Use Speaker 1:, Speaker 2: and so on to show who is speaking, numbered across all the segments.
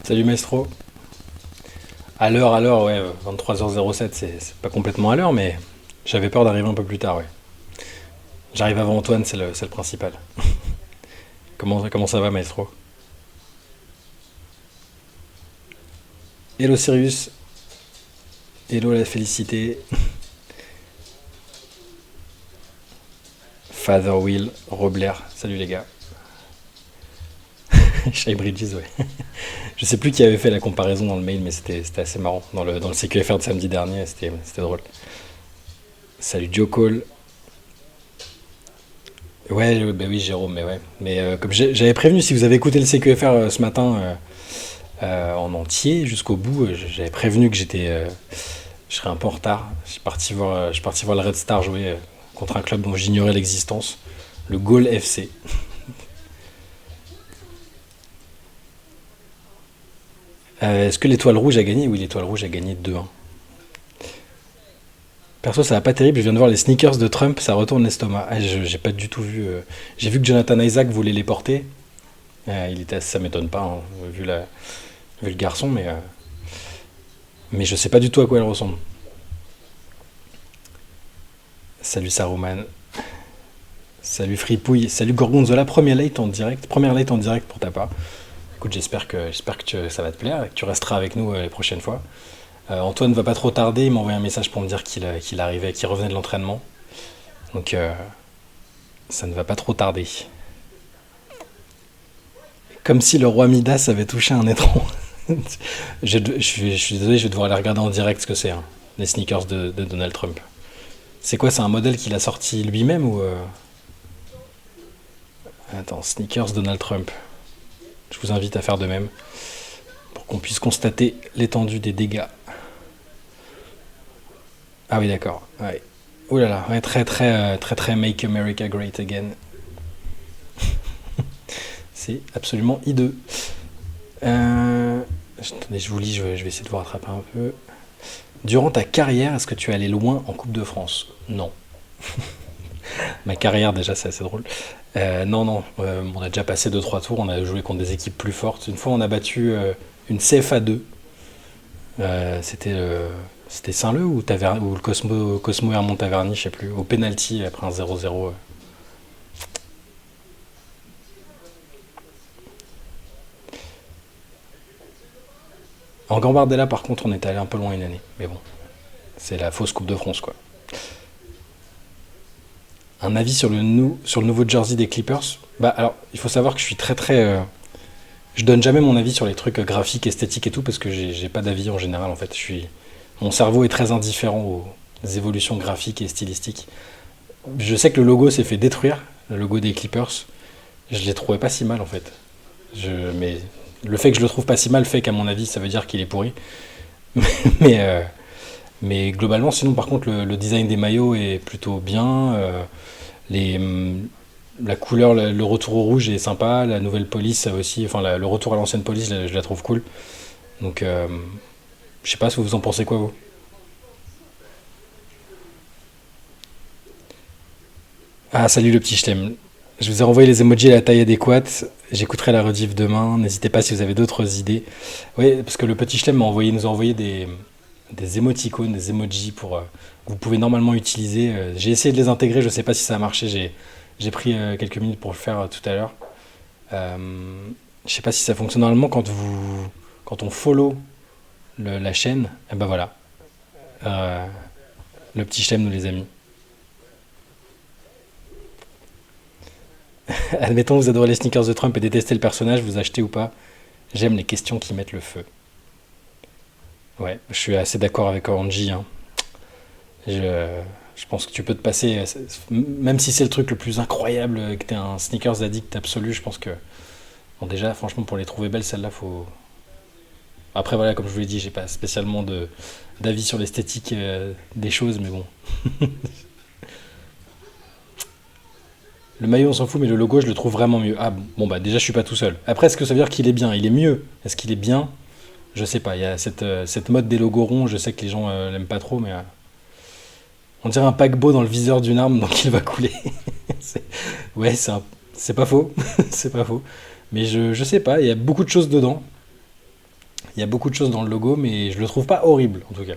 Speaker 1: Salut Maestro. À l'heure, ouais, 23h07, c'est pas complètement à l'heure, mais j'avais peur d'arriver un peu plus tard, ouais. J'arrive avant Antoine, c'est le principal. Comment ça va, Maestro? Hello Sirius, hello la félicité, Father Will, Robler, salut les gars. Shy Bridges, ouais. Je sais plus qui avait fait la comparaison dans le mail, mais c'était assez marrant. Dans le CQFR de samedi dernier, c'était drôle. Salut Joe Cole. Ouais, bah oui, Jérôme, mais ouais. Mais comme j'avais prévenu, si vous avez écouté le CQFR ce matin, en entier jusqu'au bout. J'avais prévenu que je serais un peu en retard. Je suis parti voir le Red Star jouer contre un club dont j'ignorais l'existence, le Gaulle FC. Est-ce que l'Étoile Rouge a gagné? Oui, l'Étoile Rouge a gagné 2-1. Perso, ça va pas terrible. Je viens de voir les sneakers de Trump, ça retourne l'estomac. Ah, j'ai pas du tout vu. J'ai vu que Jonathan Isaac voulait les porter. Ça m'étonne pas, hein, vu le garçon, mais je sais pas du tout à quoi elle ressemble. Salut Saruman. Salut Fripouille, salut Gorgonzola, première late en direct pour ta part. Écoute, j'espère que ça va te plaire et que tu resteras avec nous les prochaines fois. Antoine va pas trop tarder, il m'a envoyé un message pour me dire qu'il arrivait, qu'il revenait de l'entraînement. Donc ça ne va pas trop tarder. Comme si le roi Midas avait touché un étron. Je suis désolé, je vais devoir aller regarder en direct ce que c'est, hein, les sneakers de Donald Trump. C'est quoi, c'est un modèle qu'il a sorti lui-même ou... Attends, sneakers Donald Trump. Je vous invite à faire de même pour qu'on puisse constater l'étendue des dégâts. Ah oui, d'accord. Ouais. Ouh là là, ouais, très Make America Great Again. C'est absolument hideux. Attendez, je vous lis, je vais essayer de vous rattraper un peu. Durant ta carrière, est-ce que tu es allé loin en Coupe de France? Non. Ma carrière, déjà, c'est assez drôle. Non, non, on a déjà passé deux trois tours, on a joué contre des équipes plus fortes. Une fois, on a battu une CFA 2. C'était Saint-Leu ou le Cosmo Hermont Taverny, je sais plus, au penalty après un 0-0. En Gambardella, par contre, on est allé un peu loin une année. Mais bon, c'est la fausse Coupe de France, quoi. Un avis sur le nouveau jersey des Clippers? Bah, alors, il faut savoir que je suis je donne jamais mon avis sur les trucs graphiques, esthétiques et tout, parce que j'ai pas d'avis en général, en fait. Mon cerveau est très indifférent aux évolutions graphiques et stylistiques. Je sais que le logo s'est fait détruire, le logo des Clippers. Je l'ai trouvé pas si mal, en fait. Mais le fait que je le trouve pas si mal fait qu'à mon avis, ça veut dire qu'il est pourri. Mais, mais globalement, sinon, par contre, le design des maillots est plutôt bien. Les, la couleur, le retour au rouge est sympa. La nouvelle police aussi, enfin, le retour à l'ancienne police, je la trouve cool. Donc, je sais pas si vous en pensez quoi, vous. Ah, salut le petit Chlem. Je vous ai renvoyé les emojis à la taille adéquate. J'écouterai la rediff demain. N'hésitez pas si vous avez d'autres idées. Oui, parce que le petit Chlem nous a envoyé des émoticônes, des emojis que vous pouvez normalement utiliser. J'ai essayé de les intégrer, je sais pas si ça a marché. J'ai pris quelques minutes pour le faire tout à l'heure. Euh, je sais pas si ça fonctionne normalement quand on follow la chaîne. Et ben voilà, Euh, le petit Chlem nous les a mis. Admettons, vous adorez les sneakers de Trump et détestez le personnage, vous achetez ou pas? J'aime les questions qui mettent le feu. Ouais, je suis assez d'accord avec Angie, hein. Je, je pense que tu peux te passer, même si c'est le truc le plus incroyable, que t'es un sneakers addict absolu, je pense que, bon déjà, franchement, pour les trouver belles, celles-là, faut... Après, voilà, comme je vous l'ai dit, j'ai pas spécialement d'avis sur l'esthétique des choses, mais bon. Le maillot, on s'en fout, mais le logo, je le trouve vraiment mieux. Ah, bon, bah déjà, je suis pas tout seul. Après, est-ce que ça veut dire qu'il est bien? Il est mieux. Est-ce qu'il est bien? Je sais pas. Il y a cette mode des logos ronds, je sais que les gens l'aiment pas trop, mais on dirait un paquebot dans le viseur d'une arme, donc il va couler. C'est- Ouais, c'est pas faux. C'est pas faux. Mais je sais pas, il y a beaucoup de choses dedans. Il y a beaucoup de choses dans le logo, mais je le trouve pas horrible, en tout cas.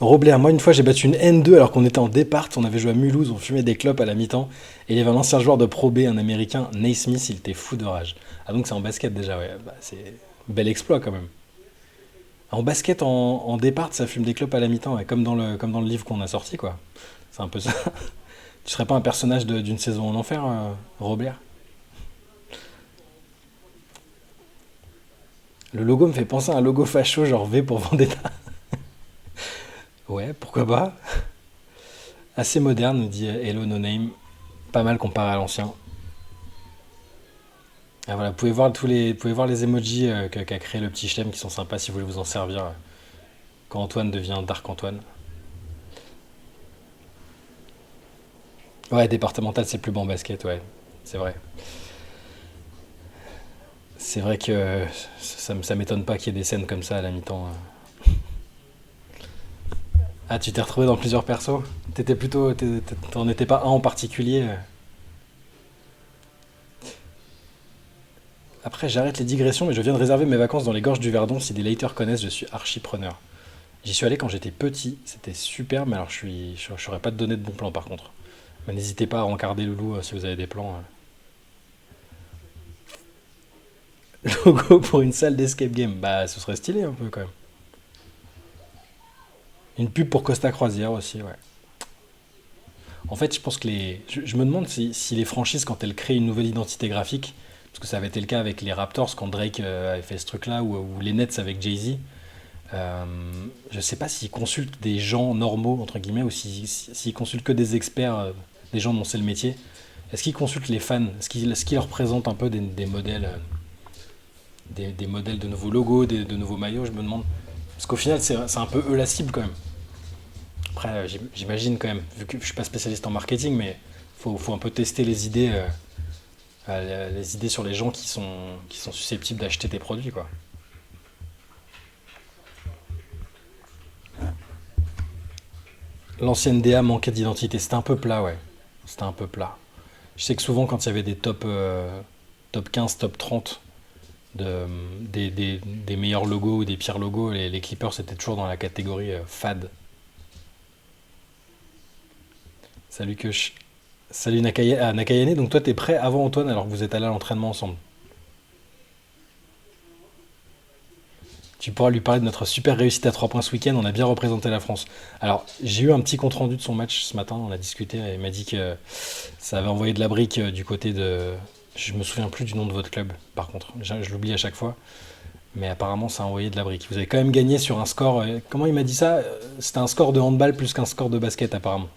Speaker 1: Robler, moi une fois j'ai battu une N2 alors qu'on était en départ, on avait joué à Mulhouse, on fumait des clopes à la mi-temps, et il y avait un ancien joueur de Pro B, un américain, Naismith, il était fou de rage. Ah donc c'est en basket déjà, ouais, bah, c'est bel exploit quand même. En basket, en départ, ça fume des clopes à la mi-temps, ouais, comme dans le livre qu'on a sorti, quoi. C'est un peu ça. Tu serais pas un personnage d'une saison en enfer, Robert? Le logo me fait penser à un logo facho, genre V pour Vendetta. Ouais, pourquoi pas? Assez moderne, nous dit Hello No Name. Pas mal comparé à l'ancien. Ah, voilà, vous pouvez voir les emojis qu'a créé le petit Chelem qui sont sympas si vous voulez vous en servir quand Antoine devient Dark Antoine. Ouais, départemental, c'est plus bon en basket, ouais. C'est vrai. C'est vrai que ça m'étonne pas qu'il y ait des scènes comme ça à la mi-temps. Ah, tu t'es retrouvé dans plusieurs persos? T'en étais pas un en particulier? Après, j'arrête les digressions, mais je viens de réserver mes vacances dans les gorges du Verdon. Si des laters connaissent, je suis archi preneur. J'y suis allé quand j'étais petit, c'était super, mais alors je saurais pas te donner de bons plans par contre. Mais n'hésitez pas à rencarder Loulou si vous avez des plans. Logo pour une salle d'escape game, bah ce serait stylé un peu quand même. Une pub pour Costa Croisière aussi, ouais. En fait, je pense que je me demande si les franchises, quand elles créent une nouvelle identité graphique, parce que ça avait été le cas avec les Raptors quand Drake avait fait ce truc-là, ou les Nets avec Jay-Z, euh, je sais pas s'ils consultent des gens normaux, entre guillemets, ou s'ils consultent que des experts, des gens dont c'est le métier. Est-ce qu'ils consultent les fans? Est-ce qu'ils leur présentent un peu des modèles, des modèles de nouveaux logos, de nouveaux maillots? Je me demande. Parce qu'au final, c'est un peu eux la cible quand même. Après, j'imagine quand même, vu que je suis pas spécialiste en marketing, mais faut un peu tester les idées, les idées sur les gens qui sont susceptibles d'acheter tes produits, quoi. L'ancienne DA manquait d'identité. C'était un peu plat, ouais. C'était un peu plat. Je sais que souvent, quand il y avait des top 15, top 30 des meilleurs logos ou des pires logos, les Clippers étaient toujours dans la catégorie fade. Salut Kush. Salut Nakayane. Donc toi, t'es prêt avant Antoine alors que vous êtes allés à l'entraînement ensemble. Tu pourras lui parler de notre super réussite à 3 points ce week-end. On a bien représenté la France. Alors, j'ai eu un petit compte rendu de son match ce matin. On a discuté et il m'a dit que ça avait envoyé de la brique du côté de. Je me souviens plus du nom de votre club, par contre. Je l'oublie à chaque fois. Mais apparemment, ça a envoyé de la brique. Vous avez quand même gagné sur un score. Comment il m'a dit ça? C'était un score de handball plus qu'un score de basket, apparemment.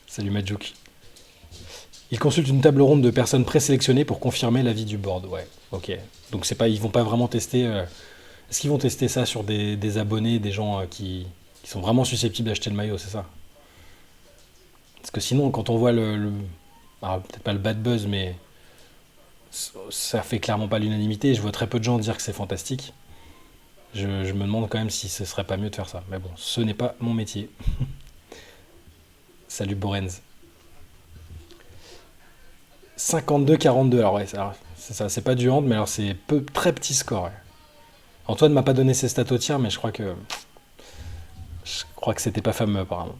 Speaker 1: Salut Majouk. Il consulte une table ronde de personnes présélectionnées pour confirmer l'avis du board. Ouais, ok. Donc c'est pas, ils vont pas vraiment tester. Est-ce qu'ils vont tester ça sur des abonnés, des gens qui sont vraiment susceptibles d'acheter le maillot, c'est ça? Parce que sinon, quand on voit alors, peut-être pas le bad buzz, mais ça fait clairement pas l'unanimité. Je vois très peu de gens dire que c'est fantastique. Je me demande quand même si ce serait pas mieux de faire ça. Mais bon, ce n'est pas mon métier. Salut Borenz. 52-42. Alors ouais, c'est ça, c'est pas du hand, mais alors c'est très petit score. Ouais. Antoine m'a pas donné ses stats au tir, mais je crois que c'était pas fameux apparemment.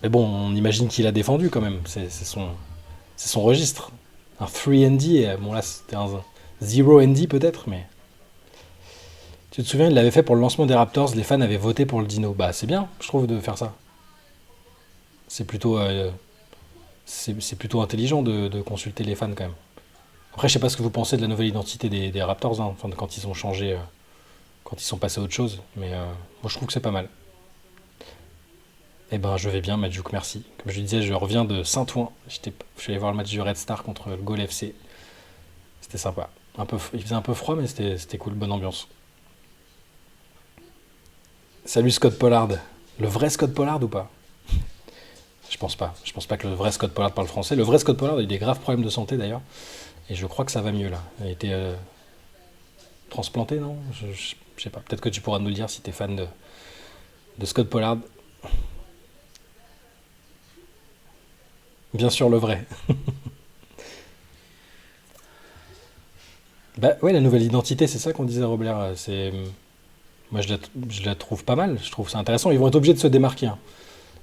Speaker 1: Mais bon, on imagine qu'il a défendu quand même. C'est son registre. Un 3 ND, bon là c'était un 0 ND peut-être, mais. Tu te souviens, il l'avait fait pour le lancement des Raptors, les fans avaient voté pour le dino. Bah c'est bien, je trouve, de faire ça. C'est plutôt, c'est plutôt intelligent de consulter les fans quand même. Après, je sais pas ce que vous pensez de la nouvelle identité des Raptors, hein, enfin, quand ils ont changé, quand ils sont passés à autre chose, mais moi je trouve que c'est pas mal. Eh ben, je vais bien, Majouk, merci. Comme je disais, je reviens de Saint-Ouen. Je suis allé voir le match du Red Star contre le Gol FC. C'était sympa. Il faisait un peu froid, mais c'était cool, bonne ambiance. Salut Scott Pollard. Le vrai Scott Pollard ou pas? Je pense pas. Je pense pas que le vrai Scott Pollard parle français. Le vrai Scott Pollard a eu des graves problèmes de santé d'ailleurs. Et je crois que ça va mieux là. Il a été transplanté, non? Je sais pas. Peut-être que tu pourras nous le dire si t'es fan de Scott Pollard. Bien sûr, le vrai. Bah ouais, la nouvelle identité, c'est ça qu'on disait, Robert. Moi, je la trouve pas mal. Je trouve ça intéressant. Ils vont être obligés de se démarquer, hein.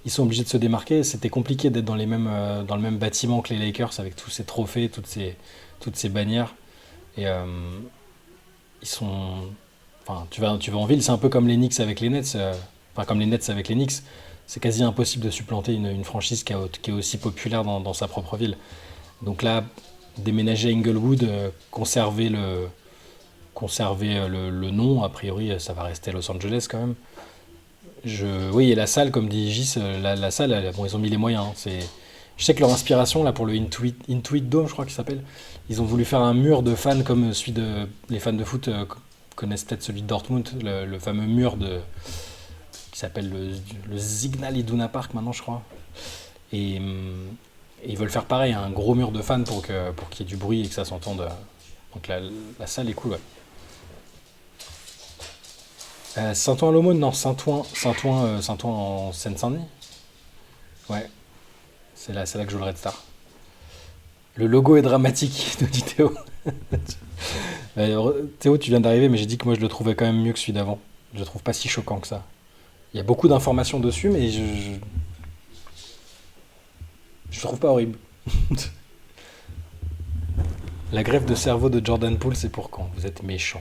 Speaker 1: Ils sont obligés de se démarquer. C'était compliqué d'être dans le même bâtiment que les Lakers avec tous ces trophées, toutes ces bannières. Et ils sont. Enfin, tu vas en ville, c'est un peu comme les Knicks avec les Nets. Enfin, comme les Nets avec les Knicks. C'est quasi impossible de supplanter une franchise qui est aussi populaire dans sa propre ville. Donc là, déménager à Inglewood, conserver le nom, a priori, ça va rester Los Angeles quand même. Oui, et la salle, comme dit Gis, la salle, bon, ils ont mis les moyens, hein. Je sais que leur inspiration, là, pour le Intuit Dome, je crois qu'il s'appelle, ils ont voulu faire un mur de fans comme celui de. Les fans de foot connaissent peut-être celui de Dortmund, le fameux mur qui s'appelle le Signal Iduna Park maintenant, je crois. Et ils veulent faire pareil, un gros mur de fans pour qu'il y ait du bruit et que ça s'entende. Donc la salle est cool, ouais. Saint-Ouen-l'Aumône, non, Saint-Ouen en Seine-Saint-Denis. Ouais, c'est là que joue le Red Star. Le logo est dramatique, nous dit Théo. Théo, tu viens d'arriver, mais j'ai dit que moi je le trouvais quand même mieux que celui d'avant. Je le trouve pas si choquant que ça. Il y a beaucoup d'informations dessus, mais je le trouve pas horrible. La greffe de cerveau de Jordan Poole, c'est pour quand? Vous êtes méchant.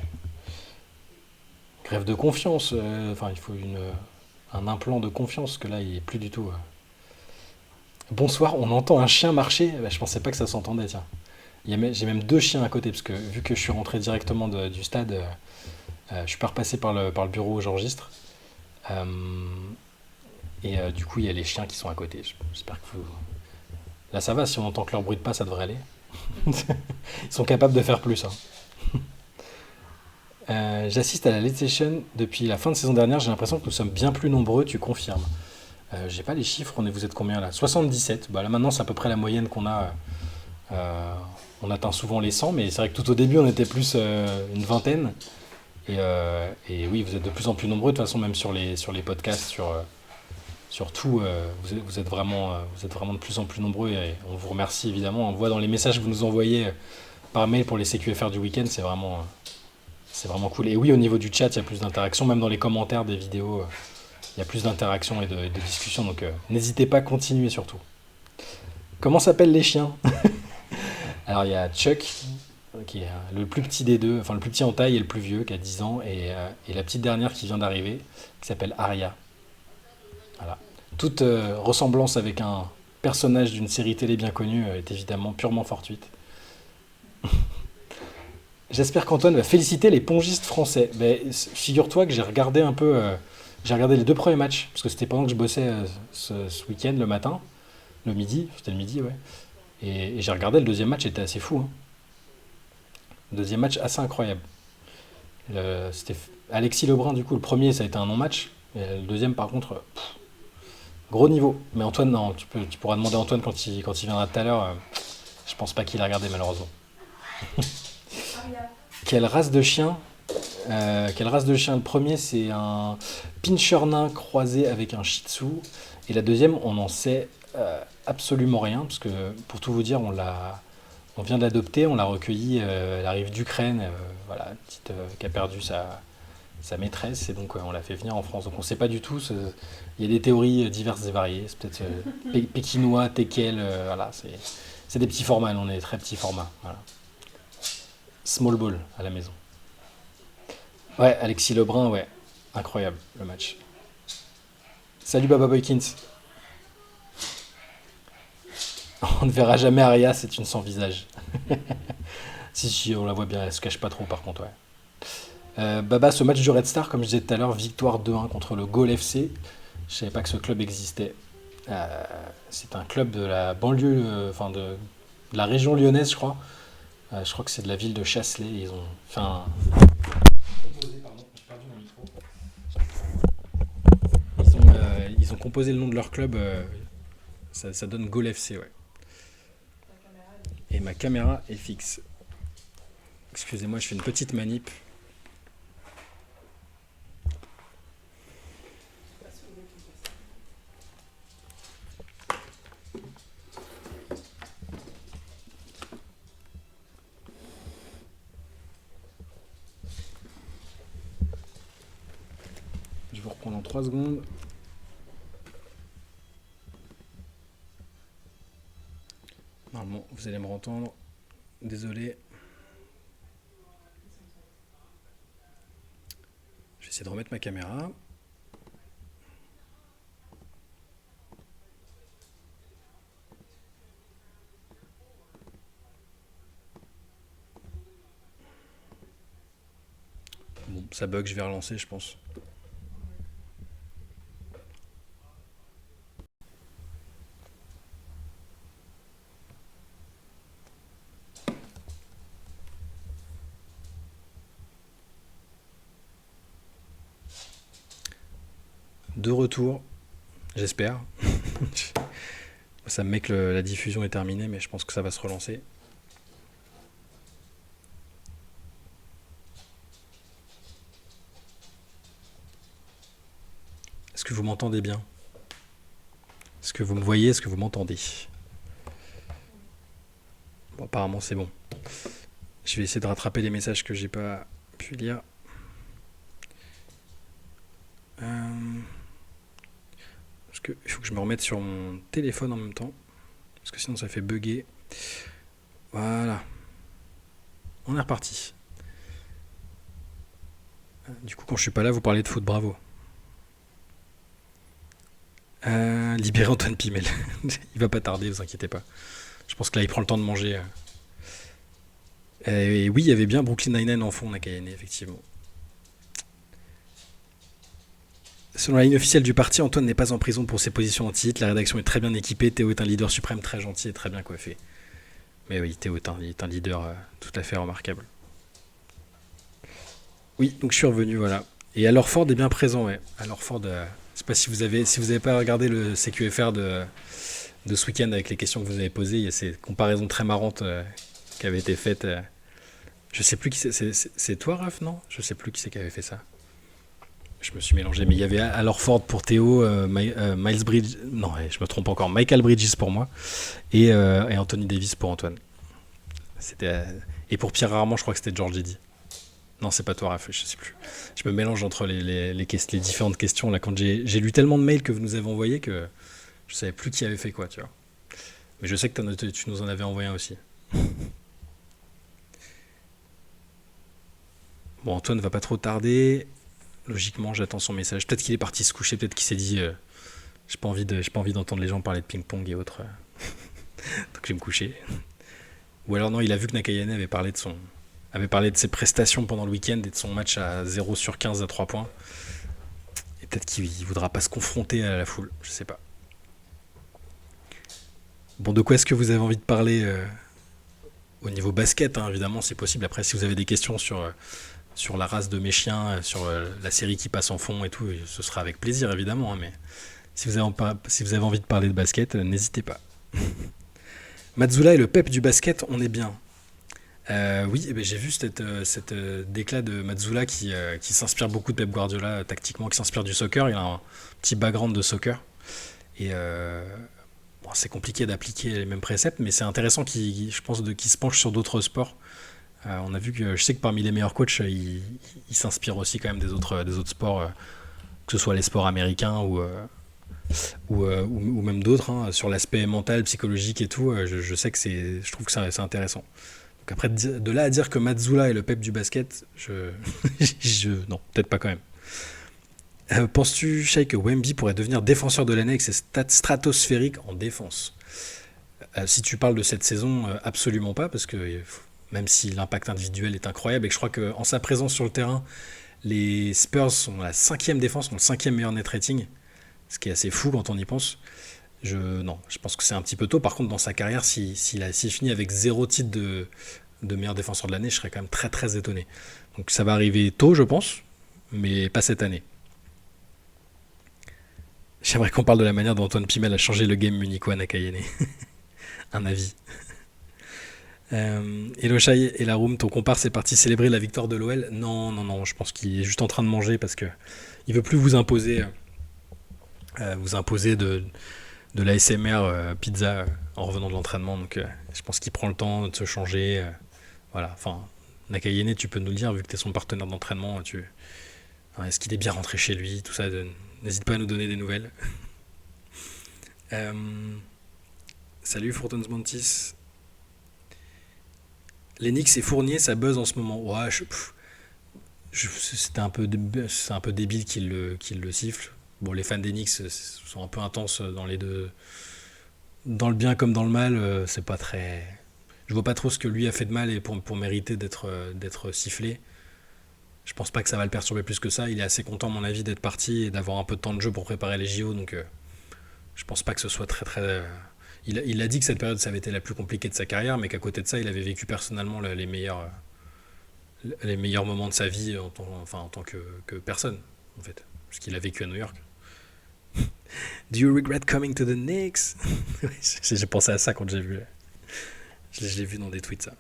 Speaker 1: Greffe de confiance, enfin il faut un implant de confiance, que là il est plus du tout. Bonsoir, on entend un chien marcher. Eh ben, je pensais pas que ça s'entendait, tiens. J'ai même deux chiens à côté, parce que vu que je suis rentré directement du stade, je suis pas repassé par le bureau où j'enregistre. Euh, du coup, il y a les chiens qui sont à côté. J'espère que vous. Là, ça va, si on entend que leur bruit de pas, ça devrait aller. Ils sont capables de faire plus, hein. J'assiste à la late session depuis la fin de saison dernière. J'ai l'impression que nous sommes bien plus nombreux, tu confirmes. J'ai pas les chiffres, vous êtes combien là? 77. Bah, là maintenant, c'est à peu près la moyenne qu'on a. Euh, on atteint souvent les 100, mais c'est vrai que tout au début, on était plus une vingtaine. Et oui, vous êtes de plus en plus nombreux, de toute façon, même sur les podcasts, sur tout, vous êtes vraiment de plus en plus nombreux et on vous remercie évidemment. On voit dans les messages que vous nous envoyez par mail pour les CQFR du week-end, c'est vraiment cool. Et oui, au niveau du chat, il y a plus d'interaction, même dans les commentaires des vidéos, il y a plus d'interaction et de discussion, donc n'hésitez pas à continuer surtout. Comment s'appellent les chiens? Alors il y a Chuck, qui est le plus petit des deux, enfin le plus petit en taille et le plus vieux, qui a 10 ans, et la petite dernière qui vient d'arriver, qui s'appelle Aria. Voilà. Toute ressemblance avec un personnage d'une série télé bien connue est évidemment purement fortuite. J'espère qu'Antoine va féliciter les pongistes français. Ben, figure-toi que j'ai regardé un peu, j'ai regardé les deux premiers matchs, parce que c'était pendant que je bossais ce week-end le matin, le midi, c'était le midi, ouais. Et j'ai regardé le deuxième match, était assez fou, hein. Le deuxième match assez incroyable. C'était Alexis Lebrun, du coup, le premier ça a été un non-match, et le deuxième par contre, gros niveau. Mais Antoine, non, tu pourras demander à Antoine quand il viendra tout à l'heure. Je pense pas qu'il a regardé malheureusement. Quelle race de chien? Quelle race de chien? Le premier, c'est un pincher nain croisé avec un shih tzu. Et la deuxième, on n'en sait absolument rien, parce que pour tout vous dire, on vient de l'adopter, on l'a recueillie, elle arrive d'Ukraine, voilà, une petite qui a perdu sa maîtresse, et donc on l'a fait venir en France. Donc on ne sait pas du tout. Il y a des théories diverses et variées. C'est peut-être pékinois, teckel, voilà, c'est des petits formats, on est très petits formats. Voilà. Small ball à la maison. Ouais, Alexis Lebrun, ouais. Incroyable le match. Salut Baba Boykins. On ne verra jamais Aria, c'est une sans visage. Si, si, on la voit bien, elle se cache pas trop par contre, ouais. Baba, ce match du Red Star, comme je disais tout à l'heure, victoire 2-1 contre le Gol FC. Je savais pas que ce club existait. C'est un club de la banlieue, enfin de la région lyonnaise, je crois. Je crois que c'est de la ville de Chasselet. Ils ont fait un. Pardon, j'ai perdu mon micro. Ils ont composé le nom de leur club. Ça donne Gol FC, ouais. Et ma caméra est fixe. Excusez-moi, je fais une petite manip. pendant 3 secondes. Normalement, vous allez me entendre. Désolé. Je vais essayer de remettre ma caméra. Bon, ça bug, je vais relancer, je pense. De retour, j'espère. Ça me met que la diffusion est terminée, mais je pense que ça va se relancer. Est-ce que vous m'entendez bien? Est-ce que vous me voyez? Est-ce que vous m'entendez? Bon, apparemment c'est bon. Je vais essayer de rattraper les messages que j'ai pas pu lire. Parce que il faut que je me remette sur mon téléphone en même temps. Parce que sinon ça fait bugger. Voilà. On est reparti. Du coup, quand je suis pas là, vous parlez de foot, bravo. Libérer Antoine Pimel. Il va pas tarder, vous inquiétez pas. Je pense que là, il prend le temps de manger. Et oui, il y avait bien Brooklyn Nine-Nine en fond, Nakayane, effectivement. Selon la ligne officielle du parti, Antoine n'est pas en prison pour ses positions anti-hit. La rédaction est très bien équipée. Théo est un leader suprême, très gentil et très bien coiffé. Mais oui, Théo est un leader tout à fait remarquable. Oui, donc je suis revenu, voilà. Et alors Ford est bien présent, ouais. Alors Ford, je sais pas si vous avez pas regardé le CQFR de ce week-end avec les questions que vous avez posées, il y a ces comparaisons très marrantes qui avaient été faites. Je sais plus qui c'est toi, Raph, non? Je sais plus qui c'est qui avait fait ça. Je me suis mélangé, mais il y avait alors Ford pour Théo, Miles Bridges, non, ouais, je me trompe encore, Michael Bridges pour moi, et Anthony Davis pour Antoine. C'était, et pour Pierre Rarement, je crois que c'était George Eddy. Non, c'est pas toi, Raph, je sais plus. Je me mélange entre les différentes questions. Là, quand j'ai lu tellement de mails que vous nous avez envoyés que je savais plus qui avait fait quoi, tu vois. Mais je sais que tu nous en avais envoyé un aussi. Bon, Antoine va pas trop tarder. Logiquement, j'attends son message. Peut-être qu'il est parti se coucher, peut-être qu'il s'est dit j'ai pas envie d'entendre les gens parler de ping-pong et autres. Donc je vais me coucher. Ou alors non, il a vu que Nakayane avait parlé de ses prestations pendant le week-end et de son match à 0 sur 15 à 3 points. Et peut-être qu'il voudra pas se confronter à la foule, je sais pas. Bon, de quoi est-ce que vous avez envie de parler au niveau basket, hein, évidemment, c'est possible. Après, si vous avez des questions sur la race de mes chiens, sur la série qui passe en fond et tout, ce sera avec plaisir, évidemment. Hein, mais si vous avez envie de parler de basket, n'hésitez pas. Mazzula est le pep du basket, on est bien. Oui, eh ben, j'ai vu cette déclat de Mazzula qui s'inspire beaucoup de Pep Guardiola tactiquement, qui s'inspire du soccer. Il a un petit background de soccer. Et bon, c'est compliqué d'appliquer les mêmes préceptes, mais c'est intéressant je pense, qu'il se penche sur d'autres sports. On a vu que je sais que parmi les meilleurs coachs, il s'inspire aussi quand même des autres sports, que ce soit les sports américains ou même d'autres, hein, sur l'aspect mental, psychologique et tout. Je sais que je trouve que c'est intéressant. Donc après, de là à dire que Mazzula est le pep du basket, non, peut-être pas quand même. Penses-tu, Shai, que Wemby pourrait devenir défenseur de l'année avec ses stats stratosphériques en défense? Si tu parles de cette saison, absolument pas, parce que même si l'impact individuel est incroyable, et que je crois qu'en sa présence sur le terrain, les Spurs sont la 5e défense, ont le 5e meilleur net rating, ce qui est assez fou quand on y pense. Non, je pense que c'est un petit peu tôt. Par contre, dans sa carrière, s'il finit avec 0 titre de meilleur défenseur de l'année, je serais quand même très très étonné. Donc ça va arriver tôt, je pense, mais pas cette année. J'aimerais qu'on parle de la manière dont Antoine Pimel a changé le game munichois à Nakayane. Un avis. Eloshai et la room, ton comparse est parti célébrer la victoire de l'OL. Non, non, non, je pense qu'il est juste en train de manger parce que il veut plus vous imposer de l'ASMR pizza en revenant de l'entraînement. Donc je pense qu'il prend le temps de se changer. Voilà, enfin, Nakayane, tu peux nous le dire, vu que tu es son partenaire d'entraînement, Hein, est-ce qu'il est bien rentré chez lui? Tout ça, n'hésite pas à nous donner des nouvelles. Euh, Salut Fortunes Mantis. L'Enix et Fournier, ça buzz en ce moment. Ouais, c'est un peu débile qu'il le siffle. Bon, les fans d'Enix sont un peu intenses dans les deux, dans le bien comme dans le mal. C'est pas très. Je vois pas trop ce que lui a fait de mal et pour mériter d'être sifflé. Je pense pas que ça va le perturber plus que ça. Il est assez content, à mon avis, d'être parti et d'avoir un peu de temps de jeu pour préparer les JO. Donc, je pense pas que ce soit très très. Il a dit que cette période, ça avait été la plus compliquée de sa carrière, mais qu'à côté de ça, il avait vécu personnellement les meilleurs moments de sa vie en tant que personne, en fait. Parce qu'il a vécu à New York. Do you regret coming to the Knicks? J'ai pensé à ça quand j'ai vu. Je l'ai vu dans des tweets, ça.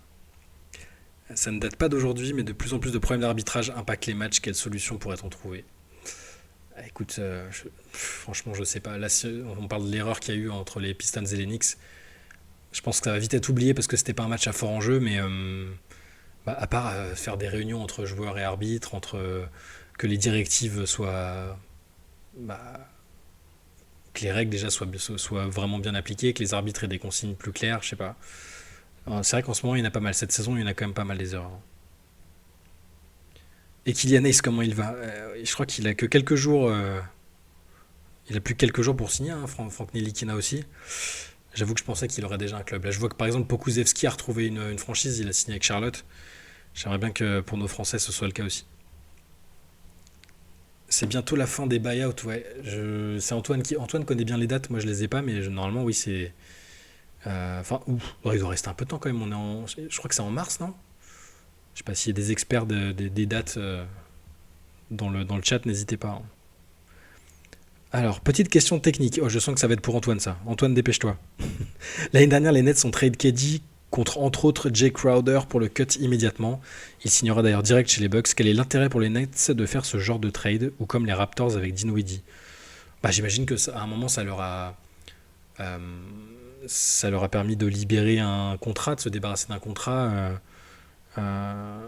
Speaker 1: Ça ne date pas d'aujourd'hui, mais de plus en plus de problèmes d'arbitrage impactent les matchs. Quelle solution pourrait-on trouver? Écoute, franchement, je sais pas. Là, si on parle de l'erreur qu'il y a eu entre les Pistons et les Knicks. Je pense que ça va vite être oublié parce que c'était pas un match à fort enjeu, mais bah, à part faire des réunions entre joueurs et arbitres, que les directives soient. Bah, que les règles déjà soient vraiment bien appliquées, que les arbitres aient des consignes plus claires, je sais pas. C'est vrai qu'en ce moment, il y en a pas mal. Cette saison, il y en a quand même pas mal des erreurs. Et Kylian Hayes, comment il va? Je crois qu'il a que quelques jours. Il a plus que quelques jours pour signer, hein, Franck Nilikina aussi. J'avoue que je pensais qu'il aurait déjà un club. Là, je vois que par exemple, Pokusevski a retrouvé une franchise, il a signé avec Charlotte. J'aimerais bien que pour nos Français, ce soit le cas aussi. C'est bientôt la fin des buyouts, ouais. C'est Antoine qui. Antoine connaît bien les dates, moi je les ai pas, mais normalement, oui, c'est. Enfin, ouais, il doit rester un peu de temps quand même. Je crois que c'est en mars, non? Je sais pas s'il y a des experts des dates dans le chat, n'hésitez pas, hein. Alors, petite question technique. Oh, je sens que ça va être pour Antoine, ça. Antoine, dépêche-toi. L'année dernière, les Nets ont trade KD contre, entre autres, Jay Crowder pour le cut immédiatement. Il signera d'ailleurs direct chez les Bucks. Quel est l'intérêt pour les Nets de faire ce genre de trade, ou comme les Raptors avec Dinwiddie? Bah, j'imagine que à un moment, euh, ça leur a permis de libérer un contrat, de se débarrasser d'un contrat. Euh,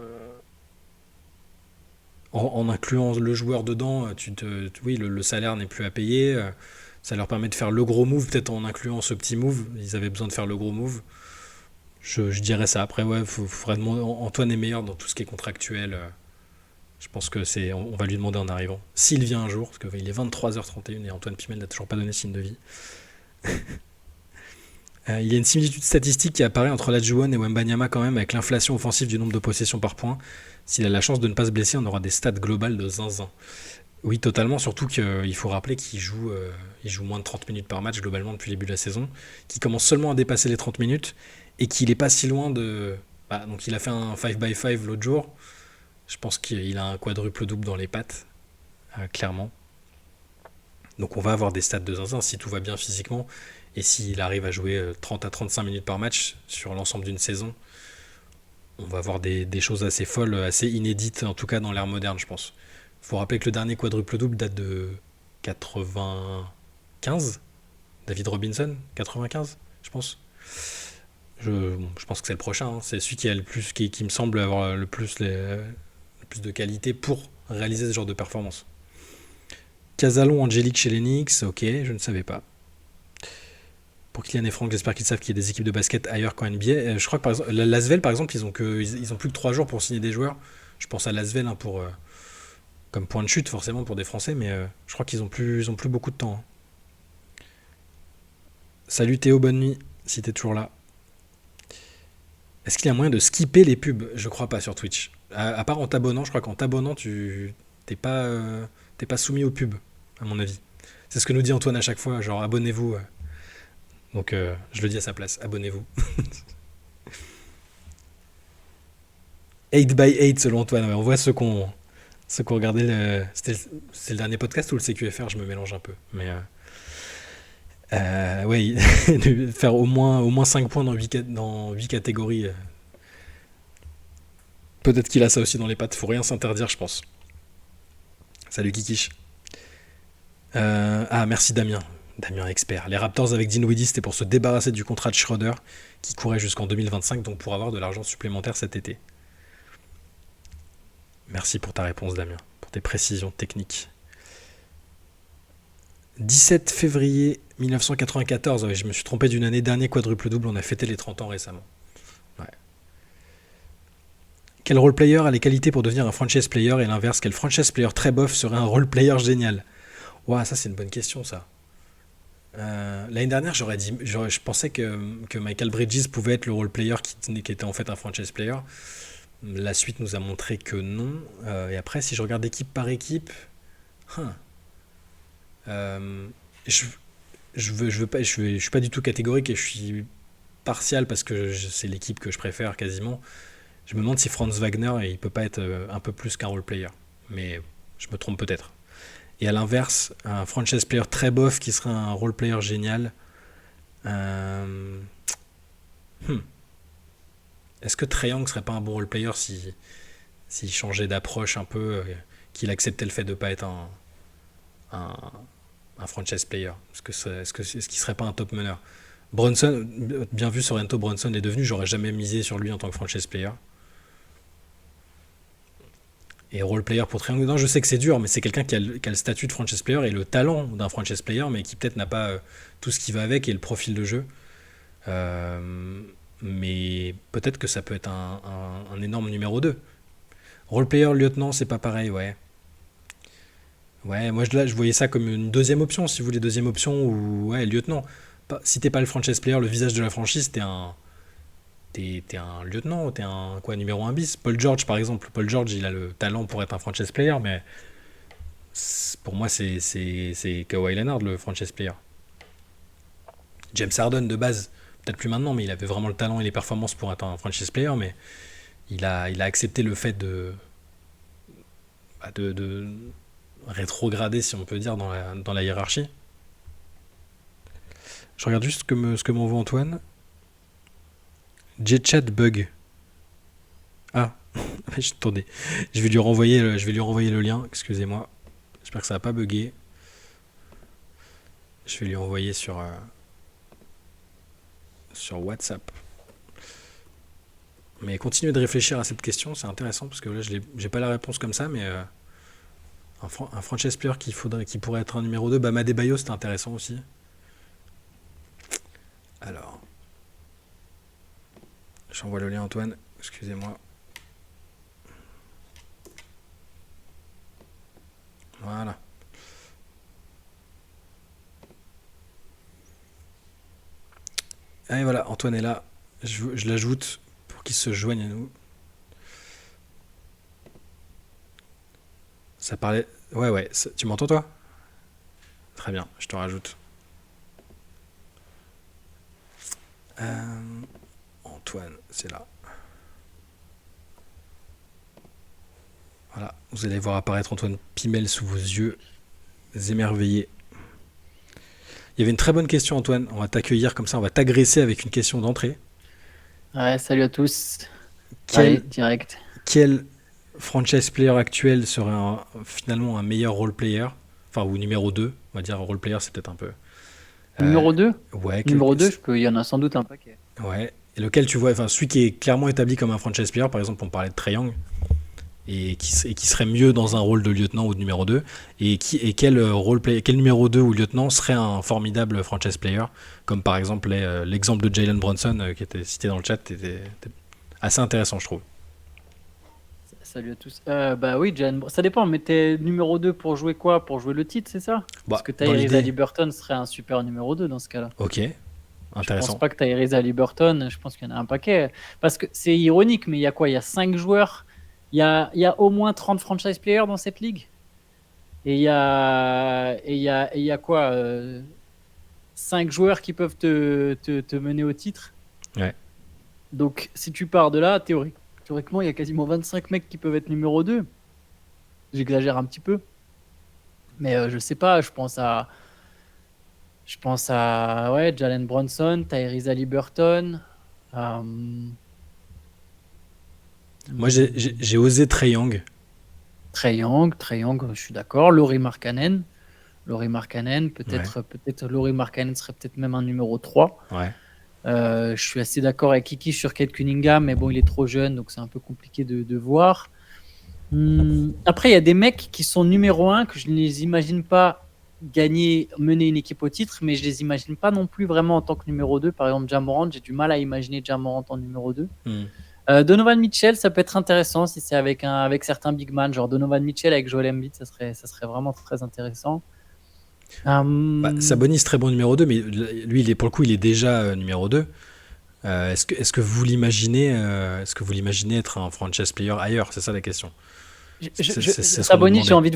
Speaker 1: en incluant le joueur dedans, oui, le salaire n'est plus à payer. Ça leur permet de faire le gros move, peut-être en incluant ce petit move. Ils avaient besoin de faire le gros move. Je dirais ça. Après, ouais, faudrait demander. Antoine est meilleur dans tout ce qui est contractuel. Je pense que on va lui demander en arrivant. S'il vient un jour, parce qu'il est 23h31 et Antoine Pimel n'a toujours pas donné signe de vie. Il y a une similitude statistique qui apparaît entre Lajuwon et Wembanyama quand même, avec l'inflation offensive du nombre de possessions par point. S'il a la chance de ne pas se blesser, on aura des stats globales de zinzin. Oui, totalement, surtout qu'il faut rappeler il joue moins de 30 minutes par match globalement depuis le début de la saison, qu'il commence seulement à dépasser les 30 minutes et qu'il est pas si loin de. Bah, donc il a fait un 5x5 l'autre jour. Je pense qu'il a un quadruple double dans les pattes, clairement. Donc on va avoir des stats de zinzin si tout va bien physiquement et s'il arrive à jouer 30 à 35 minutes par match sur l'ensemble d'une saison. On va avoir des choses assez folles, assez inédites, en tout cas dans l'ère moderne, je pense. Il faut rappeler que le dernier quadruple-double date de 95. David Robinson, 95, je pense. Je pense que c'est le prochain, hein. C'est celui qui a le plus, qui me semble avoir le plus de qualité pour réaliser ce genre de performance. Casalon Angélique chez les Knicks, ok, je ne savais pas. Pour Kylian et Franck, j'espère qu'ils savent qu'il y a des équipes de basket ailleurs qu'en NBA. Je crois que par exemple, l'Asvel, par exemple, ils ont plus que 3 jours pour signer des joueurs. Je pense à l'Asvel, hein, comme point de chute, forcément, pour des Français, mais je crois ils ont plus beaucoup de temps, hein. Salut Théo, bonne nuit, si t'es toujours là. Est-ce qu'il y a moyen de skipper les pubs? Je crois pas sur Twitch. À part en t'abonnant, je crois qu'en t'abonnant, t'es pas soumis aux pubs, à mon avis. C'est ce que nous dit Antoine à chaque fois, genre abonnez-vous. Donc je le dis à sa place, abonnez-vous. 8 by 8 selon Antoine, ouais, on voit ceux qu'on regardait c'est le dernier podcast ou le CQFR, je me mélange un peu. Mais ouais, faire au moins 5 points dans 8 catégories. Peut-être qu'il a ça aussi dans les pattes, faut rien s'interdire, je pense. Salut Kikish. Merci Damien. Damien expert. Les Raptors avec Dinwiddie, c'était pour se débarrasser du contrat de Schroeder qui courait jusqu'en 2025, donc pour avoir de l'argent supplémentaire cet été. Merci pour ta réponse, Damien. pour tes précisions techniques. 17 février 1994, ouais, je me suis trompé d'une année, dernier quadruple-double, on a fêté les 30 ans récemment. Ouais. Quel role-player a les qualités pour devenir un franchise player et l'inverse, quel franchise player très bof serait un role-player génial? Ouah, ça c'est une bonne question ça. L'année dernière, je pensais que Michael Bridges pouvait être le role-player qui était en fait un franchise player. La suite nous a montré que non. Et après, si je regarde équipe par équipe, hein, euh, je, je suis pas du tout catégorique et je suis partial parce que c'est l'équipe que je préfère quasiment. Je me demande si Franz Wagner il peut pas être un peu plus qu'un role player, mais je me trompe peut-être. Et à l'inverse, un franchise player très bof qui serait un role player génial. Euh, hmm. Est-ce que Trae Young serait pas un bon role player s'il changeait d'approche un peu, qu'il acceptait le fait de pas être un, un franchise player? Est-ce qu'il serait pas un top meneur? Brunson, bien vu, Sorrento Brunson est devenu, j'aurais jamais misé sur lui en tant que franchise player. Et role player pour Triangle, non, je sais que c'est dur, mais c'est quelqu'un qui a le statut de franchise player et le talent d'un franchise player, mais qui peut-être n'a pas tout ce qui va avec et le profil de jeu. Euh, mais peut-être que ça peut être un énorme numéro 2. Role player lieutenant, c'est pas pareil, ouais. Ouais, moi là, je voyais ça comme une deuxième option, si vous voulez, deuxième option, ou ouais, lieutenant. Si t'es pas le franchise player, le visage de la franchise, t'es un lieutenant ou t'es un quoi, numéro un bis. Paul George, par exemple. Paul George, il a le talent pour être un franchise player, mais pour moi, c'est Kawhi Leonard, le franchise player. James Harden, de base, peut-être plus maintenant, mais il avait vraiment le talent et les performances pour être un franchise player, mais il a accepté le fait de rétrograder, si on peut dire, dans la hiérarchie. Je regarde juste ce que m'envoie Antoine. Jetchat bug. Ah, attendez. Je vais lui renvoyer le lien, excusez-moi. J'espère que ça va pas bugger. Je vais lui envoyer sur WhatsApp. Mais continuez de réfléchir à cette question, c'est intéressant parce que là, j'ai pas la réponse comme ça, mais un franchise player qui pourrait être un numéro 2, Bam Adebayo, c'était intéressant aussi. Alors, j'envoie le lien Antoine, excusez-moi. Voilà. Et voilà, Antoine est là. Je l'ajoute pour qu'il se joigne à nous. Ça parlait. Ouais, tu m'entends toi? Très bien, je te rajoute. Antoine, c'est là. Voilà, vous allez voir apparaître Antoine Pimel sous vos yeux émerveillés. Il y avait une très bonne question, Antoine. On va t'accueillir comme ça, on va t'agresser avec une question d'entrée.
Speaker 2: Ouais, salut à tous. Allez,
Speaker 1: Quel,
Speaker 2: direct.
Speaker 1: quel franchise player actuel serait finalement un meilleur role player? Enfin, ou numéro 2, on va dire role player, c'est peut-être un peu. Euh,
Speaker 2: Numéro 2.
Speaker 1: ouais,
Speaker 2: Numéro 2, il y en a sans doute un paquet.
Speaker 1: ouais. Et lequel tu vois, enfin, celui qui est clairement établi comme un franchise player, par exemple, on parlait de Trae Young, et qui serait mieux dans un rôle de lieutenant ou de numéro 2, et quel numéro 2 ou lieutenant serait un formidable franchise player, comme par exemple l'exemple de Jalen Brunson qui était cité dans le chat, était assez intéressant, je trouve.
Speaker 2: Salut à tous. Bah oui, ça dépend, mais t'es numéro 2 pour jouer quoi? Pour jouer le titre, c'est ça? Parce
Speaker 1: Bah,
Speaker 2: que
Speaker 1: dans
Speaker 2: Tyrese
Speaker 1: l'idée,
Speaker 2: Haliburton serait un super numéro 2 dans ce cas-là.
Speaker 1: ok,
Speaker 2: Je pense
Speaker 1: intéressant.
Speaker 2: pas que Tyrese Haliburton, je pense qu'il y en a un paquet. Parce que c'est ironique, mais il y a quoi? Il y a 5 joueurs. Il y a au moins 30 franchise players dans cette ligue. Et il y a quoi? 5 joueurs qui peuvent te mener au titre.
Speaker 1: Ouais.
Speaker 2: Donc, si tu pars de là, théoriquement, il y a quasiment 25 mecs qui peuvent être numéro 2. J'exagère un petit peu. Mais je sais pas, je pense à ouais, Jalen Brunson, Tyrese Haliburton.
Speaker 1: Moi, j'ai osé Trae Young.
Speaker 2: Trae Young, je suis d'accord. Laurie Markkanen,
Speaker 1: Ouais,
Speaker 2: peut-être Laurie Markkanen serait peut-être même un numéro 3.
Speaker 1: ouais.
Speaker 2: Je suis assez d'accord avec Kiki sur Kate Cunningham, mais bon, il est trop jeune, donc c'est un peu compliqué de voir. Après, il y a des mecs qui sont numéro 1 que je ne les imagine pas mener une équipe au titre, mais je les imagine pas non plus vraiment en tant que numéro 2. Par exemple, Ja Morant, j'ai du mal à imaginer Ja Morant en numéro 2.
Speaker 1: Hmm.
Speaker 2: Donovan Mitchell, ça peut être intéressant si c'est avec certains big man, genre Donovan Mitchell avec Joel Embiid, ça serait vraiment très intéressant.
Speaker 1: Sabonis, très bon numéro 2, mais lui, pour le coup, il est déjà numéro 2. Est-ce que vous l'imaginez être un franchise player ailleurs? C'est ça la question. C'est ce qu'on nous
Speaker 2: Sabonis, j'ai
Speaker 1: demandait.
Speaker 2: envie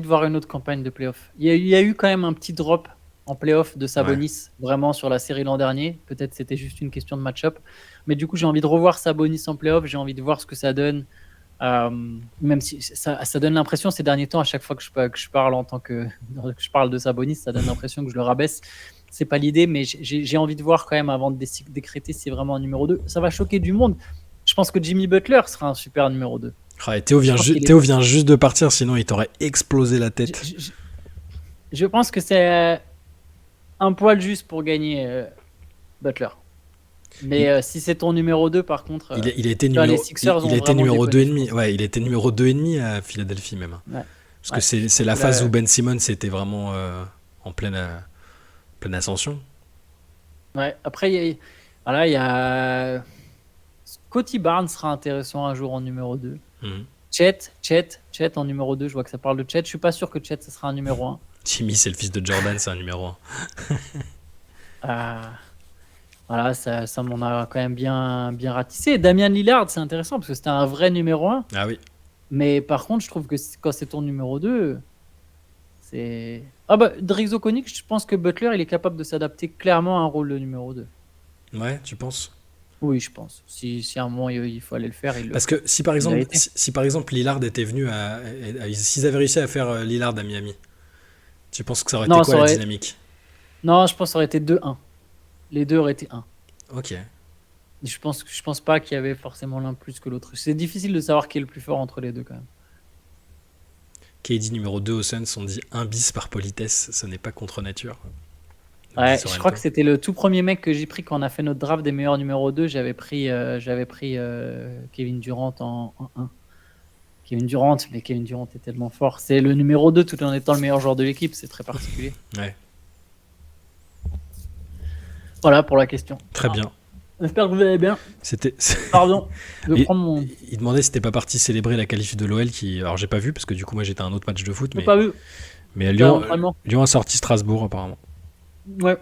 Speaker 2: de voir une autre campagne de playoff. Il y a eu quand même un petit drop en playoff de
Speaker 1: Ouais.
Speaker 2: Sabonis, vraiment sur la série l'an dernier. Peut-être c'était juste une question de match-up. Mais du coup, j'ai envie de revoir Sabonis en playoff. J'ai envie de voir ce que ça donne. Même si ça donne l'impression ces derniers temps, à chaque fois que je parle que je parle de Sabonis, ça donne l'impression que je le rabaisse. C'est pas l'idée, mais j'ai envie de voir quand même avant de décréter si c'est vraiment un numéro 2. Ça va choquer du monde. Je pense que Jimmy Butler sera un super numéro 2.
Speaker 1: Ah, et Théo vient juste de partir, sinon il t'aurait explosé la tête.
Speaker 2: Je pense que c'est un poil juste pour gagner Butler. Mais si c'est ton numéro 2, par contre,
Speaker 1: il a été
Speaker 2: les Sixers
Speaker 1: il a été
Speaker 2: vraiment
Speaker 1: numéro
Speaker 2: déconné,
Speaker 1: 2,5. Ouais, il a été numéro 2,5 à Philadelphie même.
Speaker 2: Ouais.
Speaker 1: Parce que c'est la phase où Ben Simmons était vraiment en pleine ascension.
Speaker 2: Ouais. Après, il y a Scotty Barnes sera intéressant un jour en numéro 2.
Speaker 1: Mhm.
Speaker 2: Chet en numéro 2, je vois que ça parle de Chet. Je suis pas sûr que Chet, ce sera un numéro 1.
Speaker 1: Jimmy, c'est le fils de Jordan, c'est un numéro 1.
Speaker 2: Voilà, ça m'en a quand même bien ratissé. Damian Lillard, c'est intéressant parce que c'était un vrai numéro 1.
Speaker 1: Ah oui.
Speaker 2: Mais par contre, je trouve que quand c'est ton numéro 2, c'est... Drix Okonik, je pense que Butler, il est capable de s'adapter clairement à un rôle de numéro 2.
Speaker 1: Ouais, tu penses?
Speaker 2: Oui, je pense. Si à un moment il faut aller le faire, il le
Speaker 1: Parce que si par exemple Lillard était venu s'ils avaient réussi à faire Lillard à Miami, tu penses que ça aurait été quoi la dynamique?
Speaker 2: Non, je pense que ça aurait été 2-1. Les deux auraient été 1.
Speaker 1: Ok.
Speaker 2: Je pense pas qu'il y avait forcément l'un plus que l'autre. C'est difficile de savoir qui est le plus fort entre les deux quand même.
Speaker 1: KD numéro 2 au Suns, on dit un bis par politesse, ce n'est pas contre nature.
Speaker 2: Ouais, je crois que c'était le tout premier mec que j'ai pris quand on a fait notre draft des meilleurs numéro 2. J'avais pris Kevin Durant en 1. Kevin Durant est tellement fort. C'est le numéro 2 tout en étant le meilleur joueur de l'équipe. C'est très particulier.
Speaker 1: Ouais.
Speaker 2: Voilà pour la question.
Speaker 1: Très bien.
Speaker 2: J'espère que vous allez bien.
Speaker 1: C'était.
Speaker 2: Pardon. Je prends mon.
Speaker 1: Il demandait si t'es pas parti célébrer la qualif de l'OL alors j'ai pas vu parce que du coup moi j'étais à un autre match de foot.
Speaker 2: J'ai pas vu.
Speaker 1: Mais Lyon a sorti Strasbourg apparemment.
Speaker 2: Ouais.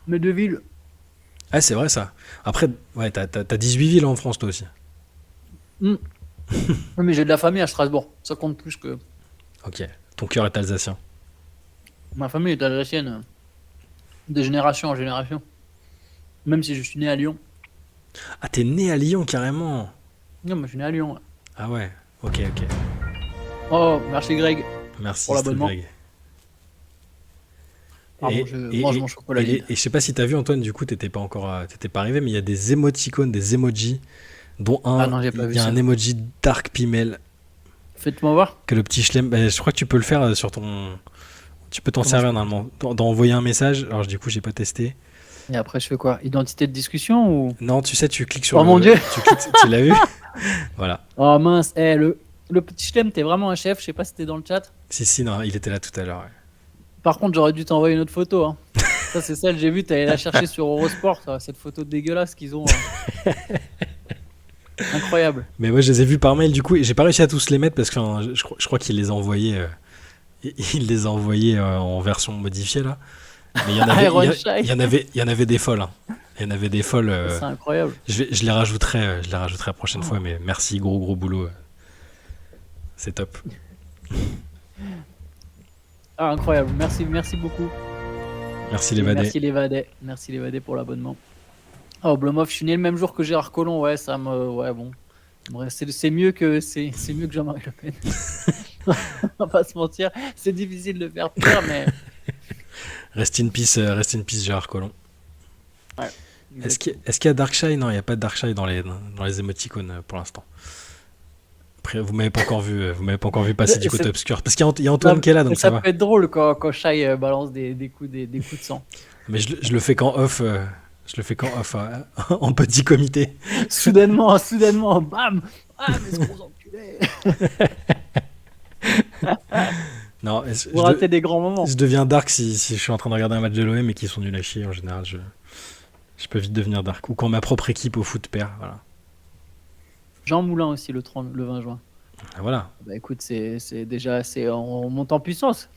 Speaker 2: Mais deux villes.
Speaker 1: Ah c'est vrai ça. Après ouais t'as 18 villes en France toi aussi.
Speaker 2: Oui, mais j'ai de la famille à Strasbourg. Ça compte plus que.
Speaker 1: Ok. Ton cœur est alsacien.
Speaker 2: Ma famille est alsacienne. De génération en génération. Même si je suis né à Lyon.
Speaker 1: Ah t'es né à Lyon carrément.
Speaker 2: Non, mais je suis né à Lyon. Ouais.
Speaker 1: Ah ouais. Ok.
Speaker 2: Oh, merci Greg.
Speaker 1: Merci
Speaker 2: pour l'abonnement.
Speaker 1: Greg.
Speaker 2: Pardon, je mange mon chocolat.
Speaker 1: Et je sais pas si t'as vu Antoine, du coup t'étais pas arrivé, mais il y a des émoticônes, des emojis, dont il y a un emoji Dark Pimel.
Speaker 2: Faites-moi voir.
Speaker 1: Que le petit Chlem, je crois que tu peux le faire sur ton... Tu peux t'en servir normalement, d'envoyer un message. Alors du coup j'ai pas testé.
Speaker 2: Et après je fais quoi? Identité de discussion ou...
Speaker 1: Non, tu sais, tu cliques sur
Speaker 2: mon Dieu.
Speaker 1: Tu l'as vu? Voilà.
Speaker 2: Oh mince, le petit Chlem, t'es vraiment un chef, je sais pas si t'es dans le chat.
Speaker 1: Si, non, il était là tout à l'heure. Ouais.
Speaker 2: Par contre, j'aurais dû t'envoyer une autre photo. Hein. Ça, c'est celle, j'ai vu, t'allais la chercher sur Eurosport, cette photo dégueulasse qu'ils ont. Incroyable.
Speaker 1: Mais moi, je les ai vus par mail, du coup, et j'ai pas réussi à tous les mettre parce que je crois qu'il les a envoyés. Il les a envoyés en version modifiée là. Mais il y en avait des folles. Hein. Il y en avait des folles.
Speaker 2: C'est incroyable.
Speaker 1: Je les rajouterai la prochaine fois, mais merci, gros boulot. C'est top.
Speaker 2: Ah, incroyable. Merci beaucoup.
Speaker 1: Merci Lévadé.
Speaker 2: Merci Lévadé pour l'abonnement. Oh, Blomov, je suis né le même jour que Gérard Collomb. Ouais, ça me. Ouais, bon. C'est mieux que Jean-Marie Le Pen. On va pas se mentir. C'est difficile de faire pire, mais.
Speaker 1: Rest in peace Gérard Collomb.
Speaker 2: Ouais.
Speaker 1: Est-ce qu'il y a Darkshine? Non, il n'y a pas de Darkshine dans les émoticônes pour l'instant. Après, vous m'avez pas encore vu passer du côté obscur. Parce qu'il y a Antoine qui est là, donc ça va.
Speaker 2: Ça peut être drôle quand Shai balance des coups de sang.
Speaker 1: Mais je le fais qu'en off. En petit comité.
Speaker 2: Soudainement, bam! Ah, mais ce gros enculé.
Speaker 1: Non,
Speaker 2: Vous ratez des grands moments.
Speaker 1: je deviens dark si je suis en train de regarder un match de l'OM et qu'ils sont nuls à chier. En général, je peux vite devenir dark. Ou quand ma propre équipe au foot perd. Voilà.
Speaker 2: Jean Moulin aussi le 20 juin.
Speaker 1: Ah, voilà.
Speaker 2: Bah écoute, c'est déjà on monte en puissance.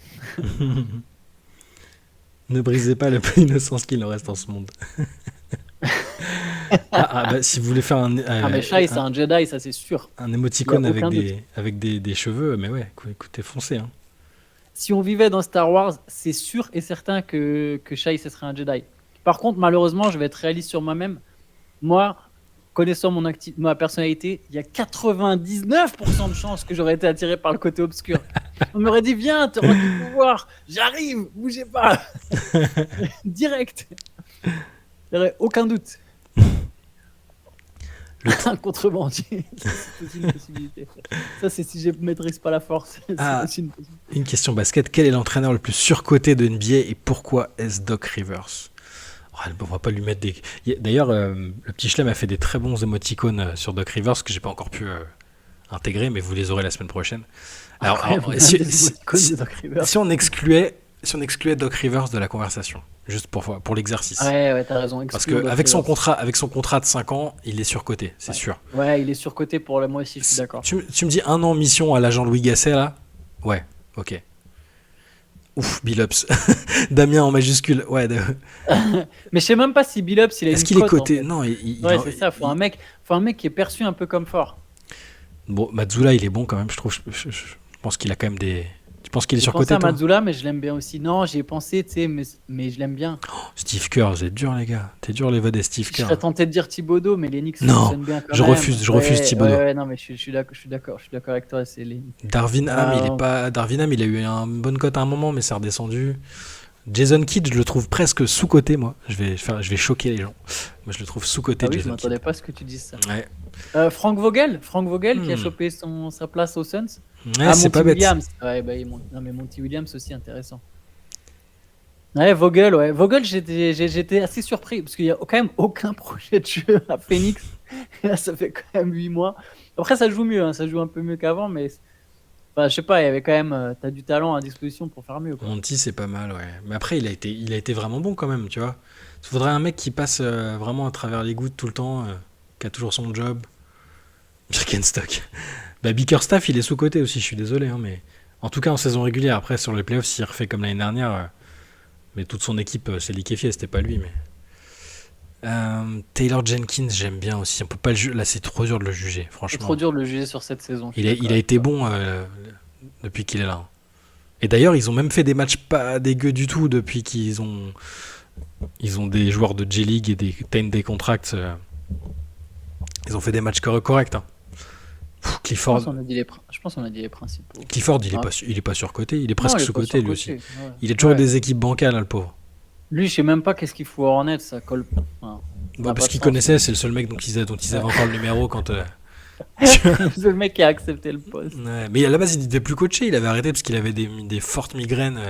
Speaker 1: Ne brisez pas le peu d'innocence qu'il en reste en ce monde. Bah, si vous voulez faire
Speaker 2: Mais Shai, c'est un Jedi, ça c'est sûr.
Speaker 1: un émoticône
Speaker 2: Il y a aucun doute.
Speaker 1: avec des cheveux, mais ouais, écoutez, foncez. Hein.
Speaker 2: Si on vivait dans Star Wars, c'est sûr et certain que Shai, ce serait un Jedi. Par contre, malheureusement, je vais être réaliste sur moi-même. Moi, connaissant ma personnalité, il y a 99% de chances que j'aurais été attiré par le côté obscur. On m'aurait dit, viens, tu auras du pouvoir, j'arrive, bougez pas. Direct. Il n'y aurait aucun doute. Un contrebandier, c'est aussi une possibilité. Ça, c'est si je ne maîtrise pas la force. C'est aussi une possibilité.
Speaker 1: Une question basket. Quel est l'entraîneur le plus surcoté de NBA et pourquoi est-ce Doc Rivers? On va pas lui mettre des... D'ailleurs, le petit Chelem a fait des très bons émoticônes sur Doc Rivers que j'ai pas encore pu intégrer, mais vous les aurez la semaine prochaine. Alors, si on excluait Doc Rivers de la conversation, juste pour l'exercice.
Speaker 2: Ouais, t'as raison.
Speaker 1: Parce qu'avec son contrat de 5 ans, il est surcoté, c'est sûr.
Speaker 2: Ouais, il est surcoté pour moi aussi, je suis d'accord.
Speaker 1: Tu me dis 1 an mission à l'agent Louis Gasset, là? Ouais, ok. Ouf, Billups. Damien en majuscule, ouais.
Speaker 2: Mais je sais même pas si Billups, il a
Speaker 1: Est-ce qu'il est coté? Non,
Speaker 2: c'est ça, faut un mec qui est perçu un peu comme fort.
Speaker 1: Bon, Mazzula, il est bon quand même, je trouve. Je pense qu'il a quand même des... Tu penses qu'il est surcoté?
Speaker 2: J'ai pensé à Mazzula, mais je l'aime bien aussi. Non, j'y ai pensé, tu sais, mais je l'aime bien.
Speaker 1: Steve Kerr, vous êtes dur, les gars. T'es dur, les votes des Steve Kerr.
Speaker 2: Je serais tenté de dire Thibodeau, mais les Knicks fonctionnent bien quand
Speaker 1: je
Speaker 2: même.
Speaker 1: refuse Thibodeau.
Speaker 2: Ouais, non, mais je suis d'accord avec toi. C'est les...
Speaker 1: Darvin Ham, il a eu une bonne cote à un moment, mais c'est redescendu. Jason Kidd, je le trouve presque sous-coté, moi. Je vais choquer les gens. Moi, je le trouve sous-coté,
Speaker 2: Jason Kidd. Je m'attendais pas à ce que tu dises ça. Ouais. Frank Vogel qui a chopé sa place aux Suns.
Speaker 1: Ouais, c'est pas
Speaker 2: Williams. Ouais, non, mais Monty Williams aussi intéressant. Ouais, Vogel, j'étais assez surpris parce qu'il n'y a quand même aucun projet de jeu à Phoenix. Là, ça fait quand même 8 mois. Après, ça joue mieux, hein, ça joue un peu mieux qu'avant, mais je sais pas, il y avait quand même, t'as du talent à disposition pour faire mieux. Quoi.
Speaker 1: Monty, c'est pas mal, ouais. Mais après, il a été vraiment bon quand même, tu vois. Il faudrait un mec qui passe vraiment à travers les gouttes tout le temps, qui a toujours son job. Birkenstock. Bickerstaff, il est sous-coté aussi, je suis désolé, hein, mais en tout cas en saison régulière. Après, sur les playoffs, s'il refait comme l'année dernière, mais toute son équipe s'est liquéfiée, c'était pas lui. Mais Taylor Jenkins, j'aime bien aussi. On peut pas là, c'est trop dur de le juger, franchement.
Speaker 2: C'est trop dur de le juger sur cette saison.
Speaker 1: Il a été bon depuis qu'il est là. Et d'ailleurs, ils ont même fait des matchs pas dégueux du tout depuis qu'ils ont des joueurs de J-League et des 10-day contracts. Ils ont fait des matchs corrects. Hein. Clifford.
Speaker 2: Je pense qu'on a dit les principaux.
Speaker 1: Clifford, il est pas surcoté, il est presque sous-coté lui aussi. Ouais. Il a toujours des équipes bancales, hein, le pauvre.
Speaker 2: Lui, je sais même pas qu'est-ce qu'il faut à Hornets, ça colle.
Speaker 1: Parce qu'il connaissait, c'est le seul mec dont ils avaient encore le numéro quand.
Speaker 2: C'est le mec qui a accepté le poste.
Speaker 1: Ouais, mais à la base, il devait plus coacher, il avait arrêté parce qu'il avait des fortes migraines.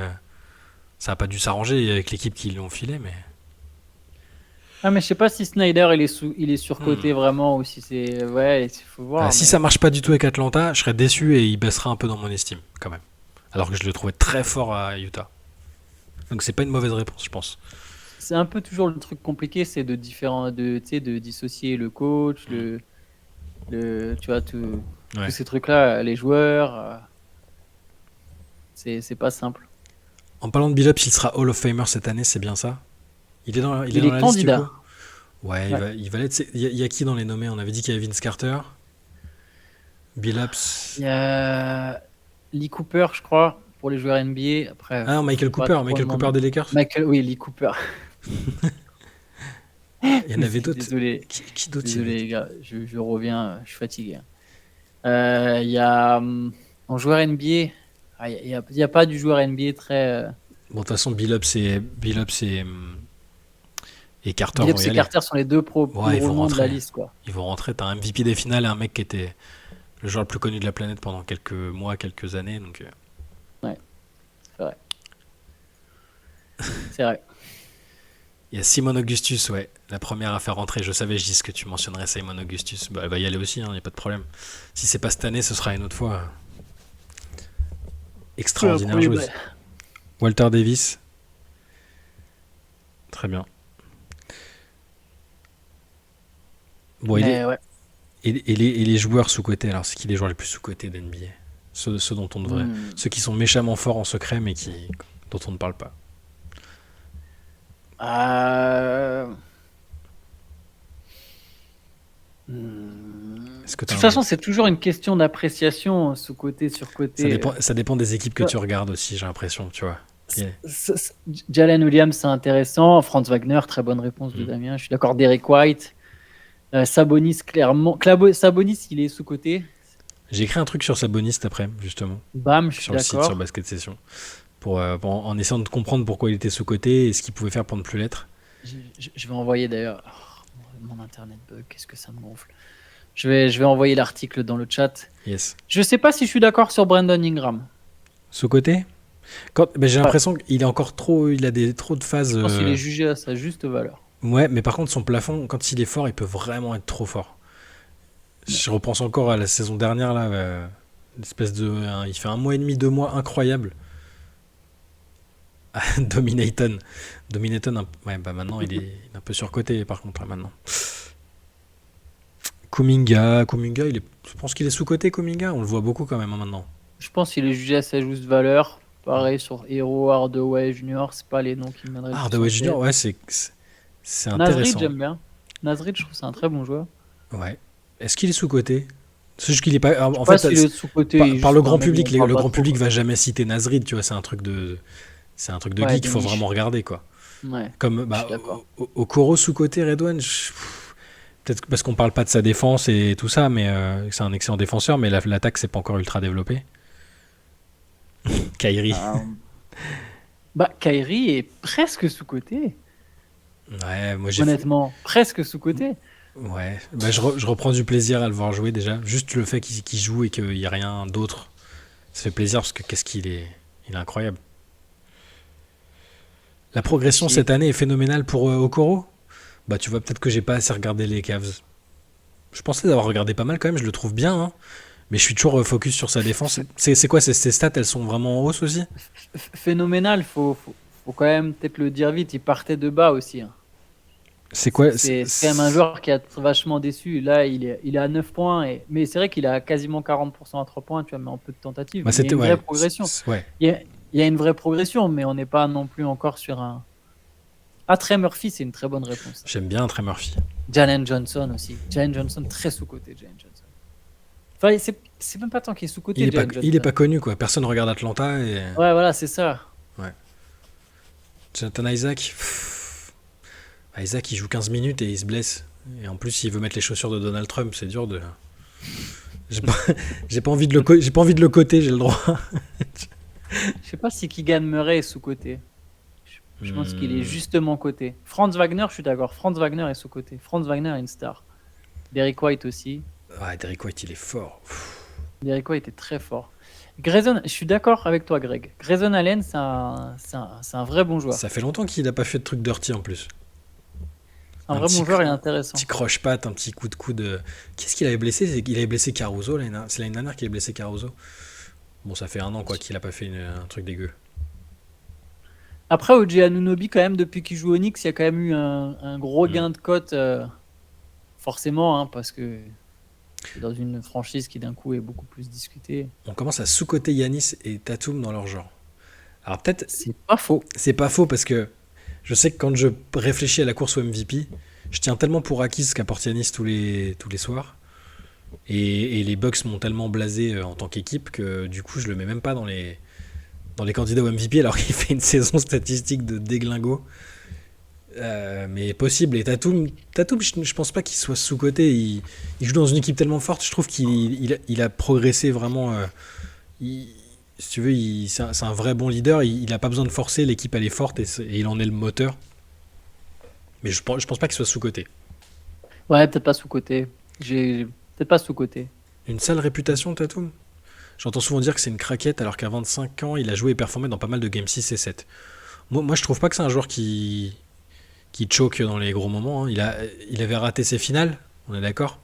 Speaker 1: Ça a pas dû s'arranger avec l'équipe qui l'ont filé, mais.
Speaker 2: Mais je sais pas si Snyder il est surcoté vraiment ou si c'est. Ouais, il faut voir.
Speaker 1: Si ça marche pas du tout avec Atlanta, je serais déçu et il baissera un peu dans mon estime, quand même. Alors que je le trouvais très fort à Utah. Donc c'est pas une mauvaise réponse, je pense.
Speaker 2: C'est un peu toujours le truc compliqué, c'est de dissocier le coach, tu vois, tous ces trucs-là, les joueurs. C'est pas simple.
Speaker 1: En parlant de Billups, il sera Hall of Famer cette année, c'est bien ça? Il est dans
Speaker 2: la candidat.
Speaker 1: Liste, ouais, il va l'être. Il y a qui dans les nommés? On avait dit qu'il y avait Vince Carter, Billups.
Speaker 2: Il y a Lee Cooper, je crois, pour les joueurs NBA. Après,
Speaker 1: Michael Cooper des Lakers.
Speaker 2: Lee Cooper.
Speaker 1: Il y en avait d'autres.
Speaker 2: Désolé.
Speaker 1: Qui d'autre?
Speaker 2: Désolé les gars, je reviens, je suis fatigué. Il y a en joueur NBA. Il y a pas du joueur NBA très.
Speaker 1: Bon, de toute façon, Billups et Carter
Speaker 2: Billups et Carter sont les deux pros de la liste, quoi.
Speaker 1: Ils vont rentrer. T'as un MVP des finales et un mec qui était le joueur le plus connu de la planète pendant quelques mois, quelques années. Donc...
Speaker 2: Ouais, c'est vrai. C'est vrai.
Speaker 1: Il y a Simon Augustus, ouais. La première à faire rentrer. Je savais, Gis, que tu mentionnerais Simon Augustus. Bah, elle va y aller aussi, il n'y a pas de problème. Si c'est pas cette année, ce sera une autre fois. Extraordinaire joueuse. Walter Davis. Très bien. Bon,
Speaker 2: Mais ouais.
Speaker 1: et les joueurs sous-cotés, alors c'est qui les joueurs les plus sous-cotés d'NBA? Ceux dont on devrait.
Speaker 2: Hmm.
Speaker 1: Ceux qui sont méchamment forts en secret, mais dont on ne parle pas.
Speaker 2: Euh,
Speaker 1: Est-ce que
Speaker 2: De
Speaker 1: t'as
Speaker 2: toute
Speaker 1: un...
Speaker 2: façon, c'est toujours une question d'appréciation, sous-côté, sur-côté.
Speaker 1: Ça dépend des équipes que tu regardes aussi, j'ai l'impression, tu vois. Yeah.
Speaker 2: Jalen Williams, c'est intéressant. Franz Wagner, très bonne réponse de
Speaker 1: Mm.
Speaker 2: Damien. Je suis d'accord. Derek White. Sabonis, clairement. Sabonis, il est sous-côté.
Speaker 1: J'ai écrit un truc sur Sabonis après, justement,
Speaker 2: Bam, je suis
Speaker 1: sur le site, sur
Speaker 2: d'accord.
Speaker 1: Basket Session, en essayant de comprendre pourquoi il était sous-coté et ce qu'il pouvait faire pour ne plus l'être.
Speaker 2: Je vais envoyer d'ailleurs. Oh, mon internet bug, qu'est-ce que ça me gonfle. Je vais envoyer l'article dans le chat.
Speaker 1: Yes.
Speaker 2: Je sais pas si je suis d'accord sur Brandon Ingram.
Speaker 1: Sous-coté j'ai l'impression qu'il est encore trop. Il a trop de phases.
Speaker 2: Je pense qu'il est jugé à sa juste valeur.
Speaker 1: Ouais, mais par contre, son plafond, quand il est fort, il peut vraiment être trop fort. Je repense encore à la saison dernière, là. L'espèce de. Il fait 1 mois et demi, 2 mois incroyable. Dominaton. Ouais, bah maintenant, il est un peu surcoté, par contre, là, maintenant. Kuminga, je pense qu'il est sous-coté, Kuminga. On le voit beaucoup quand même, hein, maintenant.
Speaker 2: Je pense qu'il est jugé à sa juste valeur. Pareil sur Hero, Hardaway Junior, c'est pas les noms qui me viendraient le plus
Speaker 1: Hardaway
Speaker 2: en
Speaker 1: Junior,
Speaker 2: tête.
Speaker 1: ouais, c'est
Speaker 2: Nasrid,
Speaker 1: intéressant.
Speaker 2: j'aime bien. Nasrid, je trouve que c'est un très bon joueur.
Speaker 1: Ouais. Est-ce qu'il est sous-coté? C'est juste qu'il est pas.
Speaker 2: Je sais
Speaker 1: En
Speaker 2: pas
Speaker 1: fait,
Speaker 2: s'il est sous-côté.
Speaker 1: par le grand
Speaker 2: mais
Speaker 1: public,
Speaker 2: on parle
Speaker 1: le
Speaker 2: pas
Speaker 1: grand
Speaker 2: trop,
Speaker 1: public
Speaker 2: quoi.
Speaker 1: va jamais citer Nasrid, tu vois, c'est un truc de
Speaker 2: Ouais,
Speaker 1: geek,
Speaker 2: de
Speaker 1: il faut
Speaker 2: niche.
Speaker 1: vraiment regarder, quoi.
Speaker 2: Ouais,
Speaker 1: Comme
Speaker 2: je suis d'accord.
Speaker 1: au Coro sous-côté, Redouane, peut-être parce qu'on parle pas de sa défense et tout ça, mais c'est un excellent défenseur, mais l'attaque c'est pas encore ultra développé. Kyrie.
Speaker 2: Kyrie est presque sous-côté.
Speaker 1: Ouais, moi j'ai.
Speaker 2: Honnêtement, presque sous-côté.
Speaker 1: Ouais, je reprends du plaisir à le voir jouer déjà. Juste le fait qu'il joue et qu'il n'y a rien d'autre, ça fait plaisir parce que qu'est-ce qu'il est. Il est incroyable. La progression
Speaker 2: Qui est-
Speaker 1: cette année est phénoménale pour Okoro. Bah tu vois, peut-être que j'ai pas assez regardé les Cavs. Je pensais d'avoir regardé pas mal quand même, je le trouve bien, hein. Mais je suis toujours focus sur sa défense. C'est quoi ces stats? Elles sont vraiment en hausse aussi?
Speaker 2: Phénoménal, faut quand même peut-être le dire vite. Il partait de bas aussi, hein.
Speaker 1: C'est quoi?
Speaker 2: C'est quand même un joueur qui a vachement déçu. Là, il est à 9 points. Mais c'est vrai qu'il a quasiment 40% à 3 points, tu vois, mais en peu de tentatives.
Speaker 1: Bah,
Speaker 2: Il y a
Speaker 1: c'était
Speaker 2: une
Speaker 1: ouais.
Speaker 2: vraie progression.
Speaker 1: Ouais.
Speaker 2: Il y a une vraie progression, mais on n'est pas non plus encore sur un. Ah, Trey Murphy, c'est une très bonne réponse.
Speaker 1: J'aime bien Trey Murphy.
Speaker 2: Jalen Johnson aussi. Jalen Johnson, très sous-côté, Jalen Johnson. Enfin, c'est même pas tant qu'il est sous-côté,
Speaker 1: Il
Speaker 2: Jalen Johnson.
Speaker 1: est pas connu, quoi. Personne regarde Atlanta et.
Speaker 2: Ouais, voilà, c'est ça.
Speaker 1: Ouais. Jonathan Isaac. Isaac, il joue 15 minutes et il se blesse. Et en plus, il veut mettre les chaussures de Donald Trump. C'est dur de. J'ai pas envie de le coter, j'ai le droit.
Speaker 2: Je sais pas si Keegan Murray est sous-côté. Je pense qu'il est justement coté. Franz Wagner, je suis d'accord. Franz Wagner est sous-côté. Franz Wagner est une star. Derek White aussi.
Speaker 1: Ouais, Derek White, il est fort.
Speaker 2: Derek White est très fort. Grayson, je suis d'accord avec toi, Greg. Grayson Allen, c'est un vrai bon joueur.
Speaker 1: Ça fait longtemps qu'il n'a pas fait de truc dirty en plus.
Speaker 2: Un vrai bon joueur et intéressant.
Speaker 1: Petit croche-patte, un petit coup de coude. Qu'est-ce qu'il avait blessé? Il avait blessé Caruso c'est l'année dernière qu'il avait blessé Caruso. Bon, ça fait 1 an quoi qu'il a pas fait un truc dégueu.
Speaker 2: Après, OG Anunoby, quand même, depuis qu'il joue au Knicks, il y a quand même eu un gros gain de cote. Forcément, hein, parce que c'est dans une franchise qui d'un coup est beaucoup plus discutée.
Speaker 1: On commence à sous-coter Yanis et Tatum dans leur genre. Alors peut-être.
Speaker 2: C'est pas faux.
Speaker 1: C'est pas faux parce que je sais que quand je réfléchis à la course au MVP, je tiens tellement pour acquis ce qu'apporte Yanis tous les soirs. Et les Bucks m'ont tellement blasé en tant qu'équipe que du coup je le mets même pas dans les candidats au MVP alors qu'il fait une saison statistique de déglingo. Mais possible. Et Tatum, je pense pas qu'il soit sous-coté. Il joue dans une équipe tellement forte. Je trouve qu'il a progressé vraiment. Si tu veux, c'est un vrai bon leader. Il a pas besoin de forcer. L'équipe elle est forte et il en est le moteur. Mais je pense pas qu'il soit sous-coté.
Speaker 2: Ouais, peut-être pas sous-côté. Peut-être pas sous-côté.
Speaker 1: Une sale réputation, Tatum. J'entends souvent dire que c'est une craquette alors qu'à 25 ans, il a joué et performé dans pas mal de Game 6 et 7. Moi je trouve pas que c'est un joueur qui qui choque dans les gros moments, hein. Il avait raté ses finales, on est d'accord.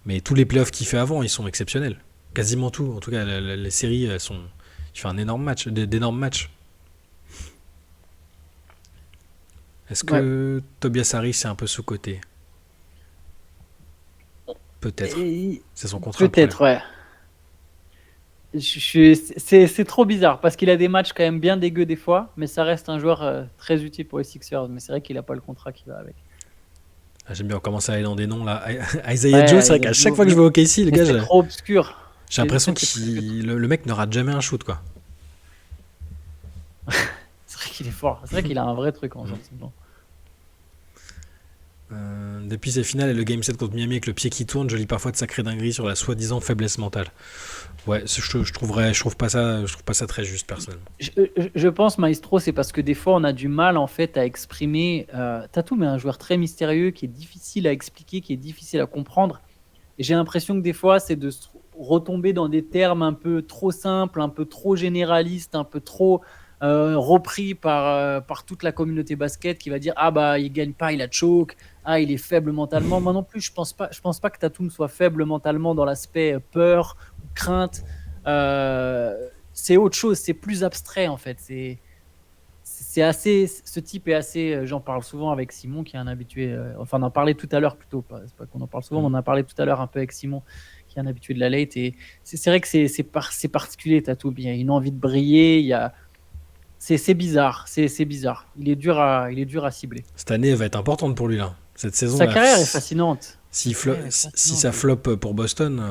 Speaker 1: Mais tous les playoffs qu'il fait avant, ils sont exceptionnels. Quasiment tout. En tout cas, les séries, elles sont. Il fait un énorme match, d'énormes matchs. Est-ce
Speaker 2: Ouais.
Speaker 1: que Tobias Harris est un peu sous-coté? Peut-être.
Speaker 2: Et-
Speaker 1: C'est son contrat le problème.
Speaker 2: Peut-être, ouais. C'est trop bizarre parce qu'il a des matchs quand même bien dégueux des fois, mais ça reste un joueur très utile pour les Sixers. Mais c'est vrai qu'il a pas le contrat qui va avec.
Speaker 1: Ah, j'aime bien commencer à aller dans des noms là. Isaiah Joe, c'est vrai
Speaker 2: Il a
Speaker 1: qu'à chaque
Speaker 2: Joe,
Speaker 1: fois que je vais au KC, le
Speaker 2: mais
Speaker 1: gars,
Speaker 2: c'est trop obscur.
Speaker 1: j'ai l'impression
Speaker 2: C'est
Speaker 1: que
Speaker 2: presque trop.
Speaker 1: le mec ne rate jamais un shoot, quoi.
Speaker 2: C'est vrai qu'il est fort. C'est vrai qu'il a un vrai truc en
Speaker 1: Mm.
Speaker 2: genre.
Speaker 1: Depuis ces finales et le game 7 contre Miami avec le pied qui tourne, je lis parfois de sacrées dingueries sur la soi-disant faiblesse mentale. Ouais, je trouve pas ça très juste personnellement.
Speaker 2: Je pense, Maestro, c'est parce que des fois, on a du mal en fait à exprimer. Tatum est un joueur très mystérieux qui est difficile à expliquer, qui est difficile à comprendre. Et j'ai l'impression que des fois, c'est de retomber dans des termes un peu trop simples, un peu trop généralistes, un peu trop repris par toute la communauté basket qui va dire ah bah il gagne pas, il a choke, ah il est faible mentalement. Moi non plus, je pense pas que Tatum soit faible mentalement dans l'aspect peur ou crainte. C'est autre chose, c'est plus abstrait en fait. C'est assez, ce type est assez, j'en parle souvent avec Simon qui est un habitué, enfin on en parlait tout à l'heure plutôt, c'est pas qu'on en parle souvent, mais on en a parlé tout à l'heure un peu avec Simon qui est un habitué de la late et c'est vrai que c'est particulier Tatum, il y a une envie de briller, c'est bizarre, c'est bizarre, il est dur à cibler.
Speaker 1: Cette année va être importante pour lui là. Cette saison
Speaker 2: Sa
Speaker 1: là,
Speaker 2: carrière est fascinante.
Speaker 1: si ça floppe pour Boston,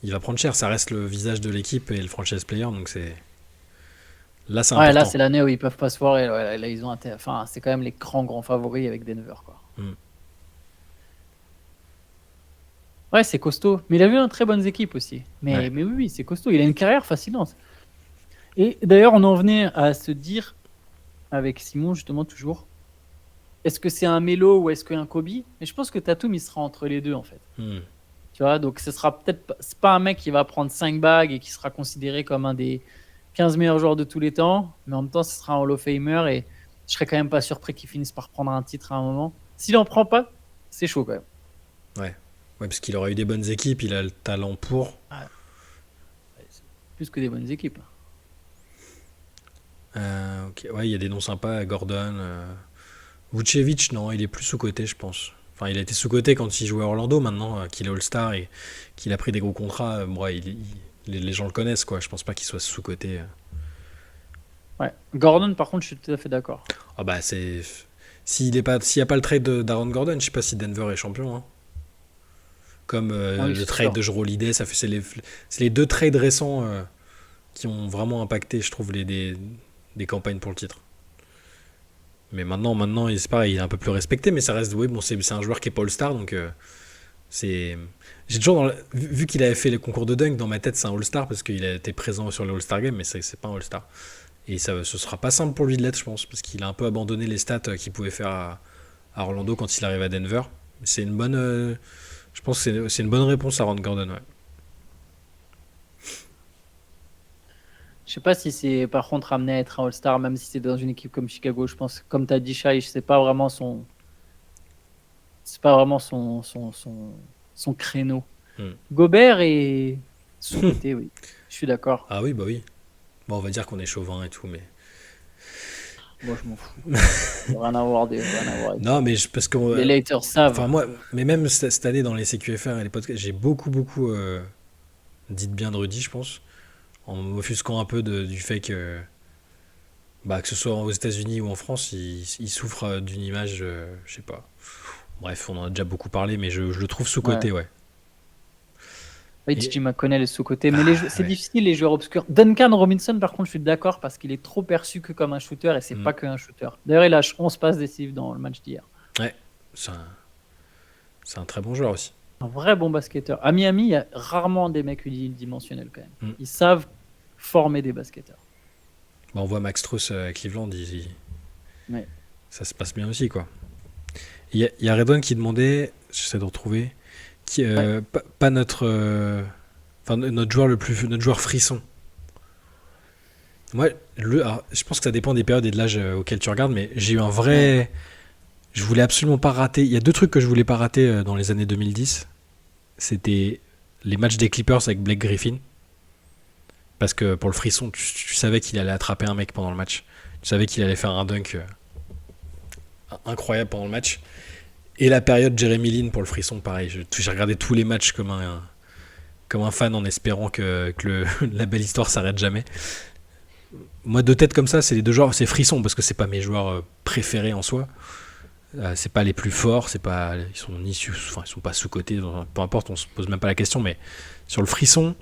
Speaker 1: il va prendre cher. Ça reste le visage de l'équipe et le franchise player, donc là c'est
Speaker 2: Ouais, là
Speaker 1: important.
Speaker 2: c'est l'année où ils peuvent pas se foirer, ouais, là ils ont enfin c'est quand même les grands favoris avec Denver quoi.
Speaker 1: Mm.
Speaker 2: Ouais, c'est costaud. Mais il a vu une très bonnes équipes aussi.
Speaker 1: Ouais.
Speaker 2: Mais oui, c'est costaud. Il a une carrière fascinante. Et d'ailleurs, on en venait à se dire, avec Simon, justement, toujours, est-ce que c'est un Melo ou est-ce qu'un Kobe? Mais je pense que Tatum, il sera entre les deux, en fait.
Speaker 1: Mm.
Speaker 2: Tu vois, donc ce sera peut-être c'est pas un mec qui va prendre 5 bagues et qui sera considéré comme un des 15 meilleurs joueurs de tous les temps. Mais en même temps, ce sera un Hall of Famer et je serais quand même pas surpris qu'il finisse par prendre un titre à un moment. S'il en prend pas, c'est chaud quand même.
Speaker 1: Ouais. Ouais, parce qu'il aura eu des bonnes équipes, il a le talent pour.
Speaker 2: Ouais, c'est plus que des bonnes équipes.
Speaker 1: Ok. Ouais, il y a des noms sympas, Gordon. Vucevic, non, il est plus sous-coté, je pense. Enfin, il a été sous-coté quand il jouait à Orlando, maintenant qu'il est All-Star et qu'il a pris des gros contrats. Ouais, les gens le connaissent, quoi. Je pense pas qu'il soit sous-coté.
Speaker 2: Ouais. Gordon, par contre, je suis tout à fait d'accord.
Speaker 1: Ah bah, c'est. S'il n'y a pas le trade d'Aaron Gordon, je sais pas si Denver est champion, hein. Comme
Speaker 2: Ah oui,
Speaker 1: le
Speaker 2: c'est
Speaker 1: trade
Speaker 2: sûr.
Speaker 1: de Jrue Holiday, c'est les deux trades récents qui ont vraiment impacté, je trouve, des campagnes pour le titre. Mais maintenant, c'est pareil, il est un peu plus respecté, mais ça reste, oui, bon, c'est un joueur qui est pas All-Star, donc c'est. J'ai toujours, vu qu'il avait fait les concours de dunk, dans ma tête, c'est un All-Star parce qu'il a été présent sur le All-Star Game, mais c'est pas un All-Star. Et ce sera pas simple pour lui de l'être, je pense, parce qu'il a un peu abandonné les stats qu'il pouvait faire à Orlando quand il arrive à Denver. C'est une bonne. Je pense que c'est une bonne réponse à Aaron Gordon, ouais.
Speaker 2: Je sais pas si c'est par contre amené à être un All-Star, même si c'est dans une équipe comme Chicago. Je pense, comme tu as dit, Shai, c'est pas vraiment son créneau.
Speaker 1: Hmm.
Speaker 2: Gobert est sous-coté, oui. Je suis d'accord.
Speaker 1: Ah oui, bah oui. Bon, on va dire qu'on est chauvin et tout, mais.
Speaker 2: Moi, je m'en fous. Rien à voir avec
Speaker 1: Non, mais parce que.
Speaker 2: les Lakers savent.
Speaker 1: Enfin, moi, mais même cette année dans les CQFR et les podcasts, j'ai beaucoup dit de bien de Rudy, je pense. En m'offusquant un peu du fait que. Bah, que ce soit aux États-Unis ou en France, il souffre d'une image, je sais pas. Bref, on en a déjà beaucoup parlé, mais je le trouve
Speaker 2: Ouais.
Speaker 1: sous-coté, ouais.
Speaker 2: Oui,
Speaker 1: Et,
Speaker 2: TJ McConnell est sous-coté. Mais c'est
Speaker 1: ouais.
Speaker 2: difficile, les joueurs obscurs. Duncan Robinson, par contre, je suis d'accord parce qu'il est trop perçu que comme un shooter et c'est
Speaker 1: Mm.
Speaker 2: pas qu'un shooter. D'ailleurs, il a 11 passes décisives dans le match d'hier.
Speaker 1: Ouais, c'est un très bon joueur aussi.
Speaker 2: Un vrai bon basketteur. À Miami, il y a rarement des mecs unidimensionnels quand même.
Speaker 1: Mm.
Speaker 2: Ils savent former des basketteurs.
Speaker 1: Bah, on voit Max Strus à Cleveland,
Speaker 2: Ouais.
Speaker 1: ça se passe bien aussi, quoi. Il y a Redon qui demandait, j'essaie de retrouver,
Speaker 2: Ouais.
Speaker 1: pas notre, enfin notre joueur frisson. Moi, alors, je pense que ça dépend des périodes et de l'âge auquel tu regardes, mais j'ai eu un
Speaker 2: Ouais.
Speaker 1: vrai Je voulais absolument pas rater. Il y a deux trucs que je voulais pas rater dans les années 2010. C'était les matchs des Clippers avec Blake Griffin. Parce que pour le frisson, tu savais qu'il allait attraper un mec pendant le match. Tu savais qu'il allait faire un dunk incroyable pendant le match. Et la période Jeremy Lin pour le frisson, pareil. J'ai regardé tous les matchs comme un fan en espérant que la belle histoire s'arrête jamais. Moi, deux têtes comme ça, c'est les deux joueurs. C'est frisson parce que c'est pas mes joueurs préférés en soi. C'est pas les plus forts, ils sont pas sous-cotés, peu importe, on se pose même pas la question, mais sur le frisson,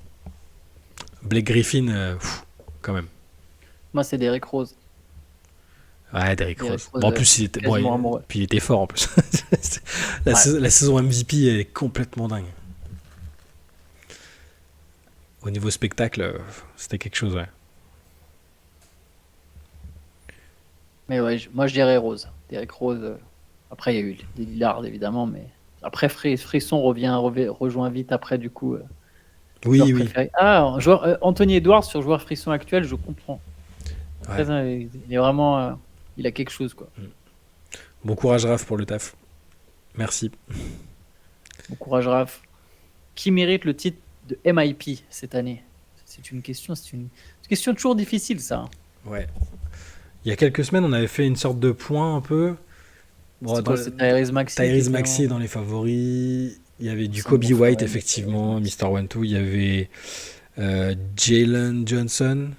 Speaker 1: Blake Griffin, quand même.
Speaker 2: Moi, c'est Derrick Rose.
Speaker 1: Ouais, Derrick
Speaker 2: Derrick
Speaker 1: Rose.
Speaker 2: Rose,
Speaker 1: Bon, en plus, il était,
Speaker 2: quasiment amoureux.
Speaker 1: puis il était fort en plus. La,
Speaker 2: Ouais.
Speaker 1: la saison MVP est complètement dingue. Au niveau spectacle, c'était quelque chose, ouais.
Speaker 2: Mais ouais, moi, je dirais Rose. Derrick Rose. Après, il y a eu des Lillard, évidemment, mais après, Frisson rejoint vite après, du coup, joueur
Speaker 1: Oui, oui.
Speaker 2: préféré. Ah, Anthony Edwards sur joueur Frisson actuel, je comprends.
Speaker 1: Ouais.
Speaker 2: Il est vraiment. Il a quelque chose, quoi.
Speaker 1: Bon courage, Raph, pour le taf. Merci.
Speaker 2: Bon courage, Raph. Qui mérite le titre de MIP cette année? C'est une question toujours difficile, ça. Hein.
Speaker 1: Ouais. Il y a quelques semaines, on avait fait une sorte de point un peu. Bon,
Speaker 2: C'est Tyrese Maxey.
Speaker 1: Tyrese Maxey dans les favoris. Il y avait du
Speaker 2: Sans
Speaker 1: Kobe
Speaker 2: mon
Speaker 1: White,
Speaker 2: frère,
Speaker 1: effectivement,
Speaker 2: Tyrese
Speaker 1: Mr. One-Two. Il y avait Jalen Johnson.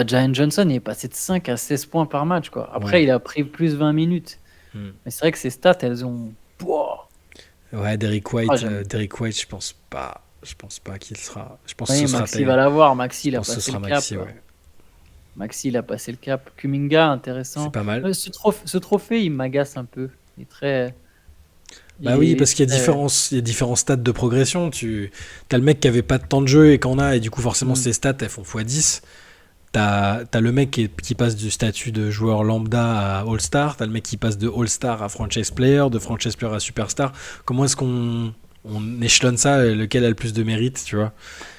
Speaker 2: Jalen Johnson, il est passé de 5 à 16 points par match, quoi. Après,
Speaker 1: Ouais.
Speaker 2: il a pris plus 20 minutes.
Speaker 1: Hmm.
Speaker 2: Mais c'est vrai que ses stats, elles ont. Pouah.
Speaker 1: Ouais, Derrick
Speaker 2: Ah,
Speaker 1: White,
Speaker 2: j'aime.
Speaker 1: je pense pas. Je pense pas qu'il sera. Je pense que
Speaker 2: Oui,
Speaker 1: ce sera
Speaker 2: Maxi va l'avoir. Maxi,
Speaker 1: Je
Speaker 2: il a
Speaker 1: pense que ce
Speaker 2: passé
Speaker 1: sera
Speaker 2: le cap.
Speaker 1: Maxi, ouais.
Speaker 2: Maxi, il a passé le cap. Kuminga,
Speaker 1: C'est
Speaker 2: intéressant.
Speaker 1: pas mal.
Speaker 2: Ce trophée, il m'agace un peu. Il est très.
Speaker 1: Bah oui,
Speaker 2: Il
Speaker 1: parce
Speaker 2: est
Speaker 1: qu'il y a
Speaker 2: très.
Speaker 1: différents stades de progression. T'as le mec qui avait pas de temps de jeu et qu'en a, et du coup, forcément,
Speaker 2: Hmm.
Speaker 1: ses stats, elles font x10. T'as le mec qui passe du statut de joueur lambda à All-Star. T'as le mec qui passe de All-Star à Franchise Player, de Franchise Player à Superstar. Comment est-ce qu'on échelonne ça, lequel a le plus de mérite, tu vois?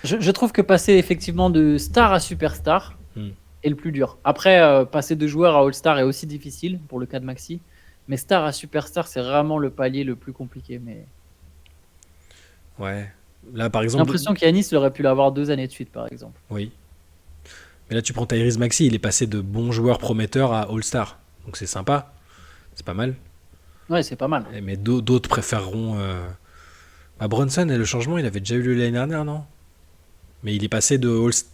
Speaker 2: Je trouve que passer effectivement de star à superstar
Speaker 1: Hmm.
Speaker 2: est le plus dur. Après, passer de joueur à All-Star est aussi difficile pour le cas de Maxi. Mais star à superstar, c'est vraiment le palier le plus compliqué. Mais
Speaker 1: Ouais. Là, par
Speaker 2: j'ai
Speaker 1: exemple,
Speaker 2: l'impression qu'Yanis aurait pu l'avoir 2 années de suite, par exemple.
Speaker 1: oui. Mais là, tu prends Tyrese Maxey, il est passé de bon joueur prometteur à All-Star. Donc c'est sympa, c'est pas mal.
Speaker 2: Ouais, c'est pas mal.
Speaker 1: Mais d'autres préféreront. Brunson, et le changement, il avait déjà eu lieu l'année dernière, non? Mais il est passé de All-Star.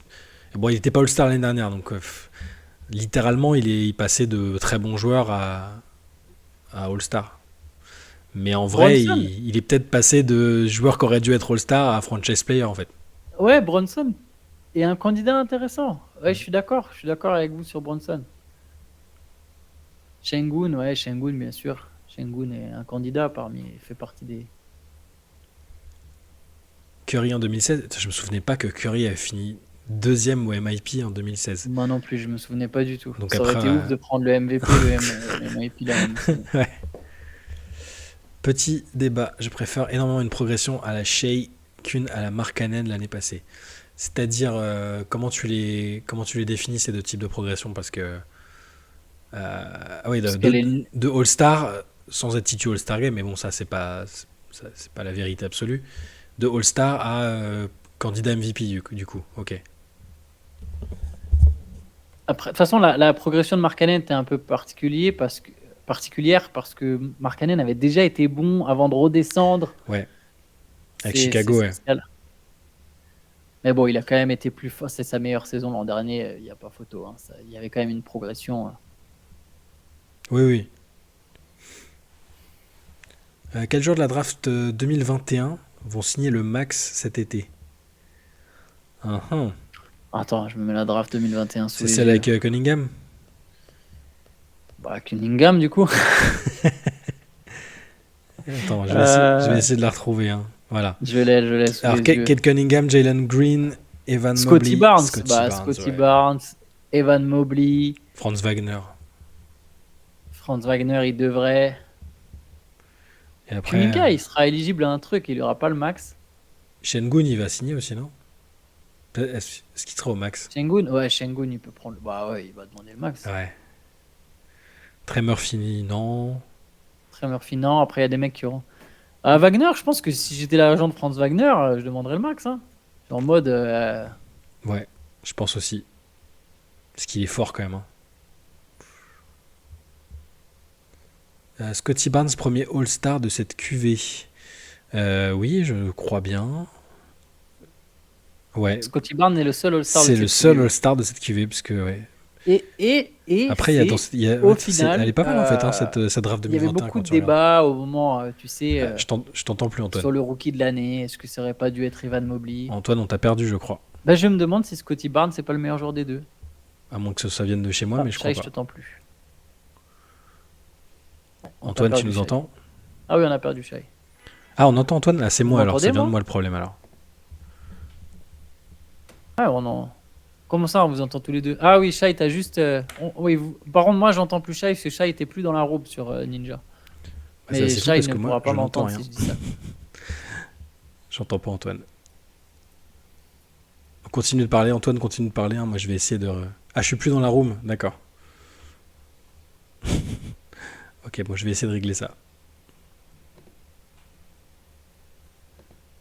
Speaker 1: Bon, il n'était pas All-Star l'année dernière, donc littéralement, il passait de très bon joueur à All-Star. Mais en vrai,
Speaker 2: Bronson.
Speaker 1: il est peut-être passé de joueur qui aurait dû être All-Star à franchise player, en fait.
Speaker 2: Ouais, Bronson est un candidat intéressant. Ouais, je suis d'accord. Je suis d'accord avec vous sur Bronson. Şengün, ouais, Şengün, bien sûr. Şengün est un candidat il fait partie des.
Speaker 1: Curry en 2016, je me souvenais pas que Curry avait fini deuxième au MIP en 2016.
Speaker 2: Moi non plus, je me souvenais pas du tout.
Speaker 1: Donc
Speaker 2: Ça aurait
Speaker 1: après,
Speaker 2: été ouf de prendre le MVP, le MIP la même saison.
Speaker 1: ouais. Petit débat, je préfère énormément une progression à la Shea qu'une à la Markkanen l'année passée. C'est-à-dire, comment tu les définis ces deux types de progression? Parce que, ah oui,
Speaker 2: Parce qu'elle est.
Speaker 1: de All-Star, sans être titu All-Star Game, mais bon, ça, c'est pas la vérité absolue. De All-Star à candidat MVP, du coup, ok.
Speaker 2: Après, de toute façon, la progression de Markkanen était un peu particulière parce que Markkanen avait déjà été bon avant de redescendre.
Speaker 1: Ouais, avec
Speaker 2: C'est
Speaker 1: Chicago, ouais.
Speaker 2: spécial. Mais bon, il a quand même été plus fort. C'est sa meilleure saison l'an dernier, il n'y a pas photo. Hein. Il y avait quand même une progression.
Speaker 1: Oui, oui. Quels joueurs de la draft 2021 vont signer le max cet été? Ah, ah.
Speaker 2: Attends, je me mets la draft 2021 sous
Speaker 1: C'est
Speaker 2: les
Speaker 1: celle
Speaker 2: yeux.
Speaker 1: avec Cunningham?
Speaker 2: Bah, Cunningham, du coup.
Speaker 1: Attends, je vais
Speaker 2: Euh,
Speaker 1: essayer de la retrouver, hein. Voilà.
Speaker 2: je l'ai sous
Speaker 1: Alors,
Speaker 2: les yeux.
Speaker 1: Kate Cunningham, Jalen Green, Evan
Speaker 2: Scotty
Speaker 1: Mobley,
Speaker 2: Barnes.
Speaker 1: Scotty
Speaker 2: Scotty
Speaker 1: ouais.
Speaker 2: Barnes, Evan Mobley,
Speaker 1: Franz Wagner.
Speaker 2: Franz Wagner, il devrait.
Speaker 1: Et après,
Speaker 2: Kuminga, il sera éligible à un truc, il n'aura pas le max.
Speaker 1: Şengün, il va signer aussi, non? Est-ce qu'il sera au max?
Speaker 2: Şengün, ouais, Şengün, il peut prendre. Bah ouais, il va demander le max.
Speaker 1: Ouais. Tremor fini, non.
Speaker 2: Très Murphy, non. Après, il y a des mecs qui ont. Wagner, je pense que si j'étais l'agent de Franz Wagner, je demanderais le max. Hein. En mode.
Speaker 1: Ouais, je pense aussi. Parce qu'il est fort quand même. Hein. Scotty Barnes, premier All-Star de cette QV. Oui, je crois bien. Ouais,
Speaker 2: Scotty Barnes est le seul All-Star de
Speaker 1: c'est
Speaker 2: cette
Speaker 1: le seul
Speaker 2: QV.
Speaker 1: All-Star de cette QV. Parce que, ouais.
Speaker 2: Et
Speaker 1: Après, il y a
Speaker 2: c'est
Speaker 1: ouais,
Speaker 2: au
Speaker 1: elle est
Speaker 2: final,
Speaker 1: pas mal en fait, hein, cette draft
Speaker 2: il y avait
Speaker 1: 2021
Speaker 2: beaucoup
Speaker 1: quand
Speaker 2: de
Speaker 1: tu regardes.
Speaker 2: débats au moment, tu sais,
Speaker 1: Je t'entends plus, Antoine.
Speaker 2: sur le rookie de l'année. Est-ce que ça aurait pas dû être Evan Mobley?
Speaker 1: Antoine, on t'a perdu, je crois.
Speaker 2: Bah, je me demande si Scotty Barnes c'est pas le meilleur joueur des deux.
Speaker 1: À moins que ça vienne de chez moi,
Speaker 2: Ah,
Speaker 1: mais je crois
Speaker 2: Shai, je
Speaker 1: pas.
Speaker 2: te tends plus. On t'a
Speaker 1: Antoine, tu
Speaker 2: perdu,
Speaker 1: nous
Speaker 2: Shai.
Speaker 1: entends?
Speaker 2: Ah oui, on a perdu Shai.
Speaker 1: Ah, on entend Antoine? Ah, c'est
Speaker 2: Vous
Speaker 1: moi alors,
Speaker 2: m'entendez,
Speaker 1: c'est bien de
Speaker 2: moi?
Speaker 1: moi le problème alors.
Speaker 2: Ah, on en... Comment ça, on vous entend tous les deux? Ah oui, Shai, t'as juste. Oui, par contre, moi, j'entends plus Shai parce que Shai était plus dans la robe sur Ninja.
Speaker 1: Bah, ça,
Speaker 2: Mais
Speaker 1: c'est fou
Speaker 2: Shai
Speaker 1: parce
Speaker 2: ne
Speaker 1: que moi,
Speaker 2: pourra pas
Speaker 1: je n'entends
Speaker 2: m'entendre
Speaker 1: rien.
Speaker 2: si je dis ça.
Speaker 1: J'entends pas Antoine. Continue de parler, Antoine, continue de parler. Hein. Moi, je vais essayer de. Ah, je suis plus dans la room, d'accord. Ok, bon, je vais essayer de régler ça.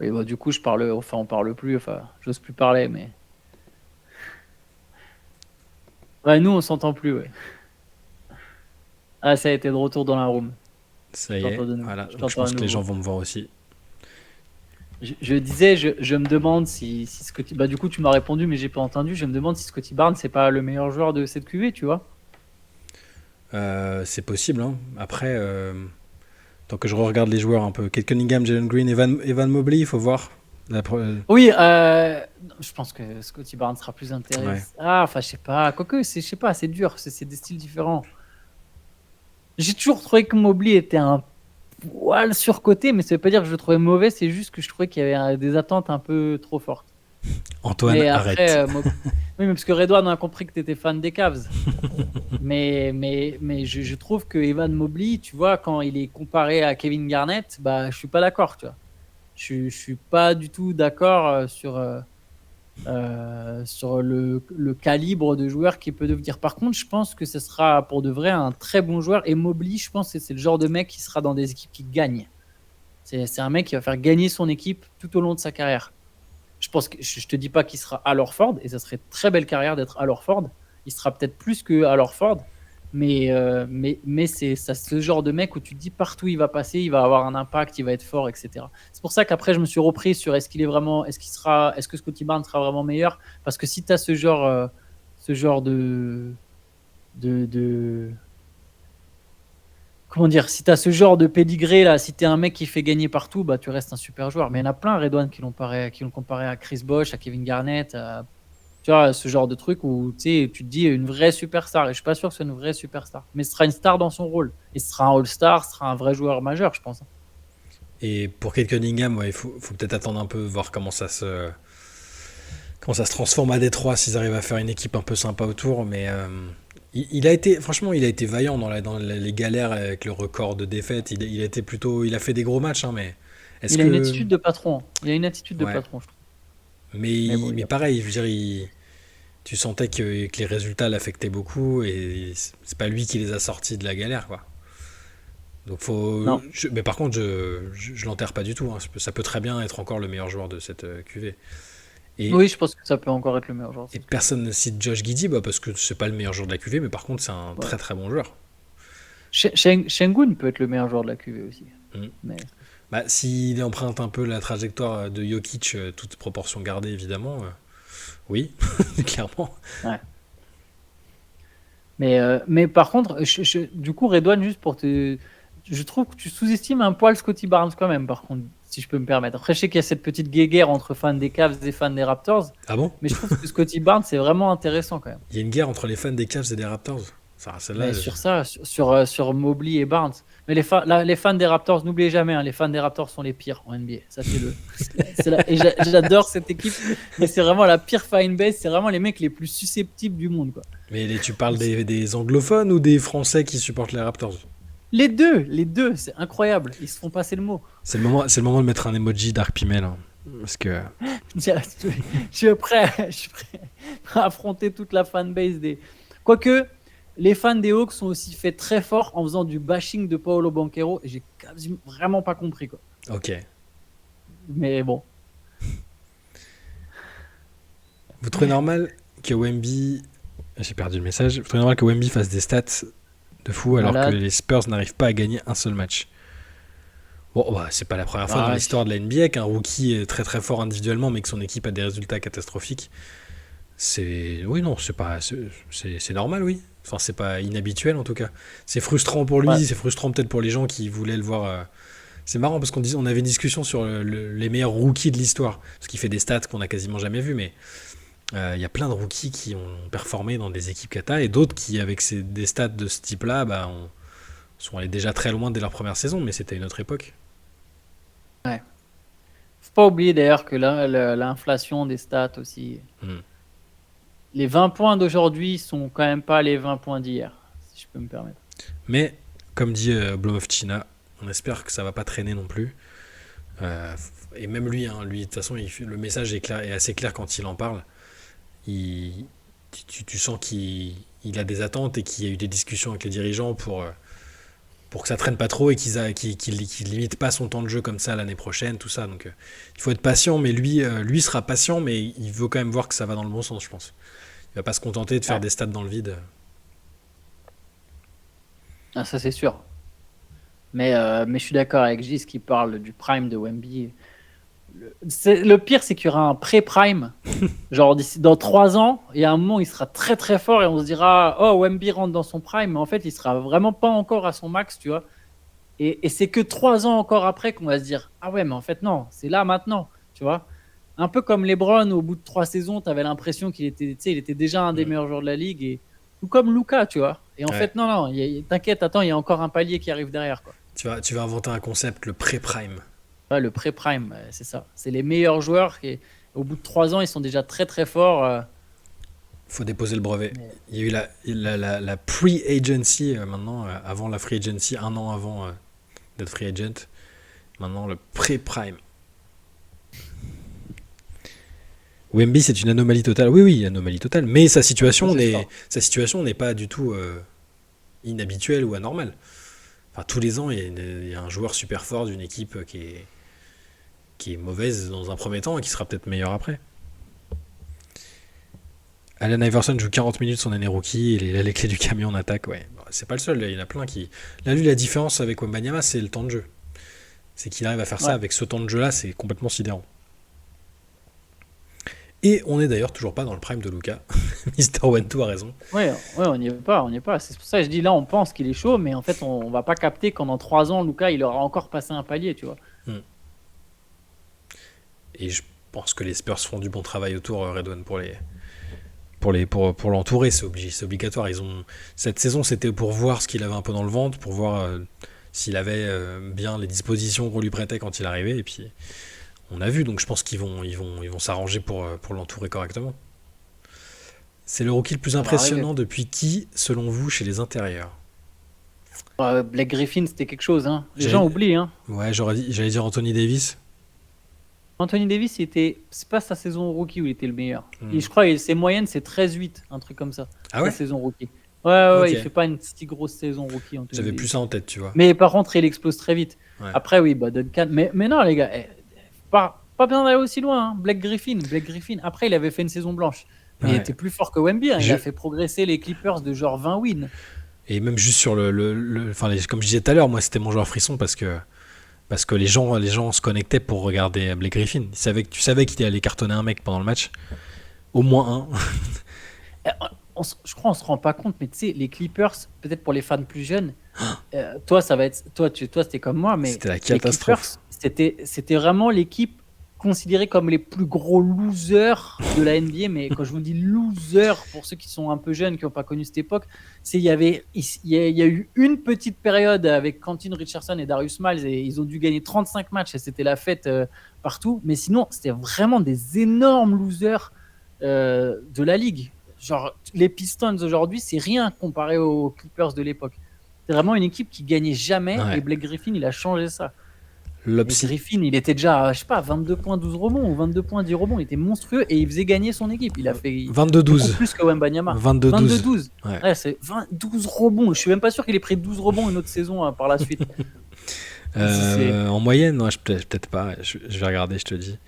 Speaker 2: Oui, bah, du coup, on parle plus, enfin, j'ose plus parler, mais. Ouais, nous, on s'entend plus, ouais. Ah, ça a été de retour dans la room.
Speaker 1: Ça
Speaker 2: Je
Speaker 1: y est,
Speaker 2: t'entends de nouveau.
Speaker 1: voilà.
Speaker 2: Je
Speaker 1: Donc, je
Speaker 2: t'entends à
Speaker 1: pense que les gens
Speaker 2: nouveau.
Speaker 1: vont me voir aussi.
Speaker 2: Je disais, je me demande si Scotty. Bah, du coup, tu m'as répondu, mais j'ai pas entendu. Je me demande si Scotty Barnes, c'est pas le meilleur joueur de cette QV, tu vois.
Speaker 1: C'est possible, hein. Après, tant que je regarde les joueurs un peu. Kate Cunningham, Jalen Green, Evan Mobley, il faut voir.
Speaker 2: Oui, je pense que Scotty Barnes sera plus intéressant.
Speaker 1: Ouais.
Speaker 2: Ah, enfin, je sais pas. Quoique, je sais pas, c'est dur. C'est des styles différents. J'ai toujours trouvé que Mobley était un poil surcoté, mais ça veut pas dire que je le trouvais mauvais. C'est juste que je trouvais qu'il y avait des attentes un peu trop fortes.
Speaker 1: Antoine,
Speaker 2: Mais
Speaker 1: arrête.
Speaker 2: après, oui, mais parce que Redouane a compris que tu étais fan des Cavs. Mais je trouve que Evan Mobley, tu vois, quand il est comparé à Kevin Garnett, bah, je suis pas d'accord, tu vois. Je suis pas du tout d'accord sur le calibre de joueur qu'il peut devenir. Par contre, je pense que ce sera pour de vrai un très bon joueur. Et Mobley, je pense que c'est le genre de mec qui sera dans des équipes qui gagnent. C'est un mec qui va faire gagner son équipe tout au long de sa carrière. Je pense que je te dis pas qu'il sera Al Horford, et ça serait une très belle carrière d'être Al Horford. Il sera peut-être plus que Al Horford, mais c'est ça, ce genre de mec où tu te dis partout où il va passer, il va avoir un impact, il va être fort, etc. C'est pour ça qu'après je me suis repris sur est-ce que Scotty Barnes sera vraiment meilleur, parce que si tu as ce genre de comment dire, si tu as ce genre de pédigré là, si tu es un mec qui fait gagner partout, bah tu restes un super joueur. Mais il y en a plein, Redouane, qui l'ont comparé à Chris Bosh, à Kevin Garnett, tu vois, ce genre de truc où tu te dis une vraie superstar. Et je suis pas sûr que ce soit une vraie superstar, mais ce sera une star dans son rôle. Et ce sera un All-Star, ce sera un vrai joueur majeur, je pense.
Speaker 1: Et pour Kate Cunningham, ouais, il faut peut-être attendre un peu, voir comment ça se transforme à Détroit, s'ils arrivent à faire une équipe un peu sympa autour. Mais il a été, franchement, il a été vaillant dans les galères avec le record de défaites. Il a été plutôt, il a fait des gros matchs, hein, mais est-ce
Speaker 2: Il a une
Speaker 1: que,
Speaker 2: attitude de patron. Il a une attitude de
Speaker 1: ouais,
Speaker 2: patron, je trouve. Mais bon,
Speaker 1: mais pareil, je veux dire, tu sentais que les résultats l'affectaient beaucoup et c'est pas lui qui les a sortis de la galère, quoi. Donc
Speaker 2: non.
Speaker 1: mais par contre, je l'enterre pas du tout. Hein. Ça peut très bien être encore le meilleur joueur de cette QV. Et,
Speaker 2: Oui, je pense que ça peut encore être le meilleur joueur.
Speaker 1: et personne ne cite Josh Giddey, bah, parce que c'est pas le meilleur joueur de la QV, mais par contre, c'est un
Speaker 2: Ouais.
Speaker 1: très très bon joueur.
Speaker 2: Şengün peut être le meilleur joueur de la QV aussi.
Speaker 1: Mm.
Speaker 2: Mais
Speaker 1: Bah, s'il emprunte un peu la trajectoire de Jokic, toute proportion gardée évidemment, oui, clairement.
Speaker 2: ouais. Mais par contre, du coup, Redouane, juste pour te. Je trouve que tu sous-estimes un poil Scotty Barnes quand même, par contre, si je peux me permettre. Après, je sais qu'il y a cette petite guéguerre entre fans des Cavs et fans des Raptors,
Speaker 1: Ah bon?
Speaker 2: mais je trouve que Scotty Barnes, c'est vraiment intéressant quand même.
Speaker 1: Il y a une guerre entre les fans des Cavs et des Raptors. Celle-là,
Speaker 2: Mais sur ça, sur Mobley et Barnes. Mais les fans des Raptors, n'oubliez jamais, hein, les fans des Raptors sont les pires en NBA. Ça, et j'adore cette équipe, mais c'est vraiment la pire fanbase. C'est vraiment les mecs les plus susceptibles du monde, quoi.
Speaker 1: mais tu parles des anglophones ou des Français qui supportent les Raptors?
Speaker 2: Les deux, c'est incroyable. Ils se font passer le mot.
Speaker 1: C'est le moment de mettre un emoji Dark Pimel. Hein. Parce que.
Speaker 2: Je suis prêt à affronter toute la fanbase des. Quoique, les fans des Hawks sont aussi fait très fort en faisant du bashing de Paolo Banchero et j'ai quasiment vraiment pas compris quoi.
Speaker 1: Ok.
Speaker 2: Mais bon.
Speaker 1: Vous trouvez normal que Wemby... J'ai perdu le message. Vous trouvez normal que Wemby fasse des stats de fou alors que les Spurs n'arrivent pas à gagner un seul match? Bon, bah, c'est pas la première fois dans l'histoire de la NBA qu'un rookie est très très fort individuellement mais que son équipe a des résultats catastrophiques. Oui, non, c'est normal, oui. Enfin, c'est pas inhabituel en tout cas. C'est frustrant pour lui, c'est frustrant peut-être pour les gens qui voulaient le voir. C'est marrant parce on avait une discussion sur les meilleurs rookies de l'histoire, parce qu'il fait des stats qu'on a quasiment jamais vus, mais il y a plein de rookies qui ont performé dans des équipes kata et d'autres qui, avec des stats de ce type-là, sont allés déjà très loin dès leur première saison, mais c'était une autre époque.
Speaker 2: Ouais. Faut pas oublier d'ailleurs que l'inflation des stats aussi. Les 20 points d'aujourd'hui sont quand même pas les 20 points d'hier, si je peux me permettre.
Speaker 1: Mais, comme dit Blomovchina, on espère que ça va pas traîner non plus. Et même lui, de toute façon, le message est assez clair quand il en parle. Tu sens qu'il a des attentes et qu'il y a eu des discussions avec les dirigeants pour que ça traîne pas trop et qu'il limite pas son temps de jeu comme ça l'année prochaine, tout ça. Donc il faut être patient, mais lui sera patient, mais il veut quand même voir que ça va dans le bon sens, je pense. Il va pas se contenter de faire des stats dans le vide.
Speaker 2: Ah, ça c'est sûr. Mais je suis d'accord avec Gis qui parle du prime de Wemby. Le pire, c'est qu'il y aura un pré-prime. Genre dans 3 ans, il y a un moment, il sera très très fort et on se dira oh, Wemby rentre dans son prime, mais en fait, il sera vraiment pas encore à son max, tu vois. Et c'est que 3 ans encore après qu'on va se dire ah ouais, mais en fait, non, c'est là maintenant, tu vois. Un peu comme LeBron, au bout de 3 saisons, tu avais l'impression qu'il était, il était déjà un des meilleurs joueurs de la ligue. Ou comme Luka, tu vois. Et en fait, non, t'inquiète, attends, il y a encore un palier qui arrive derrière, quoi.
Speaker 1: Tu vas inventer un concept, le pré-prime.
Speaker 2: Ouais, le pré-prime, c'est ça. C'est les meilleurs joueurs qui, au bout de 3 ans, ils sont déjà très très forts.
Speaker 1: Faut déposer le brevet. Il y a eu la pre-agency maintenant, avant la free agency, 1 an avant d'être free agent. Maintenant, le pré-prime. Wemby, c'est une anomalie totale. Oui, anomalie totale. Mais sa situation n'est pas du tout inhabituelle ou anormale. Enfin, tous les ans, il y a un joueur super fort d'une équipe qui est mauvaise dans un premier temps et qui sera peut-être meilleur après. Allen Iverson joue 40 minutes son année rookie, il a les clés du camion en attaque. Ouais. C'est pas le seul, il y en a plein qui... Là, lui, la différence avec Wembanyama, c'est le temps de jeu. C'est qu'il arrive à faire ça avec ce temps de jeu-là, c'est complètement sidérant. Et on n'est d'ailleurs toujours pas dans le prime de Luka. Mister Wentworth a raison.
Speaker 2: Ouais, on n'y est pas. C'est pour ça que je dis là, on pense qu'il est chaud, mais en fait, on va pas capter qu'en 3 ans, Luka, il aura encore passé un palier, tu vois.
Speaker 1: Et je pense que les Spurs font du bon travail autour, Redouane, pour l'entourer, c'est obligatoire. Cette saison, c'était pour voir ce qu'il avait un peu dans le ventre, pour voir s'il avait bien les dispositions qu'on lui prêtait quand il arrivait, et puis on a vu, donc je pense qu'ils vont s'arranger pour l'entourer correctement. C'est le rookie le plus impressionnant depuis qui, selon vous, chez les intérieurs?
Speaker 2: Blake Griffin, c'était quelque chose, hein. Les gens oublient, hein.
Speaker 1: Ouais, j'allais dire Anthony Davis.
Speaker 2: Anthony Davis, c'est pas sa saison rookie où il était le meilleur. Et je crois que ses moyennes, c'est 13-8, un truc comme ça.
Speaker 1: Ah ouais?
Speaker 2: Sa saison rookie. Ouais, il fait pas une si grosse saison rookie.
Speaker 1: J'avais plus ça en tête, tu vois.
Speaker 2: Mais par contre, il explose très vite. Ouais. Après, oui, Duncan. Mais non, les gars, pas besoin d'aller aussi loin. Hein. Blake Griffin. Après, il avait fait une saison blanche. Mais il était plus fort que Wemby. Hein. Il a fait progresser les Clippers de genre 20 wins.
Speaker 1: Et même juste sur comme je disais tout à l'heure, moi, c'était mon joueur frisson parce que les gens se connectaient pour regarder Blake Griffin. Tu savais qu'il allait cartonner un mec pendant le match. Au moins un.
Speaker 2: Je crois qu'on se rend pas compte, mais tu sais, les Clippers, peut-être pour les fans plus jeunes, toi, ça va être, toi, c'était comme moi, mais
Speaker 1: c'était la catastrophe.
Speaker 2: Les Clippers, c'était vraiment l'équipe considérée comme les plus gros losers de la NBA. Mais quand je vous dis losers, pour ceux qui sont un peu jeunes, qui n'ont pas connu cette époque, il y a eu une petite période avec Quentin Richardson et Darius Miles et ils ont dû gagner 35 matchs et c'était la fête partout. Mais sinon, c'était vraiment des énormes losers de la ligue. Genre, les Pistons aujourd'hui, c'est rien comparé aux Clippers de l'époque. C'est vraiment une équipe qui gagnait jamais et Blake Griffin, il a changé ça. Et
Speaker 1: L'Opsi.
Speaker 2: Griffin, il était déjà, je sais pas, 22 points, 12 rebonds, ou 22 points, 10 rebonds. Il était monstrueux et il faisait gagner son équipe. Il a fait beaucoup
Speaker 1: 22-12.
Speaker 2: plus que Wembanyama.
Speaker 1: 22-12.
Speaker 2: 22-12.
Speaker 1: Ouais.
Speaker 2: Ouais, c'est 12 rebonds. Je suis même pas sûr qu'il ait pris 12 rebonds une autre saison par la suite.
Speaker 1: En moyenne, non, peut-être pas. Je vais regarder, je te dis.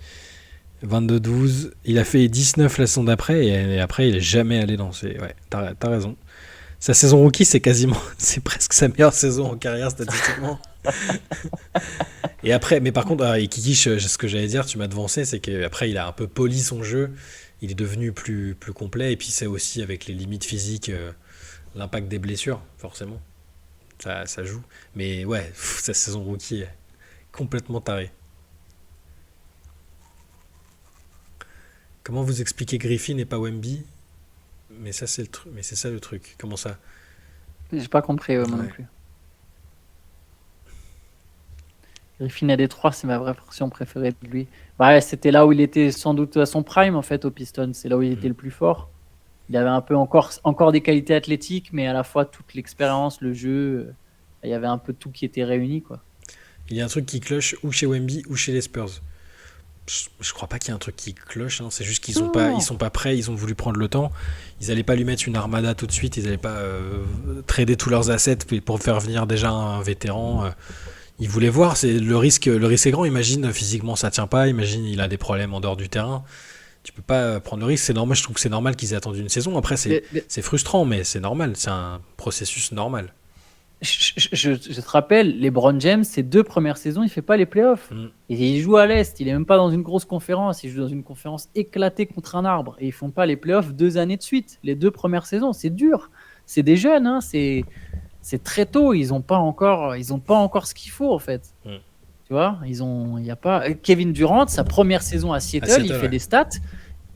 Speaker 1: 22-12. Il a fait 19 la saison d'après et après, il est jamais allé lancer. Ouais, t'as raison. Sa saison rookie, c'est presque sa meilleure saison en carrière statistiquement. Et après, mais par contre, et Kiki, ce que j'allais dire, tu m'as devancé, c'est qu'après, il a un peu poli son jeu. Il est devenu plus complet. Et puis, c'est aussi avec les limites physiques, l'impact des blessures, forcément. Ça joue. Mais ouais, sa saison rookie est complètement tarée. Comment vous expliquez Griffin et pas Wemby? Mais ça, c'est le truc. Mais c'est ça le truc. Comment ça?
Speaker 2: J'ai pas compris, moi non
Speaker 1: Ouais.
Speaker 2: plus. Griffin à Détroit, c'est ma vraie version préférée de lui. Bah ouais, c'était là où il était sans doute à son prime, en fait, au Pistons. C'est là où il était le plus fort. Il avait un peu encore des qualités athlétiques, mais à la fois toute l'expérience, le jeu. Il y avait un peu tout qui était réuni, quoi.
Speaker 1: Il y a un truc qui cloche ou chez Wemby ou chez les Spurs. Je crois pas qu'il y ait un truc qui cloche, hein. C'est juste qu'ils
Speaker 2: Non,
Speaker 1: ils sont pas prêts, ils ont voulu prendre le temps. Ils allaient pas lui mettre une armada tout de suite, ils allaient pas trader tous leurs assets pour faire venir déjà un vétéran. Ils voulaient voir, le risque est grand. Imagine physiquement ça tient pas, imagine il a des problèmes en dehors du terrain. Tu peux pas prendre le risque, c'est normal. Je trouve que c'est normal qu'ils aient attendu une saison. Après c'est frustrant, mais c'est normal, c'est un processus normal.
Speaker 2: Je te rappelle, LeBron James, ses 2 premières saisons, il fait pas les playoffs. Et il joue à l'Est, il est même pas dans une grosse conférence, il joue dans une conférence éclatée contre un arbre. Et ils font pas les playoffs 2 années de suite. Les 2 premières saisons, c'est dur. C'est des jeunes, hein, c'est très tôt. Ils ont pas encore ce qu'il faut en fait. Tu vois, il y a pas Kevin Durant, sa première saison à Seattle, il fait des stats,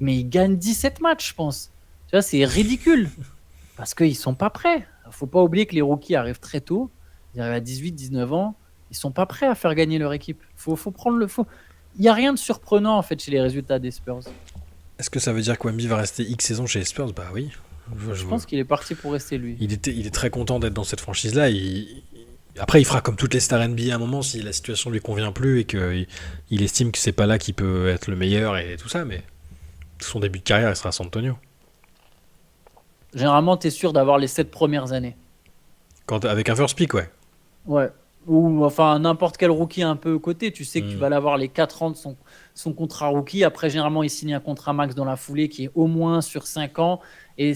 Speaker 2: mais il gagne 17 matchs, je pense. Tu vois, c'est ridicule parce qu'ils sont pas prêts. Faut pas oublier que les rookies arrivent très tôt. Ils arrivent à 18, 19 ans. Ils sont pas prêts à faire gagner leur équipe. Il y a rien de surprenant en fait chez les résultats des Spurs.
Speaker 1: Est-ce que ça veut dire que Wemby va rester X saison chez les Spurs? Bah oui.
Speaker 2: Je pense qu'il est parti pour rester lui.
Speaker 1: Il est très content d'être dans cette franchise-là. Après, il fera comme toutes les stars NBA à un moment si la situation lui convient plus et qu'il estime que c'est pas là qu'il peut être le meilleur et tout ça. Mais son début de carrière, il sera à San Antonio.
Speaker 2: Généralement, tu es sûr d'avoir les 7 premières années.
Speaker 1: Avec un first pick, ouais.
Speaker 2: Ouais. Ou enfin, n'importe quel rookie un peu côté. Tu sais que tu vas l'avoir les 4 ans de son contrat rookie. Après, généralement, il signe un contrat max dans la foulée qui est au moins sur 5 ans. Et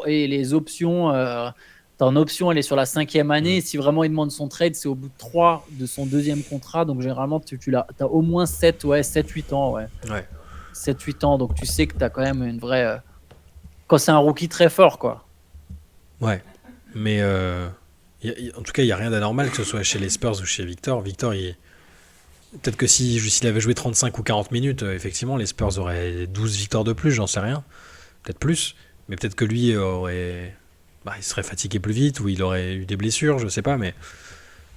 Speaker 2: les options, ton option, elle est sur la 5e année. Et si vraiment il demande son trade, c'est au bout de 3 de son 2e contrat. Donc, généralement, tu as au moins 7-8 ans. Ouais. 7-8 ans. Donc, tu sais que tu as quand même une vraie. Quand c'est un rookie très fort, quoi.
Speaker 1: Ouais. Mais en tout cas, il n'y a rien d'anormal que ce soit chez les Spurs ou chez Victor. Victor, peut-être que s'il avait joué 35 ou 40 minutes, effectivement, les Spurs auraient 12 victoires de plus, j'en sais rien. Peut-être plus. Mais peut-être que lui il serait fatigué plus vite ou il aurait eu des blessures, je sais pas. Mais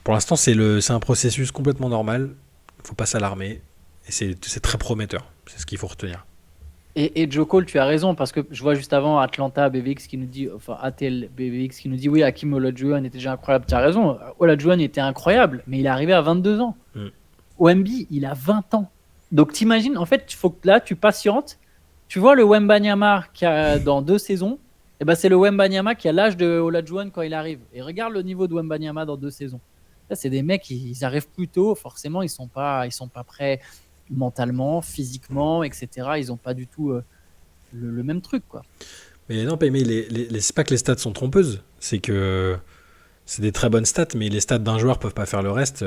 Speaker 1: pour l'instant, c'est un processus complètement normal. Il ne faut pas s'alarmer. Et c'est très prometteur. C'est ce qu'il faut retenir.
Speaker 2: Et Joe Cole, tu as raison, parce que je vois juste avant Atlanta BBX qui nous dit, enfin ATL BBX qui nous dit oui, Hakeem Olajuwon était déjà incroyable. Tu as raison, Olajuwon était incroyable, mais il est arrivé à 22 ans. Wemby, il a 20 ans. Donc t'imagines, en fait, il faut que là, tu patientes. Tu vois le Wembanyama qui a dans 2 saisons, et ben c'est le Wembanyama qui a l'âge de Olajuwon quand il arrive. Et regarde le niveau de Wembanyama dans 2 saisons. Là, c'est des mecs, ils arrivent plus tôt, forcément, ils sont pas prêts mentalement, physiquement, etc. Ils n'ont pas du tout le même truc, quoi.
Speaker 1: Mais non, mais c'est pas que les stats sont trompeuses, c'est que c'est des très bonnes stats, mais les stats d'un joueur peuvent pas faire le reste.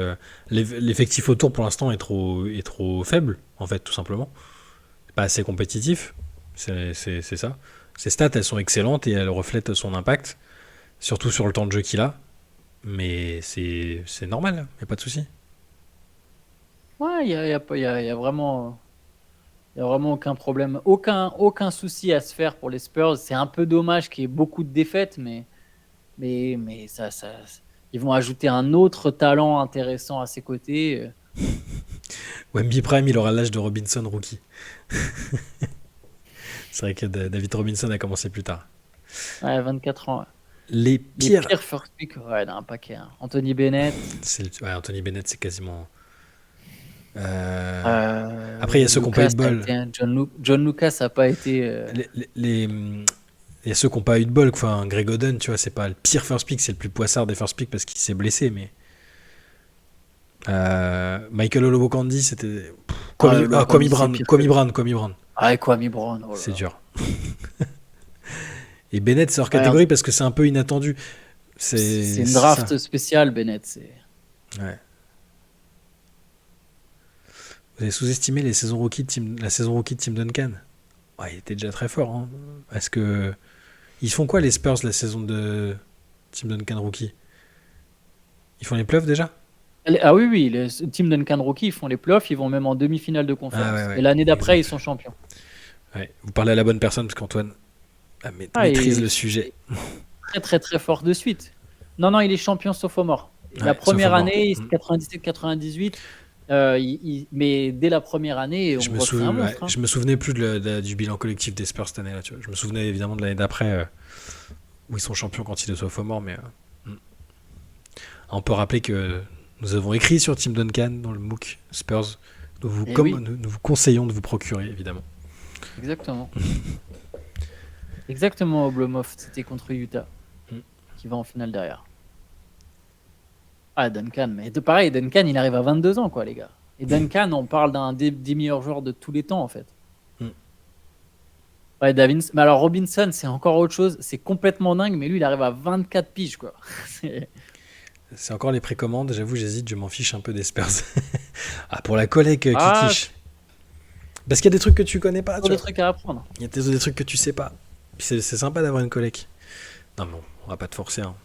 Speaker 1: L'effectif autour pour l'instant est trop faible, en fait, tout simplement. Pas assez compétitif, c'est ça. Ces stats, elles sont excellentes et elles reflètent son impact, surtout sur le temps de jeu qu'il a. Mais c'est normal, il n'y a pas de souci.
Speaker 2: Ouais, il y a vraiment aucun problème, aucun souci à se faire pour les Spurs. C'est un peu dommage qu'il y ait beaucoup de défaites, mais ça, ils vont ajouter un autre talent intéressant à ses côtés.
Speaker 1: Wemby Prime, il aura l'âge de Robinson rookie. C'est vrai que David Robinson a commencé plus tard.
Speaker 2: Ouais, 24 ans. Ouais.
Speaker 1: Les pires
Speaker 2: first pick, ouais, d'un paquet. Hein. Anthony Bennett.
Speaker 1: Anthony Bennett, c'est quasiment Après, il y a ceux qui n'ont pas eu de bol.
Speaker 2: John Lucas n'a pas été.
Speaker 1: Il y a ceux qui n'ont pas eu de bol. Enfin, Greg Oden, tu vois, c'est pas le pire first pick, c'est le plus poissard des first pick parce qu'il s'est blessé. Mais Michael Olowokandi, c'était. Kwame Brown.
Speaker 2: Ah, Kwame Brown. Oh là
Speaker 1: C'est
Speaker 2: là.
Speaker 1: dur. Et Bennett, c'est hors catégorie parce que c'est un peu inattendu.
Speaker 2: C'est une draft spéciale, Bennett.
Speaker 1: Ouais. Vous avez sous-estimé la saison rookie de Tim Duncan. Ouais, il était déjà très fort. Hein. Parce que ils font quoi les Spurs la saison de Tim Duncan rookie? Ils font les playoffs déjà?
Speaker 2: Ah oui, les Tim Duncan rookie, ils font les playoffs, ils vont même en demi-finale de conférence.
Speaker 1: Ouais,
Speaker 2: et l'année d'après,
Speaker 1: exact.
Speaker 2: ils sont champions.
Speaker 1: Ouais. Vous parlez à la bonne personne parce qu'Antoine maîtrise le sujet.
Speaker 2: Très très très fort de suite. Non, il est champion sophomore. La
Speaker 1: Ouais,
Speaker 2: première
Speaker 1: sophomore.
Speaker 2: année, 97-98. Mais dès la première année, on voit que c'est un monstre. Hein.
Speaker 1: Je me souvenais plus du bilan collectif des Spurs cette année-là. Tu vois. Je me souvenais évidemment de l'année d'après où ils sont champions quand il est sophomore. Mais on peut rappeler que nous avons écrit sur Tim Duncan dans le MOOC Spurs. Nous vous conseillons de vous procurer, évidemment.
Speaker 2: Exactement. Exactement, Oblomov, c'était contre Utah, qui va en finale derrière. Ah, Duncan, mais pareil, Duncan, il arrive à 22 ans, quoi, les gars. Et Duncan, on parle d'un des meilleurs joueurs de tous les temps, en fait. Ouais, Davinson. Mais alors, Robinson, c'est encore autre chose. C'est complètement dingue, mais lui, il arrive à 24 piges, quoi.
Speaker 1: C'est encore les précommandes, j'avoue, j'hésite, je m'en fiche un peu des Spurs. Pour la collègue Kikish. Parce qu'il y a des trucs que tu connais pas.
Speaker 2: Il y a des trucs à apprendre.
Speaker 1: Il y a des trucs que tu sais pas. Puis c'est sympa d'avoir une collègue. Non, mais bon, on va pas te forcer. Hein.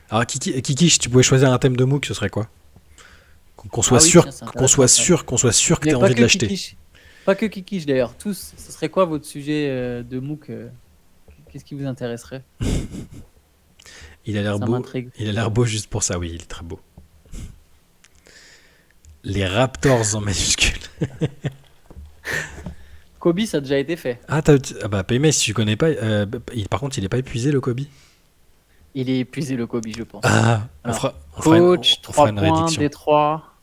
Speaker 1: Alors, Kiki, si tu pouvais choisir un thème de MOOC, ce serait quoi? Qu'on soit sûr que tu as envie de l'acheter.
Speaker 2: Pas que Kiki, d'ailleurs. Tous, ce serait quoi votre sujet de MOOC? Qu'est-ce qui vous intéresserait?
Speaker 1: Il a l'air beau. Il a l'air beau juste pour ça, oui, il est très beau. Les Raptors en majuscule.
Speaker 2: Kobe, ça a déjà été fait.
Speaker 1: Paymay, si tu connais pas, par contre, il est pas épuisé le Kobe.
Speaker 2: Il est épuisé le Kobe, je pense.
Speaker 1: On fera une
Speaker 2: 3 points, Détroit.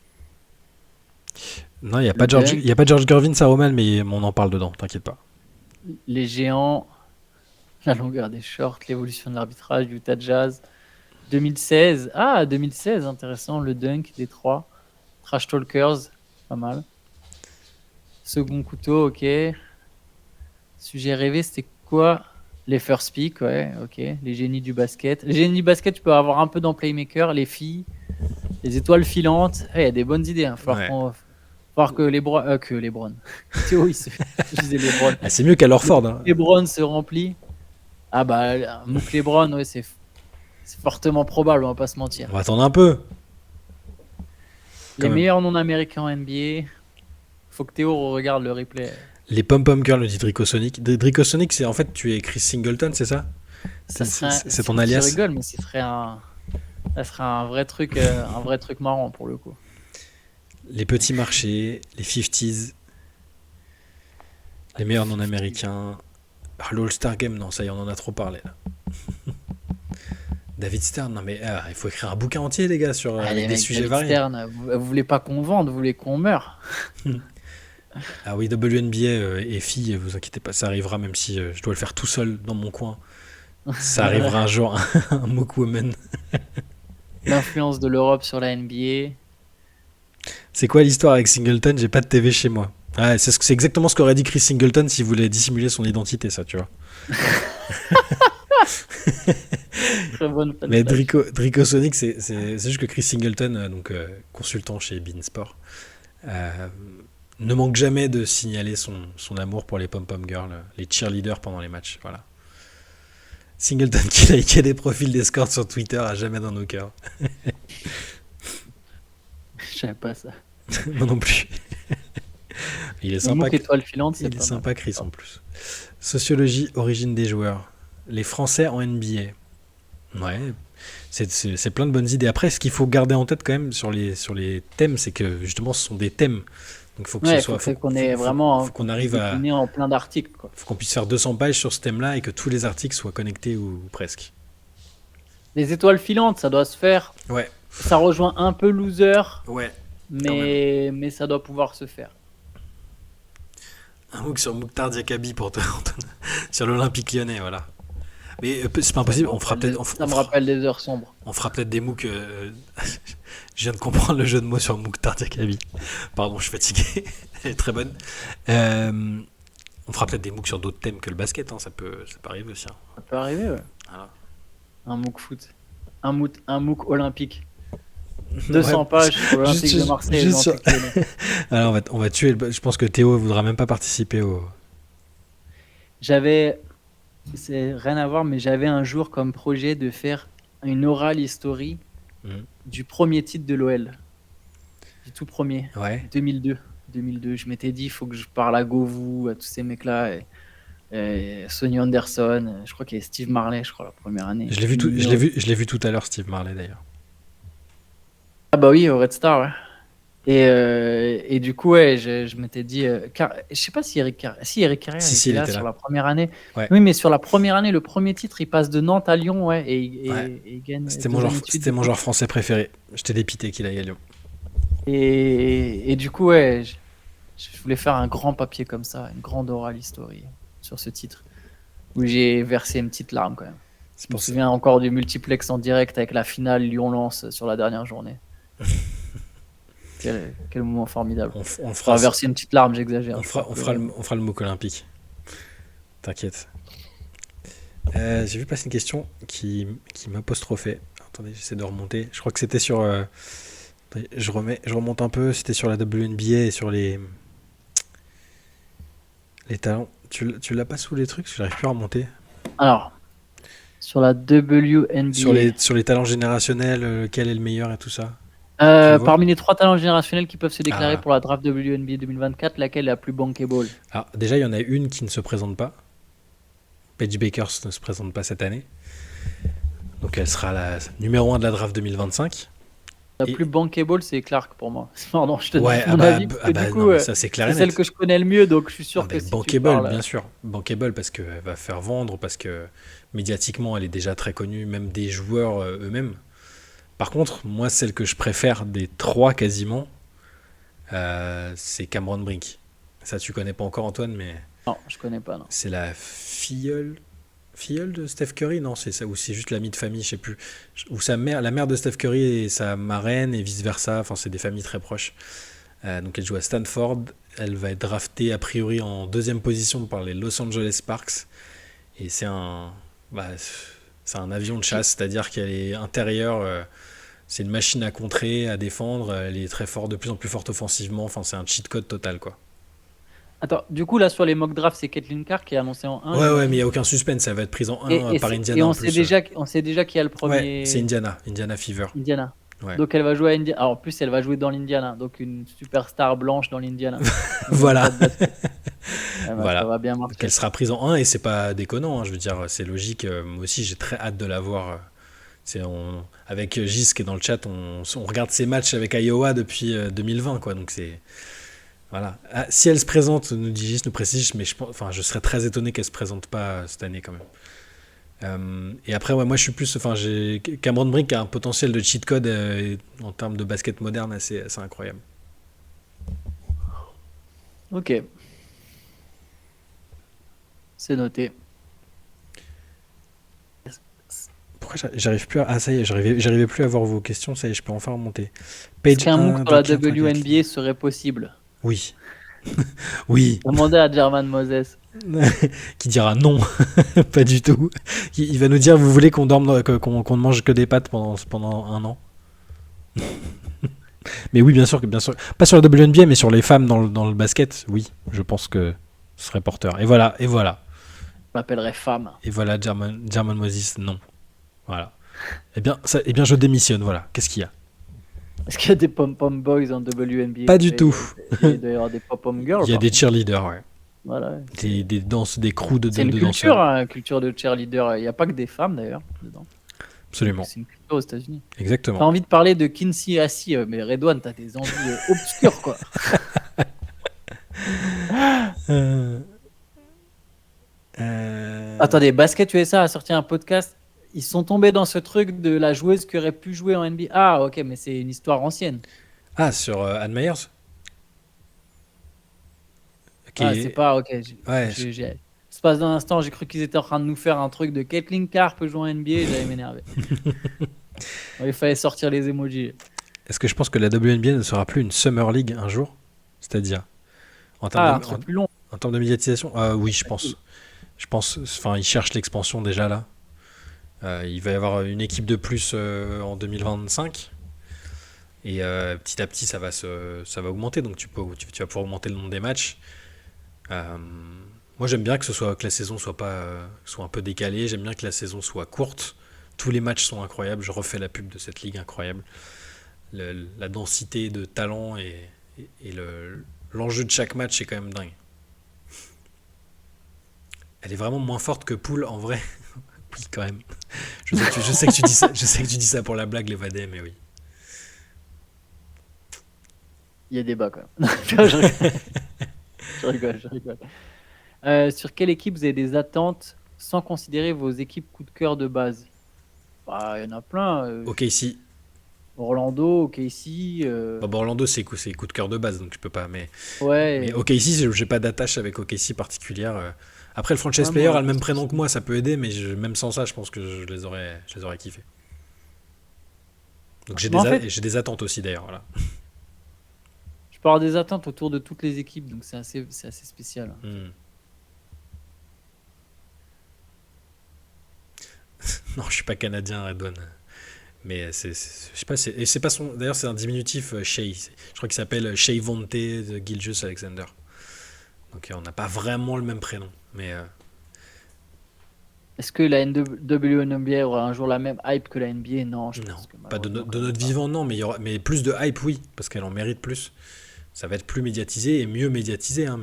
Speaker 1: Non, il n'y a pas George Gervin, ça Roman, mais on en parle dedans, t'inquiète pas.
Speaker 2: Les géants, la longueur des shorts, l'évolution de l'arbitrage, Utah Jazz. 2016, 2016, intéressant, le dunk, Détroit. Trash Talkers, pas mal. Second couteau, ok. Sujet rêvé, c'était quoi? Les first pick, ouais, ok. Les génies du basket. Les génies du basket, tu peux avoir un peu dans Playmaker. Les filles, les étoiles filantes. Il y a des bonnes idées. Il va falloir que LeBron. Théo, il se disait LeBron.
Speaker 1: C'est mieux qu'à Lorford. Hein.
Speaker 2: LeBron se remplit. MOOC LeBron, ouais, c'est fortement probable, on va pas se mentir.
Speaker 1: On va attendre un peu.
Speaker 2: Les meilleurs non-américains en NBA. Faut que Théo regarde le replay.
Speaker 1: Les Pom-Pom Girls, le dit Dricosonic. Dricosonic, c'est en fait, tu es Chris Singleton, c'est ça? C'est ton alias.
Speaker 2: Je rigole, mais ça serait un vrai truc marrant pour le coup.
Speaker 1: Les petits marchés, les 50s, les meilleurs non-américains. L'All-Star Game, non, ça y est, on en a trop parlé là. David Stern, non mais il faut écrire un bouquin entier, les gars, sur des sujets variés.
Speaker 2: Stern, vous voulez pas qu'on vende, vous voulez qu'on meure.
Speaker 1: Ah oui, WNBA et filles, vous inquiétez pas, ça arrivera, même si je dois le faire tout seul dans mon coin. Ça arrivera un jour, un MOOC Woman.
Speaker 2: L'influence de l'Europe sur la NBA.
Speaker 1: C'est quoi l'histoire avec Singleton? J'ai pas de TV chez moi. C'est exactement ce qu'aurait dit Chris Singleton s'il voulait dissimuler son identité, ça, tu vois.
Speaker 2: Très bonne.
Speaker 1: Mais Dricosonic, c'est juste que Chris Singleton, consultant chez Beansport, ne manque jamais de signaler son amour pour les pom-pom girls, les cheerleaders pendant les matchs. Voilà. Singleton qui likait des profils d'escorte sur Twitter, à jamais dans nos cœurs.
Speaker 2: Je savais pas ça.
Speaker 1: Moi non plus. Il est sympa.
Speaker 2: Étoile filante,
Speaker 1: il est sympa, Chris, en plus. Sociologie, origine des joueurs. Les Français en NBA. Ouais, c'est plein de bonnes idées. Après, ce qu'il faut garder en tête quand même sur les thèmes, c'est que justement, ce sont des thèmes. Donc, il faut que ce soit.
Speaker 2: Faut qu'on
Speaker 1: arrive à.
Speaker 2: En plein d'articles.
Speaker 1: Il faut qu'on puisse faire 200 pages sur ce thème-là et que tous les articles soient connectés ou presque.
Speaker 2: Les étoiles filantes, ça doit se faire.
Speaker 1: Ouais.
Speaker 2: Ça rejoint un peu Loser.
Speaker 1: Ouais. Quand même.
Speaker 2: mais ça doit pouvoir se faire.
Speaker 1: Un MOOC sur Mouktar Diakabi pour toi, sur l'Olympique Lyonnais, voilà. Mais c'est pas impossible,
Speaker 2: Ça me rappelle des heures sombres.
Speaker 1: on fera peut-être des MOOC. Je viens de comprendre le jeu de mots sur Mouktar Diakabi. Pardon, je suis fatigué. Elle est très bonne. Euh, on fera peut-être des MOOC sur d'autres thèmes que le basket, hein, ça peut arriver aussi. Hein.
Speaker 2: Ça peut arriver, ouais.
Speaker 1: Voilà.
Speaker 2: Un MOOC foot. Un MOOC olympique. 200
Speaker 1: Ouais,
Speaker 2: pages sur l'Olympique de Marseille et
Speaker 1: juste sur-
Speaker 2: l'Olympique Lyonnais.
Speaker 1: Alors on va tuer. Je pense que Théo voudra même pas participer au.
Speaker 2: J'avais, c'est rien à voir, mais j'avais un jour comme projet de faire une oral history
Speaker 1: Mhm.
Speaker 2: du premier titre de l'OL, du tout premier,
Speaker 1: Ouais.
Speaker 2: 2002. 2002. Je m'étais dit, il faut que je parle à Govou, à tous ces mecs-là, et Sonny Anderson. Je crois qu'il y avait Steve Marley, je crois, la première année.
Speaker 1: Je l'ai vu tout à l'heure, Steve Marley d'ailleurs.
Speaker 2: Ah bah oui, au Red Star, ouais. Et du coup, ouais, je m'étais dit, je sais pas si Eric Carrière
Speaker 1: Si,
Speaker 2: était
Speaker 1: il
Speaker 2: là
Speaker 1: était
Speaker 2: sur
Speaker 1: là.
Speaker 2: la première année.
Speaker 1: Ouais.
Speaker 2: Oui, mais sur la première année, le premier titre, il passe de Nantes à Lyon, ouais,
Speaker 1: Ouais.
Speaker 2: et il gagne
Speaker 1: C'était
Speaker 2: 2 années de suite,
Speaker 1: c'était
Speaker 2: du
Speaker 1: mon
Speaker 2: coup.
Speaker 1: joueur français préféré. J'étais dépité qu'il aille à Lyon.
Speaker 2: Et du coup, ouais, je voulais faire un grand papier comme ça, une grande oral history sur ce titre, où j'ai versé une petite larme quand même.
Speaker 1: C'est
Speaker 2: Je me
Speaker 1: pour ça.
Speaker 2: souviens encore du multiplex en direct avec la finale Lyon-Lens sur la dernière journée. Quel moment formidable.
Speaker 1: On
Speaker 2: On
Speaker 1: fera,
Speaker 2: va verser une petite larme, j'exagère.
Speaker 1: on fera le MOOC olympique. T'inquiète. J'ai vu passer une question qui m'apostrophait. Attendez, j'essaie de remonter. Je crois que c'était sur. Attendez, je remonte un peu. C'était sur la WNBA et sur les talents. Tu l'as pas sous les trucs? Parce que j'arrive plus à remonter.
Speaker 2: Alors, sur la WNBA,
Speaker 1: Sur les talents générationnels, quel est le meilleur et tout ça. Tu le vois?
Speaker 2: parmi les 3 talents générationnels qui peuvent se déclarer
Speaker 1: Ah.
Speaker 2: pour la draft WNBA 2024, laquelle est la plus bankable?
Speaker 1: Alors, déjà, il y en a une qui ne se présente pas. Paige Bakers ne se présente pas cette année. Donc, elle sera la numéro 1 de la draft 2025.
Speaker 2: La
Speaker 1: Et-
Speaker 2: plus bankable, c'est Clark pour moi. Pardon, je te donne
Speaker 1: Ouais,
Speaker 2: mon avis, parce que du coup,
Speaker 1: non, mais ça c'est clair
Speaker 2: c'est
Speaker 1: et
Speaker 2: celle
Speaker 1: net.
Speaker 2: que je connais le mieux, donc je suis sûr
Speaker 1: Ah,
Speaker 2: que
Speaker 1: bah,
Speaker 2: si tu
Speaker 1: bankable,
Speaker 2: parles,
Speaker 1: bien sûr. Bankable parce qu'elle va faire vendre, parce que médiatiquement, elle est déjà très connue, même des joueurs eux-mêmes. Par contre, moi, celle que je préfère des 3 quasiment, c'est Cameron Brink. Ça, tu connais pas encore, Antoine, mais
Speaker 2: non, je connais pas, non.
Speaker 1: c'est la filleule de Steph Curry, non, c'est ça, ou c'est juste l'ami de famille, je sais plus. Ou sa mère, la mère de Steph Curry et sa marraine et vice versa. Enfin, c'est des familles très proches. Donc, elle joue à Stanford. Elle va être draftée a priori en 2e position par les Los Angeles Sparks. Et c'est un avion de chasse, c'est-à-dire qu'elle est intérieure. C'est une machine à contrer, à défendre. Elle est très forte, de plus en plus forte offensivement. Enfin, c'est un cheat code total, quoi.
Speaker 2: Attends, du coup, là, sur les mock drafts, c'est Caitlin Carr qui est annoncée en 1.
Speaker 1: Ouais, mais il n'y a aucun suspense. Elle va être prise en 1 par Indiana
Speaker 2: et
Speaker 1: en
Speaker 2: on
Speaker 1: plus.
Speaker 2: sait déjà qui a le
Speaker 1: Ouais,
Speaker 2: premier.
Speaker 1: c'est Indiana Fever.
Speaker 2: Indiana.
Speaker 1: Ouais.
Speaker 2: Donc elle va jouer à Indiana. Alors, en plus, elle va jouer dans l'Indiana. Donc une superstar blanche dans l'Indiana.
Speaker 1: Voilà.
Speaker 2: Voilà. Ça va bien marcher.
Speaker 1: Donc elle sera prise en 1 et c'est pas déconnant. Je veux dire, c'est logique. Moi aussi, j'ai très hâte de la voir. Avec Gis qui est dans le chat, on regarde ses matchs avec Iowa depuis 2020, quoi. Donc c'est. Voilà. Ah, si elle se présente, nous dit Gis, nous précise, mais je serais très étonné qu'elle se présente pas cette année quand même. Et après, ouais, moi je suis plus. J'ai Cameron Brink a un potentiel de cheat code en termes de basket moderne assez incroyable.
Speaker 2: Ok. C'est noté.
Speaker 1: Pourquoi j'arrive plus à. Ah, ça y est, j'arrivais plus à voir vos questions, ça y est, je peux enfin remonter.
Speaker 2: Est-ce qu'un MOOC sur la WNBA serait possible?
Speaker 1: Oui. Oui.
Speaker 2: Demandez à German Moses.
Speaker 1: Qui dira non, pas du tout. Il va nous dire, vous voulez qu'on dorme, qu'on ne mange que des pâtes pendant 1 an. Mais oui, bien sûr. Pas sur la WNBA, mais sur les femmes dans le basket, oui, je pense que ce serait porteur. Et voilà.
Speaker 2: Je m'appellerais femme.
Speaker 1: Et voilà, German Moses, non. Voilà. Eh bien, je démissionne, voilà. Qu'est-ce qu'il y a?
Speaker 2: Est-ce qu'il y a des pom-pom boys en WNBA?
Speaker 1: Pas du tout.
Speaker 2: Il doit y avoir des pom-pom girls.
Speaker 1: Il y a des cheerleaders, ouais.
Speaker 2: Voilà.
Speaker 1: Des danses, des crews de danseurs.
Speaker 2: C'est une culture, hein, culture de cheerleader. Il n'y a pas que des femmes d'ailleurs dedans.
Speaker 1: Absolument.
Speaker 2: C'est une culture aux États-Unis.
Speaker 1: Exactement.
Speaker 2: T'as envie de parler de Kinsey Assi, mais Redouane, t'as des envies obscures, quoi. Attendez, Basket USA a sorti un podcast. Ils sont tombés dans ce truc de la joueuse qui aurait pu jouer en NBA. Ah, ok, mais c'est une histoire ancienne.
Speaker 1: Ah, sur Anne Meyers?
Speaker 2: Ah, c'est pas. Ok.
Speaker 1: Ouais,
Speaker 2: Espace d'un instant, j'ai cru qu'ils étaient en train de nous faire un truc de Caitlin Clark peut jouer en NBA et j'allais m'énerver. Ouais, il fallait sortir les emojis.
Speaker 1: est-ce que je pense que la WNBA ne sera plus une Summer League un jour? C'est-à-dire, en termes
Speaker 2: Ah, un
Speaker 1: de,
Speaker 2: truc plus long.
Speaker 1: en termes de médiatisation? Oui, je
Speaker 2: Facile.
Speaker 1: pense. Je pense, enfin, ils cherchent l'expansion déjà là. Il va y avoir une équipe de plus en 2025. Et petit à petit, ça va augmenter. Donc tu vas pouvoir augmenter le nombre des matchs. Euh, Moi, j'aime bien que la saison soit pas, soit un peu décalée. J'aime bien que la saison soit courte. Tous les matchs sont incroyables. Je refais la pub de cette ligue incroyable. La densité de talent et l'enjeu de chaque match est quand même dingue. Elle est vraiment moins forte que Poole en vrai. Oui, quand même. Je sais que tu dis ça. Je sais que tu dis ça pour la blague, les vadets, mais oui.
Speaker 2: Il y a débat quand même. Je rigole. Je rigole. Sur quelle équipe vous avez des attentes sans considérer vos équipes coup de cœur de base? Bah, il y en a plein.
Speaker 1: Ok, ici.
Speaker 2: Orlando, OKC.
Speaker 1: Bon, Orlando, c'est coup de cœur de base, donc je peux pas. Mais
Speaker 2: Ouais.
Speaker 1: OKC, j'ai pas d'attache avec OKC particulière. Après, le franchise
Speaker 2: Ouais,
Speaker 1: player
Speaker 2: moi,
Speaker 1: a le même
Speaker 2: c'est
Speaker 1: prénom que
Speaker 2: aussi.
Speaker 1: moi, ça peut aider, mais même sans ça, je pense que je les aurais kiffés. Donc
Speaker 2: Mais en fait,
Speaker 1: j'ai des attentes aussi d'ailleurs. Voilà.
Speaker 2: je peux avoir des attentes autour de toutes les équipes, donc c'est assez spécial.
Speaker 1: Hmm. Non, je suis pas canadien, Redouane. Mais je sais pas, et c'est pas son. D'ailleurs, c'est un diminutif Shea. Je crois qu'il s'appelle Shea Vonte de Gilgeous Alexander. Donc on n'a pas vraiment le même prénom. Mais
Speaker 2: Est-ce que la WNBA aura un jour la même hype que la NBA? Non, je
Speaker 1: non,
Speaker 2: pense que
Speaker 1: pas
Speaker 2: malheureusement
Speaker 1: de
Speaker 2: quand même
Speaker 1: notre
Speaker 2: pas.
Speaker 1: vivant, non, mais plus de hype, oui, parce qu'elle en mérite plus. Ça va être plus médiatisé et mieux médiatisé, hein,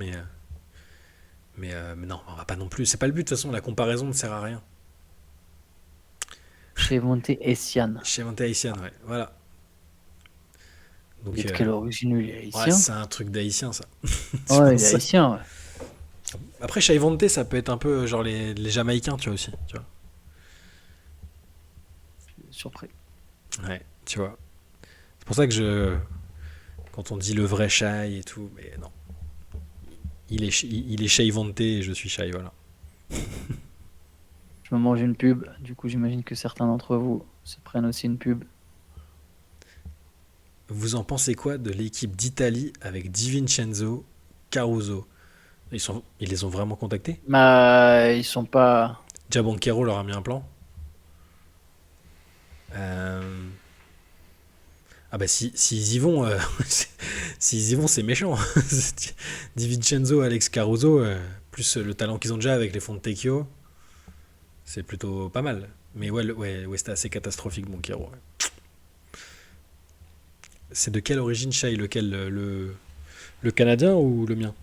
Speaker 1: mais non, on va pas non plus. C'est pas le but, de toute façon, la comparaison ne sert à rien.
Speaker 2: Chez Monte Essian.
Speaker 1: Chez Monte Haïtienne, ouais, voilà.
Speaker 2: Il est
Speaker 1: Donc,
Speaker 2: de quelle origine, lui? Il est
Speaker 1: ouais,
Speaker 2: haïtien?
Speaker 1: c'est un truc d'haïtien, ça. Je
Speaker 2: Ouais, il est
Speaker 1: pense.
Speaker 2: haïtien, ouais.
Speaker 1: Après, chez Vonte, ça peut être un peu genre les Jamaïcains, tu vois aussi. Tu vois.
Speaker 2: Surpris.
Speaker 1: Ouais, tu vois. C'est pour ça que quand on dit le vrai Shai et tout, mais non. Il est Shai Vonte et je suis Shai, voilà.
Speaker 2: Je me mange une pub. Du coup, j'imagine que certains d'entre vous se prennent aussi une pub.
Speaker 1: Vous en pensez quoi de l'équipe d'Italie avec Di Vincenzo, Caruso? Ils les ont vraiment contactés?
Speaker 2: Bah, ils sont pas.
Speaker 1: Gianbanchero leur a mis un plan. Euh, Ah bah s'ils y vont, s'ils y vont, c'est méchant. Di Vincenzo, Alex Caruso, plus le talent qu'ils ont déjà avec les fonds de Tekio, c'est plutôt pas mal. Mais ouais, c'était assez catastrophique, mon Kiro. Ouais. C'est de quelle origine, Shai? Lequel, le Canadien ou le mien?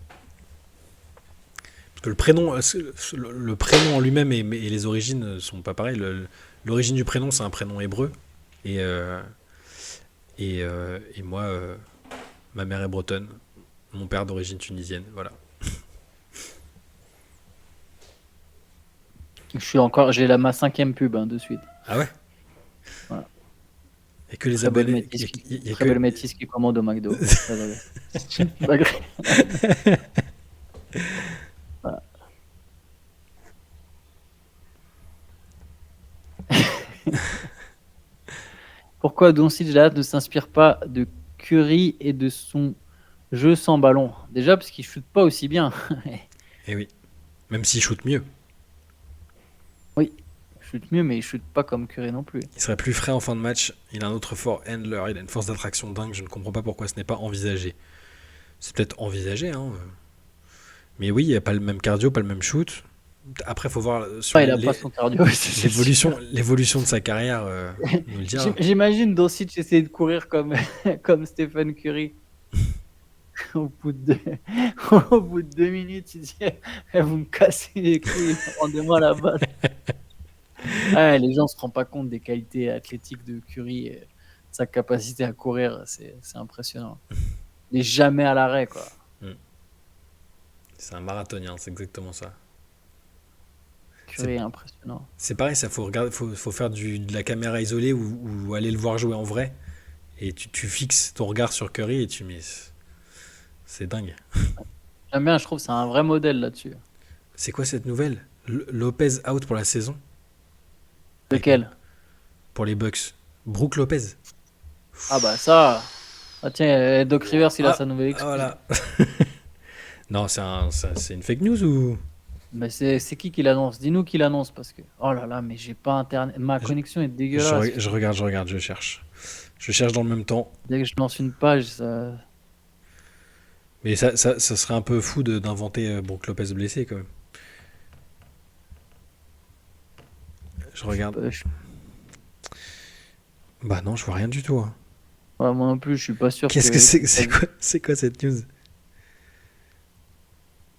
Speaker 1: Parce que le prénom en lui-même et les origines sont pas pareilles. L'origine du prénom, c'est un prénom hébreu. Et, et moi, ma mère est bretonne. Mon père d'origine tunisienne. Voilà.
Speaker 2: J'ai ma cinquième pub hein, de suite.
Speaker 1: Ah ouais?
Speaker 2: Voilà.
Speaker 1: Il y a que les abonnés. Y a
Speaker 2: Très
Speaker 1: que...
Speaker 2: belle métisse qui commande au McDo. Très agréable. Malgré- Voilà. Pourquoi Doncic là ne s'inspire pas de Curry et de son jeu sans ballon? Déjà parce qu'il shoot pas aussi bien.
Speaker 1: Eh oui. Même s'il shoot mieux.
Speaker 2: Oui, il shoot mieux, mais il shoot pas comme Curry non plus.
Speaker 1: Il serait plus frais en fin de match. Il a un autre fort handler. Il a une force d'attraction dingue. Je ne comprends pas pourquoi ce n'est pas envisagé. C'est peut-être envisagé, hein. Mais oui, il n'y a pas le même cardio, pas le même shoot. Après, il faut voir sur
Speaker 2: Ah, il a pas son cardio, c'est sûr.
Speaker 1: l'évolution de sa carrière, nous le dira.
Speaker 2: J'imagine Doncic essayer de courir comme, comme Stephen Curry. Au bout de deux, au bout de 2 minutes, il dit vous me cassez les couilles, rendez-moi la balle. Ah, les gens ne se rendent pas compte des qualités athlétiques de Curry, et sa capacité à courir, c'est impressionnant. Il n'est jamais à l'arrêt, quoi.
Speaker 1: Mm. C'est un marathonien, c'est exactement ça. C'est
Speaker 2: Curry est impressionnant.
Speaker 1: c'est pareil, ça faut regarder, faut faire de la caméra isolée ou aller le voir jouer en vrai. Et tu fixes ton regard sur Curry et tu mets. C'est dingue.
Speaker 2: J'aime bien, je trouve que c'est un vrai modèle là-dessus.
Speaker 1: C'est quoi cette nouvelle? Lopez out pour la saison? Avec-
Speaker 2: Lequel?
Speaker 1: Pour les Bucks. Brooke Lopez.
Speaker 2: Ah bah ça. Ah tiens, Doc Rivers, il a
Speaker 1: Ah,
Speaker 2: sa nouvelle excuse.
Speaker 1: voilà. Non, c'est une fake news ou.
Speaker 2: Mais c'est qui l'annonce? Dis-nous qui l'annonce parce que oh là là, mais j'ai pas internet. Ma
Speaker 1: Je,
Speaker 2: connexion est dégueulasse.
Speaker 1: je regarde, je cherche. Je cherche dans le même temps.
Speaker 2: Dès que je lance une page, ça.
Speaker 1: Mais ça serait un peu fou d'inventer Brooke Lopez blessé quand même. Je regarde. Bah non, je vois rien du tout, hein.
Speaker 2: Ouais, moi non plus, je suis pas sûr
Speaker 1: Qu'est-ce que c'est? C'est quoi cette news?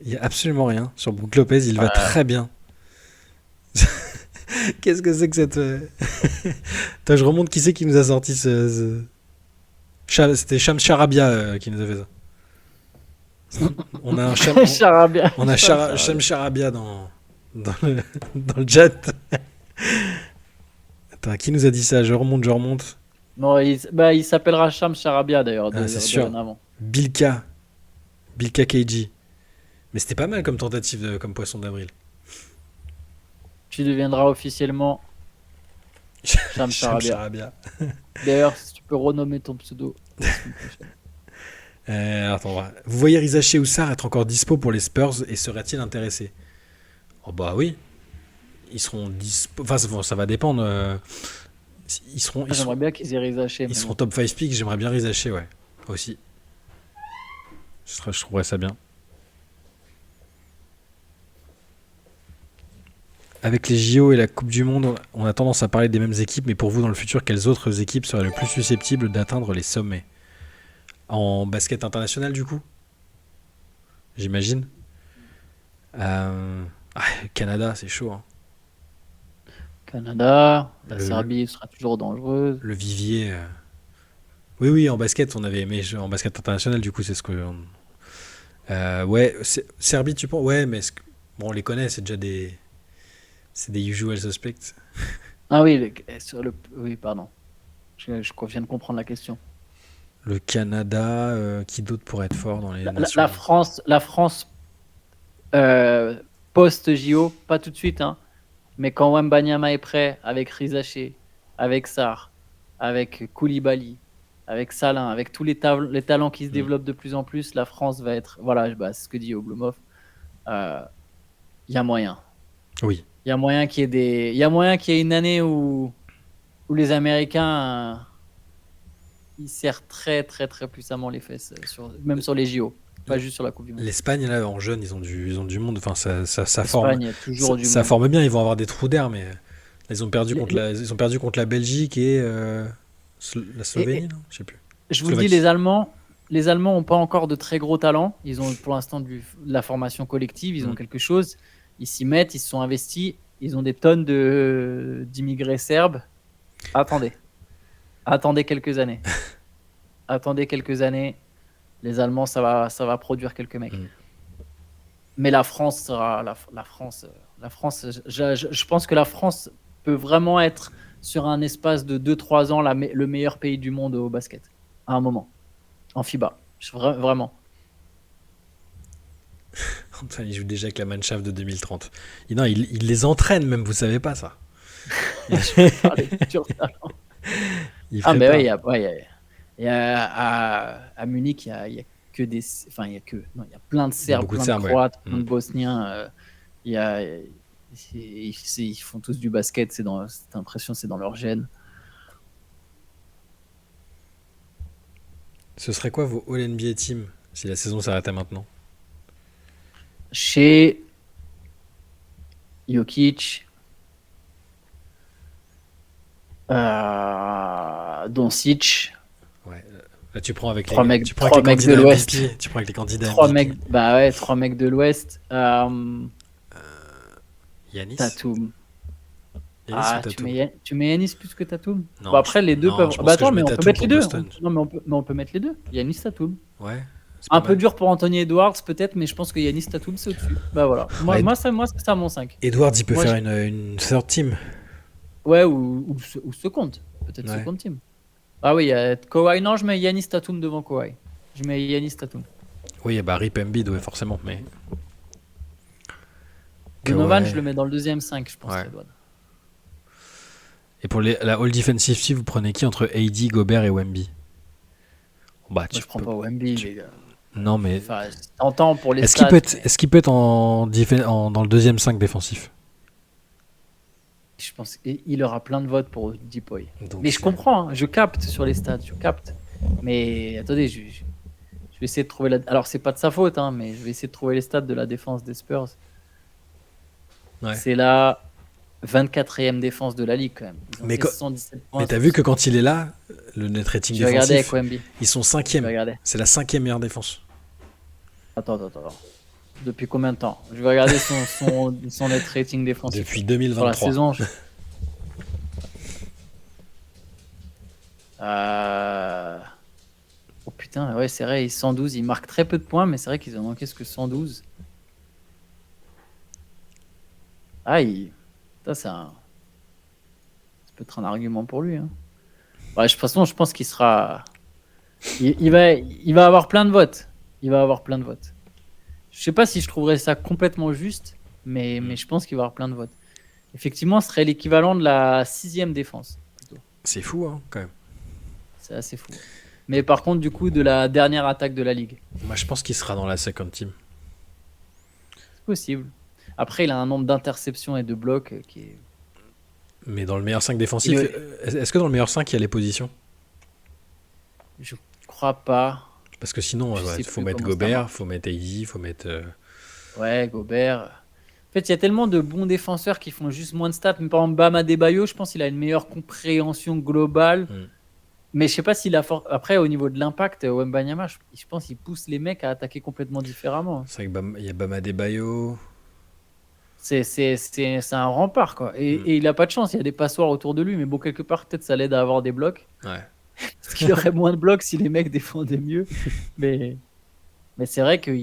Speaker 1: Il y a absolument rien. Sur Brooke Lopez, il va très bien. Qu'est-ce que c'est que cette. Attends, je remonte qui c'est qui nous a sorti C'était Shams Charabia qui nous a fait ça. On a un
Speaker 2: Charabia.
Speaker 1: on a Shams Charabia dans le chat. Attends, qui nous a dit ça? Je remonte.
Speaker 2: Non, il s'appellera Shams Charabia d'ailleurs.
Speaker 1: C'est sûr.
Speaker 2: Dorénavant.
Speaker 1: Bilka KG. Mais c'était pas mal comme tentative comme poisson d'avril.
Speaker 2: Tu deviendras officiellement Shams Charabia. D'ailleurs, si tu peux renommer ton pseudo.
Speaker 1: Attends, vous voyez Rizaché ou Sarr être encore dispo pour les Spurs et serait-il intéressé? Oh bah oui. Ils seront dispo. Enfin, ça va dépendre.
Speaker 2: J'aimerais bien qu'ils aient Rizaché.
Speaker 1: Ils seront top 5 pick. J'aimerais bien Rizaché, ouais. Aussi. Je trouverais ça bien. Avec les JO et la Coupe du Monde, on a tendance à parler des mêmes équipes, mais pour vous, dans le futur, quelles autres équipes seraient le plus susceptibles d'atteindre les sommets? En basket international, du coup? J'imagine. Canada, c'est chaud. Hein.
Speaker 2: Canada, la Serbie sera toujours dangereuse.
Speaker 1: Le vivier. Oui, en basket, on avait aimé. En basket international, du coup, c'est ce que. Ouais, Serbie, tu penses? Ouais, mais bon, on les connaît, c'est déjà des. C'est des usual suspects.
Speaker 2: Ah oui, oui, pardon. Je viens de comprendre la question.
Speaker 1: Le Canada, qui d'autre pourrait être fort dans les nations?
Speaker 2: La France post-JO, pas tout de suite, hein, mais quand Wembanyama est prêt, avec Rizaché, avec Sarr, avec Koulibaly, avec Salin, avec tous les talents qui se développent de plus en plus, la France va être... Voilà, c'est ce que dit Oblomov. Il y a moyen.
Speaker 1: Oui.
Speaker 2: Il y a moyen qu'il y ait une année où les Américains ils serrent très très très puissamment les fesses, même sur les JO, pas juste sur la Coupe du Monde.
Speaker 1: L'Espagne, là, en jeune, ils ont du monde. Enfin, ça
Speaker 2: forme. Il y a toujours du
Speaker 1: ça
Speaker 2: monde.
Speaker 1: forme bien. Ils vont avoir des trous d'air, mais ils ont perdu contre la Belgique et la Slovénie, non? Je sais plus.
Speaker 2: Je vous le dis, les Allemands n'ont pas encore de très gros talents. Ils ont pour l'instant de la formation collective. Ils ont quelque chose. Ils s'y mettent. Ils se sont investis. Ils ont des tonnes d'immigrés serbes. Attendez quelques années. Attendez quelques années. Les Allemands, ça va produire quelques mecs. Mais la France sera la France. Je pense que la France peut vraiment être sur un espace de 2-3 ans le meilleur pays du monde au basket. À un moment. En FIBA. Vraiment.
Speaker 1: Enfin, il joue déjà avec la Mannschaft de 2030. Non, il les entraîne même, vous savez pas ça.
Speaker 2: Je parlais de pur talent. Il y a à Munich, il y a que des, enfin il y a plein de Serbes, plein de Croates, plein de Bosniens. Ils font tous du basket. Cette impression, c'est dans leur gène.
Speaker 1: Ce serait quoi vos All NBA Team si la saison s'arrêtait maintenant?
Speaker 2: Chez Jokic, Doncic.
Speaker 1: Ouais. Là, tu prends avec
Speaker 2: trois
Speaker 1: les
Speaker 2: mecs
Speaker 1: candidats
Speaker 2: de l'Ouest.
Speaker 1: MVP, tu prends avec les candidats
Speaker 2: trois
Speaker 1: MVP.
Speaker 2: mecs, 3 mecs de l'Ouest.
Speaker 1: Yanis.
Speaker 2: Tatum.
Speaker 1: Tatum.
Speaker 2: Tu mets Yanis plus que Tatum?
Speaker 1: Non,
Speaker 2: bon, après, les deux peuvent. Bah attends, mais on peut mettre les deux. Non, mais on peut mettre les deux. Yanis, Tatum.
Speaker 1: Ouais.
Speaker 2: Un peu dur pour Anthony Edwards, peut-être, mais je pense que Yanis, Tatum, c'est au-dessus. Bah voilà. Moi, c'est ça mon 5.
Speaker 1: Edwards, il peut faire une third team.
Speaker 2: Ouais, ou second. Peut-être second team. Ah oui, il y a Kawhi. Non, je mets Yanis Tatum devant Kawhi. Je mets Yanis Tatum.
Speaker 1: Oui, bah Rip Embiid, ouais, forcément. Mais
Speaker 2: Donovan, je
Speaker 1: Kawhi,
Speaker 2: le mets dans le deuxième 5, je pense,
Speaker 1: ouais.
Speaker 2: Redouane.
Speaker 1: Et pour la All Defensive Team, vous prenez qui entre AD, Gobert et Wemby? Bah,
Speaker 2: Moi,
Speaker 1: tu
Speaker 2: je prends
Speaker 1: peux.
Speaker 2: pas Wemby,
Speaker 1: tu-
Speaker 2: les gars.
Speaker 1: Non, mais
Speaker 2: Enfin, t'entends pour les
Speaker 1: est-ce qu'il peut
Speaker 2: stats,
Speaker 1: être,
Speaker 2: mais
Speaker 1: est-ce qu'il peut être dans le deuxième 5 défensif?
Speaker 2: je pense qu'il aura plein de votes pour Deepoy.
Speaker 1: Donc
Speaker 2: Mais je comprends, hein, je capte sur les stats, je capte. Mais attendez, je vais essayer de trouver la. Alors, c'est pas de sa faute, hein, mais je vais essayer de trouver les stats de la défense des Spurs.
Speaker 1: ouais.
Speaker 2: C'est la 24e défense de la ligue, quand même. Ils ont
Speaker 1: Mais,
Speaker 2: fait 117
Speaker 1: mais
Speaker 2: points
Speaker 1: t'as
Speaker 2: sur
Speaker 1: vu que
Speaker 2: 100.
Speaker 1: quand il est là, le net rating
Speaker 2: Je vais regarder avec
Speaker 1: défensif,
Speaker 2: Wemby.
Speaker 1: ils sont
Speaker 2: Je vais
Speaker 1: 5e.
Speaker 2: regarder.
Speaker 1: C'est la 5e meilleure défense.
Speaker 2: Attends. Depuis combien de temps? Je vais regarder son net rating défensif.
Speaker 1: Depuis
Speaker 2: Sur la
Speaker 1: 2023.
Speaker 2: saison. Euh, Oh putain, ouais, c'est vrai, 112, ils marquent très peu de points, mais c'est vrai qu'ils ont manqué ce que 112. Ah, ça, ça peut être un argument pour lui. Hein. Ouais, de toute façon, je pense qu'il sera. Il va avoir plein de votes. Il va avoir plein de votes. Je sais pas si je trouverais ça complètement juste, mais je pense qu'il va avoir plein de votes. Effectivement, ce serait l'équivalent de la 6e défense, plutôt.
Speaker 1: C'est fou, hein, quand même.
Speaker 2: C'est assez fou. Mais par contre, du coup, de la dernière attaque de la ligue.
Speaker 1: Moi, je pense qu'il sera dans la second team.
Speaker 2: C'est possible. Après, il a un nombre d'interceptions et de blocs qui est.
Speaker 1: Mais dans le meilleur 5 défensif,
Speaker 2: Et
Speaker 1: est-ce que dans le meilleur 5, il y a les positions?
Speaker 2: je crois pas.
Speaker 1: Parce que sinon,
Speaker 2: Je sais
Speaker 1: il faut
Speaker 2: plus
Speaker 1: mettre
Speaker 2: comment ça
Speaker 1: Gobert, il
Speaker 2: marche.
Speaker 1: faut mettre AD, il faut mettre.
Speaker 2: Ouais, Gobert. En fait, il y a tellement de bons défenseurs qui font juste moins de stats. Mais par exemple, Bam Adebayo, je pense qu'il a une meilleure compréhension globale.
Speaker 1: Hmm.
Speaker 2: Mais je sais pas s'il a après au niveau de l'impact, Wembanyama, je pense qu'il pousse les mecs à attaquer complètement différemment.
Speaker 1: C'est vrai qu'il y a Bam Adebayo.
Speaker 2: C'est un rempart quoi. Et,
Speaker 1: Hmm.
Speaker 2: et il a pas de chance, il y a des passoires autour de lui. Mais bon, quelque part, peut-être ça l'aide à avoir des blocs.
Speaker 1: Ouais.
Speaker 2: Parce qu'il aurait moins de blocs si les mecs défendaient mieux. Mais, mais c'est vrai que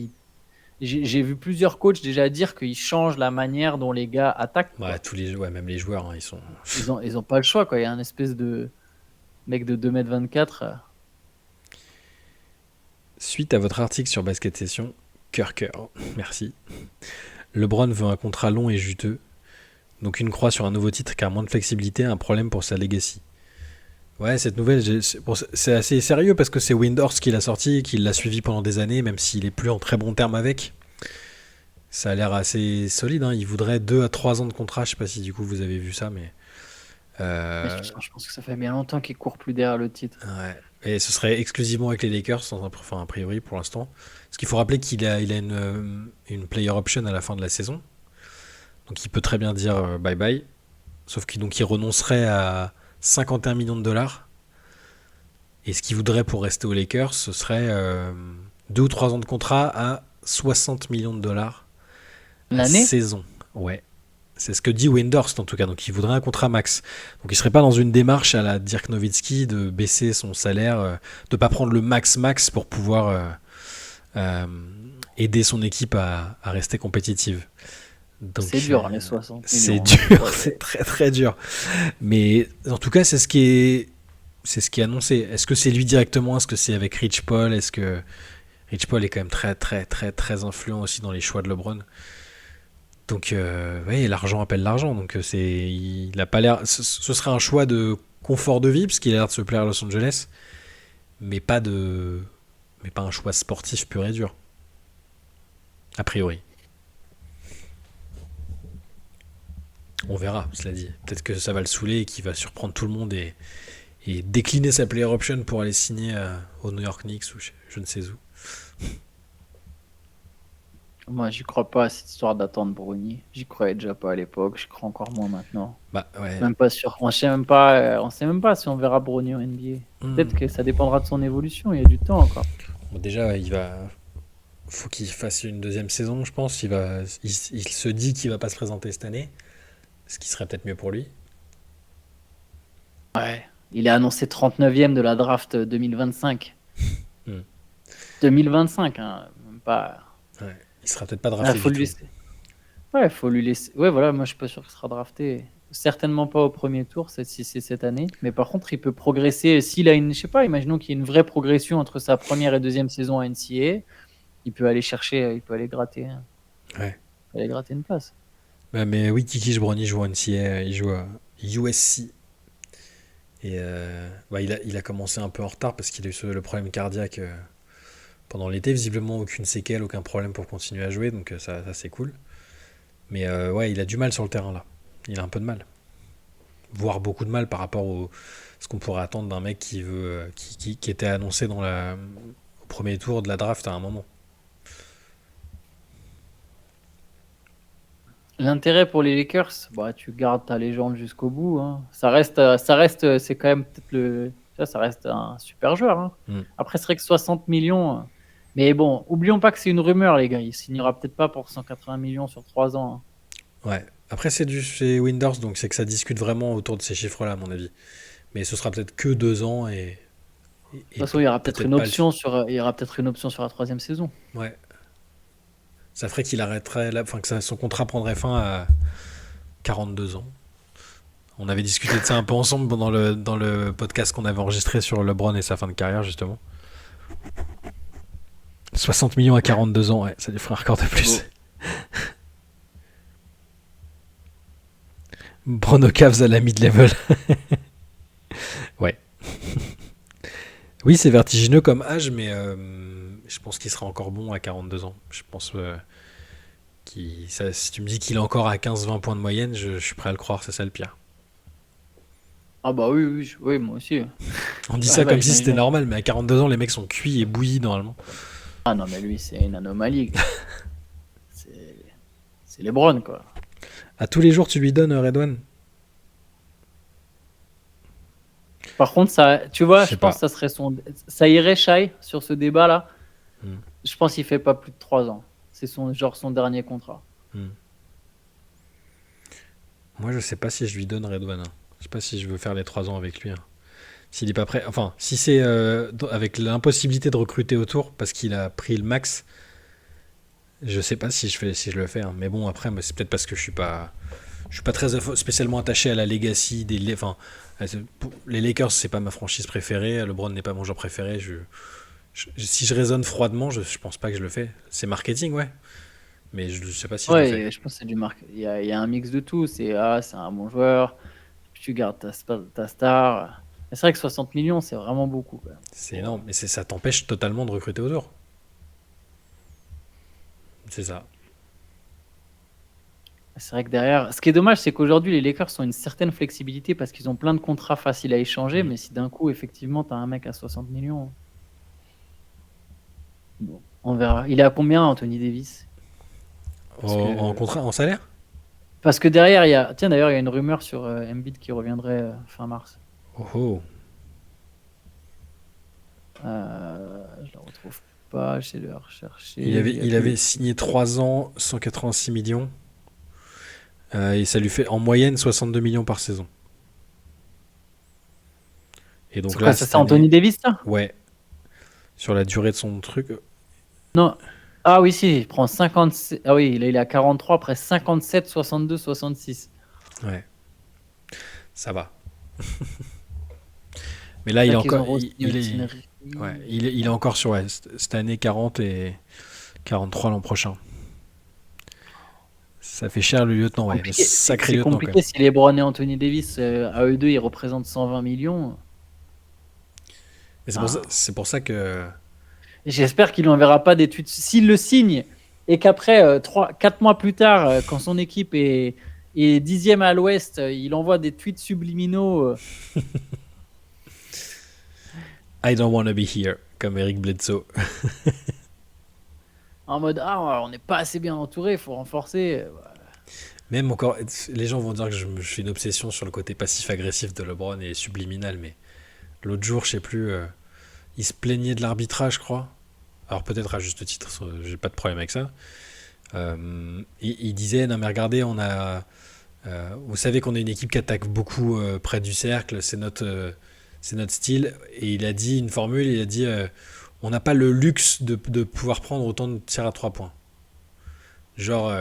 Speaker 2: j'ai vu plusieurs coachs déjà dire qu'ils changent la manière dont les gars attaquent.
Speaker 1: Ouais,
Speaker 2: Quoi.
Speaker 1: même les joueurs, hein, ils sont.
Speaker 2: Ils ont pas le choix. Quoi. Il y a un espèce de mec de 2,24 m.
Speaker 1: Suite à votre article sur Basket Session, cœur, merci. LeBron veut un contrat long et juteux, donc une croix sur un nouveau titre car moins de flexibilité, un problème pour sa legacy. Ouais, cette nouvelle, c'est assez sérieux parce que c'est Windhorst qui l'a sorti, qui l'a suivi pendant des années, même s'il est plus en très bon terme avec. Ça a l'air assez solide, hein. Il voudrait 2 à 3 ans de contrat, je sais pas si du coup vous avez vu ça, mais...
Speaker 2: Je pense que ça fait bien longtemps qu'il court plus derrière le titre.
Speaker 1: Ouais. Et ce serait exclusivement avec les Lakers, enfin a priori pour l'instant. Parce qu'il faut rappeler qu'il a une player option à la fin de la saison. Donc il peut très bien dire bye bye. Sauf qu'il il renoncerait à 51 millions de dollars. Et ce qu'il voudrait pour rester aux Lakers, ce serait 2 ou 3 ans de contrat à 60 millions de dollars la
Speaker 2: L'année?
Speaker 1: saison. Ouais. C'est ce que dit Windhorst en tout cas. Donc il voudrait un contrat max. Donc il serait pas dans une démarche à la Dirk Nowitzki de baisser son salaire, de pas prendre le max pour pouvoir aider son équipe à rester compétitive. Donc,
Speaker 2: C'est dur, les 60
Speaker 1: c'est
Speaker 2: millions.
Speaker 1: dur,
Speaker 2: Ouais.
Speaker 1: c'est très très dur. Mais en tout cas, c'est ce qui est annoncé. Est-ce que c'est lui directement? Est-ce que c'est avec Rich Paul? Est-ce que Rich Paul est quand même très très très très influent aussi dans les choix de LeBron? Donc, oui, l'argent appelle l'argent. Donc, il a pas l'air. Ce serait un choix de confort de vie, parce qu'il a l'air de se plaire à Los Angeles, mais pas un choix sportif pur et dur. A priori. On verra, cela dit. Peut-être que ça va le saouler et qu'il va surprendre tout le monde et décliner sa player option pour aller signer aux New York Knicks ou je ne sais où.
Speaker 2: Moi, j'y crois pas à cette histoire d'attendre Bruni. J'y croyais déjà pas à l'époque, j'y crois encore moins maintenant.
Speaker 1: Bah ouais.
Speaker 2: Même pas sûr. On sait même pas si on verra Bruni en NBA. Peut-être que ça dépendra de son évolution, il y a du temps encore.
Speaker 1: Bon, déjà, faut qu'il fasse une deuxième saison, je pense. Il se dit qu'il va pas se présenter cette année, ce qui serait peut-être mieux pour lui.
Speaker 2: Ouais. Il est annoncé 39e de la draft 2025.
Speaker 1: Hmm.
Speaker 2: 2025, hein. Même pas.
Speaker 1: Ouais. Il sera peut-être pas
Speaker 2: Ah,
Speaker 1: drafté
Speaker 2: faut
Speaker 1: du
Speaker 2: lui
Speaker 1: tout.
Speaker 2: laisser. Ouais, faut lui laisser. Ouais, voilà, moi je suis pas sûr qu'il sera drafté. certainement pas au premier tour si c'est cette année. Mais par contre, il peut progresser. S'il a je sais pas, imaginons qu'il y ait une vraie progression entre sa première et deuxième saison à NCAA, il peut aller chercher, il peut aller gratter
Speaker 1: Ouais.
Speaker 2: une place.
Speaker 1: Bah, mais oui, Kiki Brownie joue en NCAA, il joue à USC. Et bah, il a commencé un peu en retard parce qu'il a eu le problème cardiaque pendant l'été. Visiblement, aucune séquelle, aucun problème pour continuer à jouer, donc ça c'est cool. Mais ouais, il a du mal sur le terrain là. Il a un peu de mal. Voire beaucoup de mal par rapport au ce qu'on pourrait attendre d'un mec qui veut qui était annoncé au premier tour de la draft à un moment.
Speaker 2: L'intérêt pour les Lakers, bah, tu gardes ta légende jusqu'au bout, hein. C'est quand même peut-être ça reste un super joueur, hein.
Speaker 1: Mm.
Speaker 2: Après, c'est vrai que 60 millions, mais bon, oublions pas que c'est une rumeur, les gars. Il signera peut-être pas pour 180 millions sur 3 ans, hein.
Speaker 1: Ouais. Après, c'est Winders, donc c'est que ça discute vraiment autour de ces chiffres-là, à mon avis. Mais ce sera peut-être que 2 ans
Speaker 2: De toute façon, il y aura peut-être une
Speaker 1: pas le.
Speaker 2: option sur la troisième saison.
Speaker 1: Ouais. Ça ferait qu'il arrêterait, enfin que son contrat prendrait fin à 42 ans. On avait discuté de ça un peu ensemble dans le podcast qu'on avait enregistré sur LeBron et sa fin de carrière, justement. 60 millions à 42 ans, ouais, ça lui ferait un record de plus. Bruno Cavs à la mid-level. Ouais. Oui, c'est vertigineux comme âge, mais je pense qu'il sera encore bon à 42 ans. Je pense si tu me dis qu'il est encore à 15-20 points de moyenne, je suis prêt à le croire, c'est ça le pire.
Speaker 2: Ah bah oui, oui, moi aussi.
Speaker 1: On dit
Speaker 2: Ouais,
Speaker 1: ça
Speaker 2: bah,
Speaker 1: comme si c'était
Speaker 2: j'imagine.
Speaker 1: normal, mais à 42 ans, les mecs sont cuits et bouillis normalement.
Speaker 2: Ah non, mais lui, c'est une anomalie. C'est c'est LeBron, quoi.
Speaker 1: À tous les jours, tu lui donnes Redouane?
Speaker 2: Par contre, tu
Speaker 1: Je
Speaker 2: vois,
Speaker 1: sais
Speaker 2: je pense
Speaker 1: pas.
Speaker 2: que ça irait Shai sur ce débat-là.
Speaker 1: Hmm.
Speaker 2: Je pense qu'il fait pas plus de 3 ans. C'est son dernier contrat.
Speaker 1: Hmm. Moi, je sais pas si je lui donne Redouane, hein. Je sais pas si je veux faire les 3 ans avec lui, hein. S'il est pas prêt. Enfin, si c'est avec l'impossibilité de recruter autour parce qu'il a pris le max, je sais pas si je le fais, hein. Mais bon, après, c'est peut-être parce que je suis pas très spécialement attaché à la legacy enfin, les Lakers, c'est pas ma franchise préférée. LeBron n'est pas mon joueur préféré. Si je raisonne froidement, je pense pas que je le fais. C'est marketing, ouais. Mais je sais pas si je le fais.
Speaker 2: Ouais, je pense que c'est du marque. Il y a un mix de tout. C'est un bon joueur. Puis tu gardes ta star. Mais c'est vrai que 60 millions, c'est vraiment beaucoup, quand même.
Speaker 1: C'est énorme, mais ça t'empêche totalement de recruter autour. C'est ça.
Speaker 2: C'est vrai que derrière, ce qui est dommage, c'est qu'aujourd'hui, les Lakers ont une certaine flexibilité parce qu'ils ont plein de contrats faciles à échanger.
Speaker 1: Mm.
Speaker 2: Mais si d'un coup, effectivement, tu as un mec à 60 millions, bon, on verra. Il est à combien, Anthony Davis?
Speaker 1: En contrat, en salaire?
Speaker 2: Parce que derrière, tiens, d'ailleurs, il y a une rumeur sur Embiid qui reviendrait fin mars.
Speaker 1: Oh oh.
Speaker 2: Je la retrouve pas, j'essaie de la rechercher.
Speaker 1: Il avait signé 3 ans, 186 millions. Et ça lui fait en moyenne 62 millions par saison. Et donc
Speaker 2: C'est
Speaker 1: là,
Speaker 2: quoi, ça,
Speaker 1: cette
Speaker 2: c'est Anthony
Speaker 1: année,
Speaker 2: Davis, ça?
Speaker 1: ouais, sur la durée de son truc,
Speaker 2: Non. Ah oui, si, il prend 57. Ah oui, là, il est à 43, après 57, 62, 66.
Speaker 1: ouais, ça va. Mais là,
Speaker 2: C'est
Speaker 1: il est
Speaker 2: vrai qu'ils
Speaker 1: encore,
Speaker 2: ont re-signé
Speaker 1: ouais, il est encore sur cette année 40 et 43 l'an prochain. Ça fait cher le lieutenant, ouais, le
Speaker 2: compliqué.
Speaker 1: sacré
Speaker 2: C'est
Speaker 1: lieutenant quand
Speaker 2: compliqué
Speaker 1: même.
Speaker 2: si LeBron et Anthony Davis, à eux deux, ils représentent 120 millions.
Speaker 1: Et
Speaker 2: Ah.
Speaker 1: c'est pour ça que,
Speaker 2: Et j'espère qu'il n'enverra pas des tweets. S'il le signe et qu'après, 4 mois plus tard, quand son équipe est 10e à l'ouest, il envoie des tweets subliminaux.
Speaker 1: I don't wanna be here, comme Eric Bledsoe.
Speaker 2: En mode, ah, on n'est pas assez bien entouré, il faut renforcer.
Speaker 1: Même encore, les gens vont dire que je fais une obsession sur le côté passif-agressif de LeBron et subliminal, mais l'autre jour, je sais plus, il se plaignait de l'arbitrage, je crois. Alors peut-être à juste titre, j'ai pas de problème avec ça. Il disait, non mais regardez, vous savez qu'on est une équipe qui attaque beaucoup près du cercle, c'est notre style. Et il a dit une formule, il a dit, on n'a pas le luxe de pouvoir prendre autant de tirs à 3 points. Genre,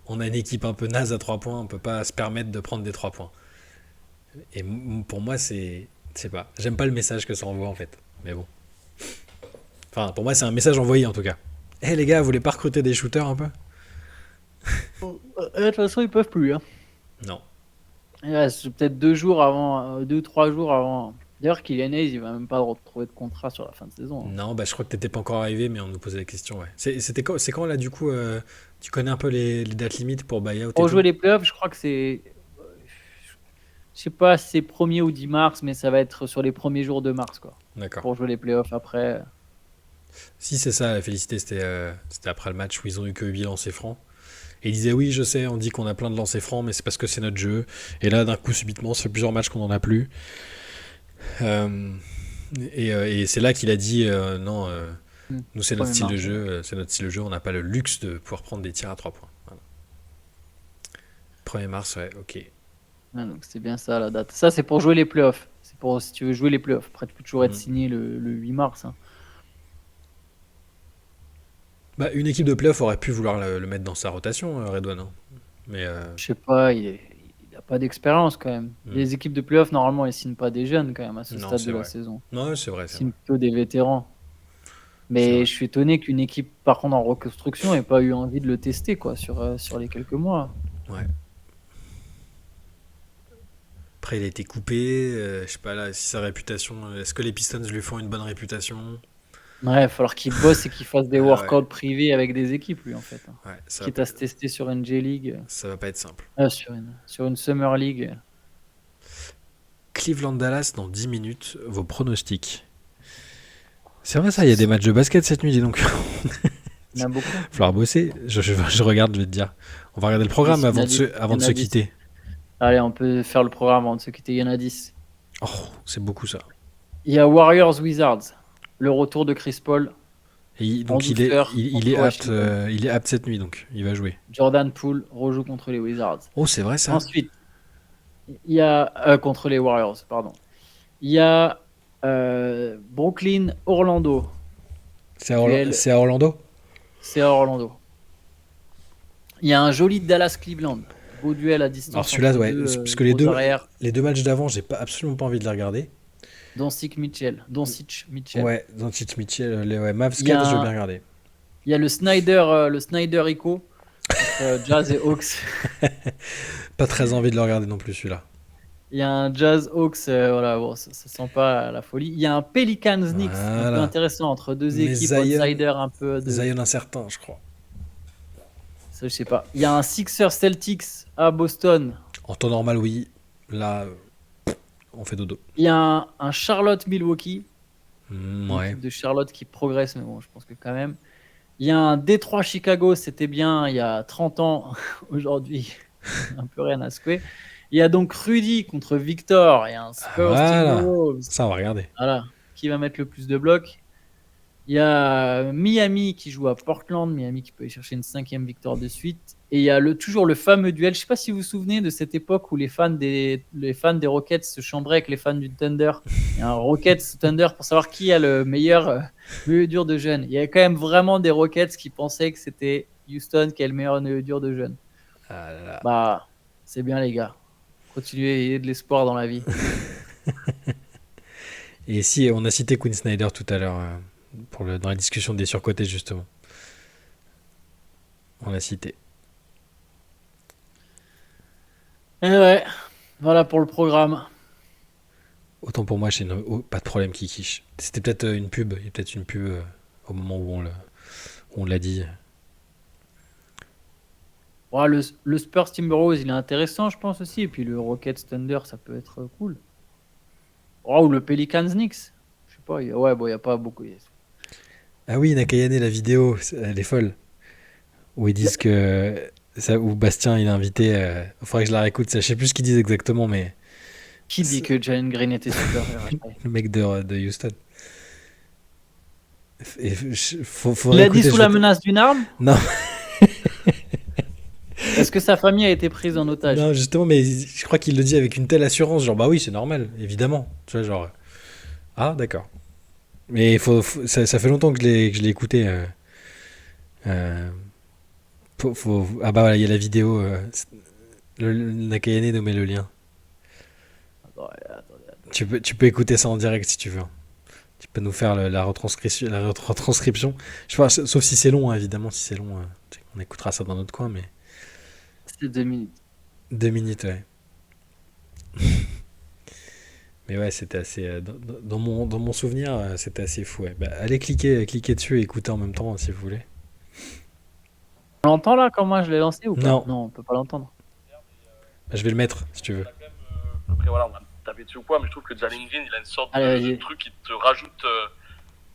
Speaker 1: on a une équipe un peu naze à 3 points, on peut pas se permettre de prendre des 3 points. Et pour moi, je sais pas, j'aime pas le message que ça envoie en fait. Mais bon. Enfin, pour moi, c'est un message envoyé en tout cas. Eh les gars, vous voulez pas recruter des shooters un peu?
Speaker 2: De toute façon, ils peuvent plus. Hein.
Speaker 1: Non.
Speaker 2: Il reste peut-être 2 jours avant, 2 ou 3 jours avant. D'ailleurs, Kylian Hayes, il va même pas retrouver de contrat sur la fin de saison. Hein.
Speaker 1: Non, bah je crois que t'étais pas encore arrivé, mais on nous posait la question, ouais. C'est quand là du coup, tu connais un peu les dates limites pour buyout et
Speaker 2: Pour
Speaker 1: tout?
Speaker 2: jouer les playoffs, je crois que c'est. Je sais pas si c'est 1er ou 10 mars, mais ça va être sur les premiers jours de mars, quoi.
Speaker 1: D'accord.
Speaker 2: Pour jouer les playoffs après.
Speaker 1: Si c'est ça, la félicité, c'était après le match où ils ont eu que 8 lancers francs. Et ils disaient oui, je sais, on dit qu'on a plein de lancers francs, mais c'est parce que c'est notre jeu. Et là, d'un coup, subitement, ça fait plusieurs matchs qu'on en a plus. Euh, et c'est là qu'il a dit non, nous c'est notre
Speaker 2: 1er
Speaker 1: style de
Speaker 2: mars.
Speaker 1: jeu, on n'a pas le luxe de pouvoir prendre des tirs à 3 points. Voilà. 1er mars, ouais, ok.
Speaker 2: Ouais, donc c'est bien ça la date. Ça, c'est pour jouer les playoffs. C'est pour si tu veux jouer les playoffs. Après, tu peux toujours être signé le 8 mars. Hein.
Speaker 1: Bah, une équipe de playoff aurait pu vouloir le mettre dans sa rotation, Redouane. Hein. Mais
Speaker 2: Je sais pas, il a pas d'expérience quand même. Les équipes de playoffs, normalement, elles signent pas des jeunes quand même à ce
Speaker 1: non,
Speaker 2: stade
Speaker 1: c'est
Speaker 2: de la
Speaker 1: vrai.
Speaker 2: saison.
Speaker 1: Non, c'est vrai,
Speaker 2: Ils
Speaker 1: c'est
Speaker 2: signent
Speaker 1: vrai.
Speaker 2: plutôt des vétérans.
Speaker 1: C'est vrai.
Speaker 2: Mais je suis étonné qu'une équipe, par contre, en reconstruction, ait pas eu envie de le tester quoi, sur les quelques mois.
Speaker 1: Ouais. Après, il a été coupé. Je sais pas là, si sa réputation. Est-ce que les Pistons lui font une bonne réputation?
Speaker 2: Ouais, il va falloir qu'il bosse et qu'il fasse des
Speaker 1: Ah ouais,
Speaker 2: workouts privés avec des équipes, lui, en fait. Hein.
Speaker 1: ouais,
Speaker 2: Quitte à se tester sur une J-League,
Speaker 1: ça va pas être simple.
Speaker 2: sur une Summer League.
Speaker 1: Cleveland-Dallas dans 10 minutes, vos pronostics. C'est vrai ça, il y a des matchs de basket cette nuit, dis donc.
Speaker 2: Il y en a beaucoup.
Speaker 1: Il va falloir bosser. Je regarde, je vais te dire. On va regarder le programme
Speaker 2: Il y en a
Speaker 1: avant de se quitter.
Speaker 2: Allez, on peut faire le programme avant de se quitter. Il y en a 10.
Speaker 1: Oh, c'est beaucoup ça.
Speaker 2: Il y a Warriors Wizards. Le retour de Chris Paul.
Speaker 1: Donc
Speaker 2: En douceur
Speaker 1: il est
Speaker 2: contre
Speaker 1: apte,
Speaker 2: Washington.
Speaker 1: il est apte cette nuit, donc il va jouer.
Speaker 2: Jordan Poole rejoue contre les Wizards.
Speaker 1: Oh, c'est vrai ça.
Speaker 2: Ensuite, il y a contre les Warriors, pardon. Il y a Brooklyn Orlando.
Speaker 1: C'est
Speaker 2: Duel,
Speaker 1: à Orlando?
Speaker 2: c'est à Orlando. Il y a un joli Dallas Cleveland. Beau duel à
Speaker 1: Alors
Speaker 2: distance
Speaker 1: celui-là,
Speaker 2: entre
Speaker 1: ouais,
Speaker 2: deux
Speaker 1: parce que
Speaker 2: gros arrières.
Speaker 1: les deux matchs d'avant, j'ai absolument pas envie de les regarder.
Speaker 2: Doncic Mitchell.
Speaker 1: Ouais, Doncic Mitchell, les Mavs
Speaker 2: Il y a
Speaker 1: Cavs, je veux
Speaker 2: un-
Speaker 1: bien regarder.
Speaker 2: il y a le Snyder Echo entre Jazz et Hawks.
Speaker 1: Pas très envie de le regarder non plus celui-là.
Speaker 2: Il y a un Jazz Hawks, voilà, bon, ça sent pas la folie. Il y a un Pelicans Knicks, un peu
Speaker 1: Voilà.
Speaker 2: intéressant entre deux
Speaker 1: Mais
Speaker 2: équipes
Speaker 1: Zion,
Speaker 2: outsider un peu de.
Speaker 1: Zion incertain, je crois.
Speaker 2: Ça, je sais pas. Il y a un Sixers Celtics à Boston.
Speaker 1: En temps normal, oui. Là, on fait dodo.
Speaker 2: Il y a un Charlotte Milwaukee,
Speaker 1: Ouais.
Speaker 2: l'équipe de Charlotte qui progresse, mais bon, je pense que quand même. Il y a un Détroit Chicago, c'était bien il y a 30 ans. Aujourd'hui, un peu rien à secouer. Il y a donc Rudy contre Victor et un Spurs
Speaker 1: Voilà.
Speaker 2: Timberwolves.
Speaker 1: Ça, on va regarder.
Speaker 2: Voilà, qui va mettre le plus de blocs. Il y a Miami qui joue à Portland, Miami qui peut aller chercher une 5e victoire de suite. Et il y a toujours le fameux duel. Je ne sais pas si vous vous souvenez de cette époque où les fans des Rockets se chambraient avec les fans du Thunder. Il y a un Rockets Thunder pour savoir qui a le meilleur noyau dur de jeunes. Il y avait quand même vraiment des Rockets qui pensaient que c'était Houston qui a le meilleur noyau dur de jeunes.
Speaker 1: Ah là là.
Speaker 2: Bah, c'est bien les gars. Continuez à ayez de l'espoir dans la vie.
Speaker 1: Et si on a cité Quinn Snyder tout à l'heure dans la discussion des surcotés justement. On l'a cité.
Speaker 2: Et ouais, voilà pour le programme.
Speaker 1: Autant pour moi, pas de problème qui quiche. C'était peut-être une pub. Il y a peut-être une pub au moment où on l'a dit.
Speaker 2: Ouais, le Spurs Timberwolves, il est intéressant, je pense aussi. Et puis le Rockets Thunder, ça peut être cool. Oh, ou le Pelicans Knicks. Je sais pas. Ouais, bon, il n'y a pas beaucoup.
Speaker 1: Ah oui, Nakayane, la vidéo, elle est folle. Où ils disent que. Où Bastien, il est invité. Il faudrait que je la réécoute. Je sais plus ce qu'ils disent exactement, mais.
Speaker 2: Qui dit que Jalen Green était supérieur après
Speaker 1: Le mec de Houston. Et
Speaker 2: Il
Speaker 1: faudrait
Speaker 2: a dit
Speaker 1: écouter,
Speaker 2: sous la menace d'une arme.
Speaker 1: Non.
Speaker 2: Est-ce que sa famille a été prise en otage?
Speaker 1: Non, justement, mais je crois qu'il le dit avec une telle assurance, genre bah oui, c'est normal, évidemment. Tu vois, genre ah d'accord. Mais ça fait longtemps que je l'ai écouté. Euh, Ah bah voilà, il y a la vidéo. Nakayane nous met le lien.
Speaker 2: Attendez.
Speaker 1: Tu peux écouter ça en direct si tu veux. Tu peux nous faire la retranscription. Je sais pas, sauf si c'est long, hein, évidemment. Si c'est long, on écoutera ça dans notre coin, mais
Speaker 2: C'est 2 minutes.
Speaker 1: 2 minutes, ouais. Mais ouais, c'était assez. Dans mon souvenir, c'était assez fou. Ouais. Bah, allez cliquer dessus et écouter en même temps, si vous voulez.
Speaker 2: On l'entend là quand moi je l'ai lancé ou pas?
Speaker 1: Non,
Speaker 2: Non, on peut pas l'entendre.
Speaker 1: bah, je vais le mettre si tu veux.
Speaker 3: Après, voilà, on va taper dessus ou quoi, mais je trouve que Jalen Green, il a une sorte
Speaker 2: Allez,
Speaker 3: de
Speaker 2: vas-y.
Speaker 3: truc qui te rajoute,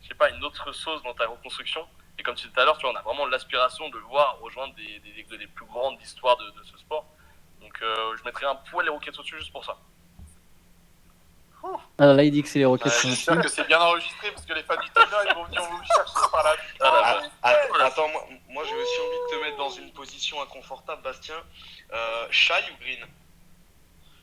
Speaker 3: je sais pas, une autre sauce dans ta reconstruction. Et comme tu disais tout à l'heure, tu vois, on a vraiment l'aspiration de le voir rejoindre des plus grandes histoires de ce sport. Donc, je mettrais un poil les Rockets au-dessus juste pour ça.
Speaker 2: Alors là, il dit que c'est les Rockets.
Speaker 3: J'espère que c'est bien enregistré parce que les fans du Thunder, ils vont venir vous chercher par la vie.
Speaker 4: Attends, moi j'ai aussi envie de te mettre dans une position inconfortable, Bastien. Shai ou Green?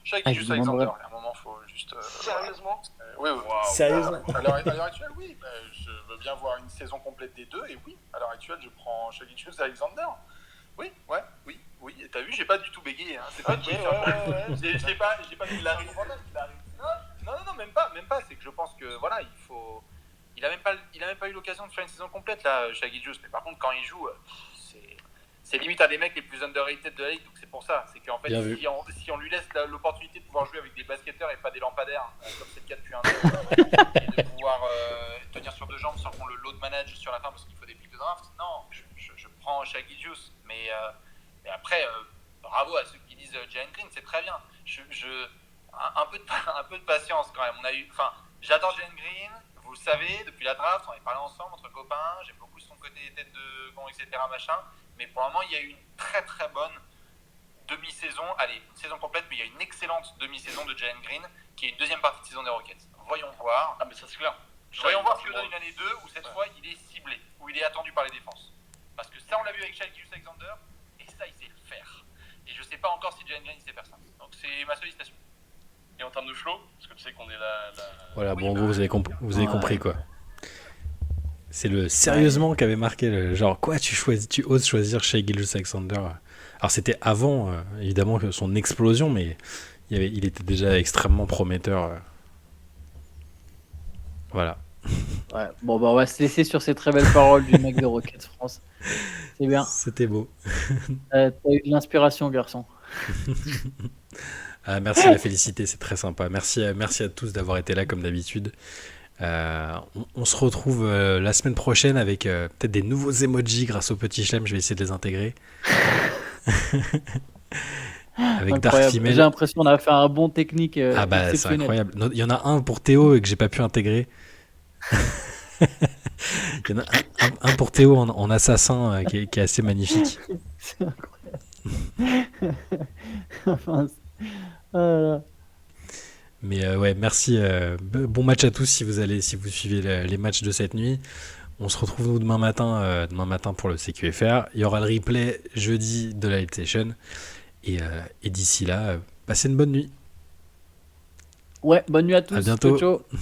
Speaker 3: Shai
Speaker 2: Ah,
Speaker 3: juste
Speaker 2: je demanderais.
Speaker 3: Alexander, à un moment, faut juste.
Speaker 4: Sérieusement?
Speaker 3: Oui.
Speaker 4: Waouh.
Speaker 1: Sérieusement?
Speaker 3: À l'heure actuelle, oui. Je veux bien voir une saison complète des deux, et oui, à l'heure actuelle, je prends Shai Gilgeous Alexander. Oui. Et t'as vu, j'ai pas du tout bégayé. Hein. C'est pas
Speaker 4: Ok, ouais.
Speaker 3: J'ai pas mis la risque. Non, même pas. C'est que je pense que voilà, il faut. Il a même pas eu l'occasion de faire une saison complète là, Shai Gilgeous. Mais par contre, quand il joue, c'est limite un des mecs les plus underrated de la ligue. Donc c'est pour ça. C'est qu'en fait,
Speaker 1: Bien vu.
Speaker 3: si on lui laisse l'opportunité de pouvoir jouer avec des basketteurs et pas des lampadaires, comme c'est le cas depuis un an, et de pouvoir tenir sur deux jambes sans qu'on le load manage sur la fin parce qu'il faut des pics de draft, non, je prends Shai Gilgeous. Mais après, bravo à ceux qui disent Jalen Green, c'est très bien. Un peu de patience quand même. J'adore Jalen Green, vous le savez, depuis la draft, on est parlé ensemble entre copains, j'aime beaucoup son côté tête de con, etc. machin. Mais pour le moment, il y a eu une très très bonne demi-saison, une saison complète, mais il y a une excellente demi-saison de Jalen Green qui est une deuxième partie de saison des Rockets. Voyons voir.
Speaker 4: Ah, mais ça c'est clair.
Speaker 3: Voyons voir ce que donne une année 2 où cette fois il est ciblé, où il est attendu par les défenses. Parce que ça, on l'a vu avec Shai Gilgeous-Alexander, et ça, il sait le faire. Et je sais pas encore si Jalen Green sait faire ça. Donc c'est ma sollicitation. Et en termes de flow, parce que tu sais qu'on est là.
Speaker 1: Voilà, bon, en gros, vous avez compris quoi. C'est le sérieusement qu'avait marqué le genre quoi, tu oses choisir Shai Gilgeous-Alexander. Alors c'était avant évidemment que son explosion, mais il était déjà extrêmement prometteur. Voilà.
Speaker 2: Ouais. Bon, bah, on va se laisser sur ces très belles paroles du mec de Rockets France. C'est bien.
Speaker 1: C'était beau.
Speaker 2: T'as eu de l'inspiration, garçon.
Speaker 1: Merci la félicité, c'est très sympa. Merci à tous d'avoir été là comme d'habitude. On se retrouve la semaine prochaine avec peut-être des nouveaux emojis grâce au petit Chelem. Je vais essayer de les intégrer. Avec Dark
Speaker 2: Incroyable.
Speaker 1: Female.
Speaker 2: J'ai l'impression qu'on a fait un bon technique
Speaker 1: Ah bah c'est
Speaker 2: exceptionnel.
Speaker 1: incroyable. Il y en a un pour Théo et que j'ai pas pu intégrer. Il y en a un pour Théo en assassin qui est assez magnifique.
Speaker 2: C'est incroyable. Enfin, oh là là.
Speaker 1: Mais ouais, merci. Bon match à tous si vous suivez les matchs de cette nuit. On se retrouve nous demain matin pour le CQFR. Il y aura le replay jeudi de la Light Session. Et d'ici là, passez une bonne nuit.
Speaker 2: Ouais, bonne nuit à tous.
Speaker 1: À bientôt.
Speaker 2: Ciao, ciao.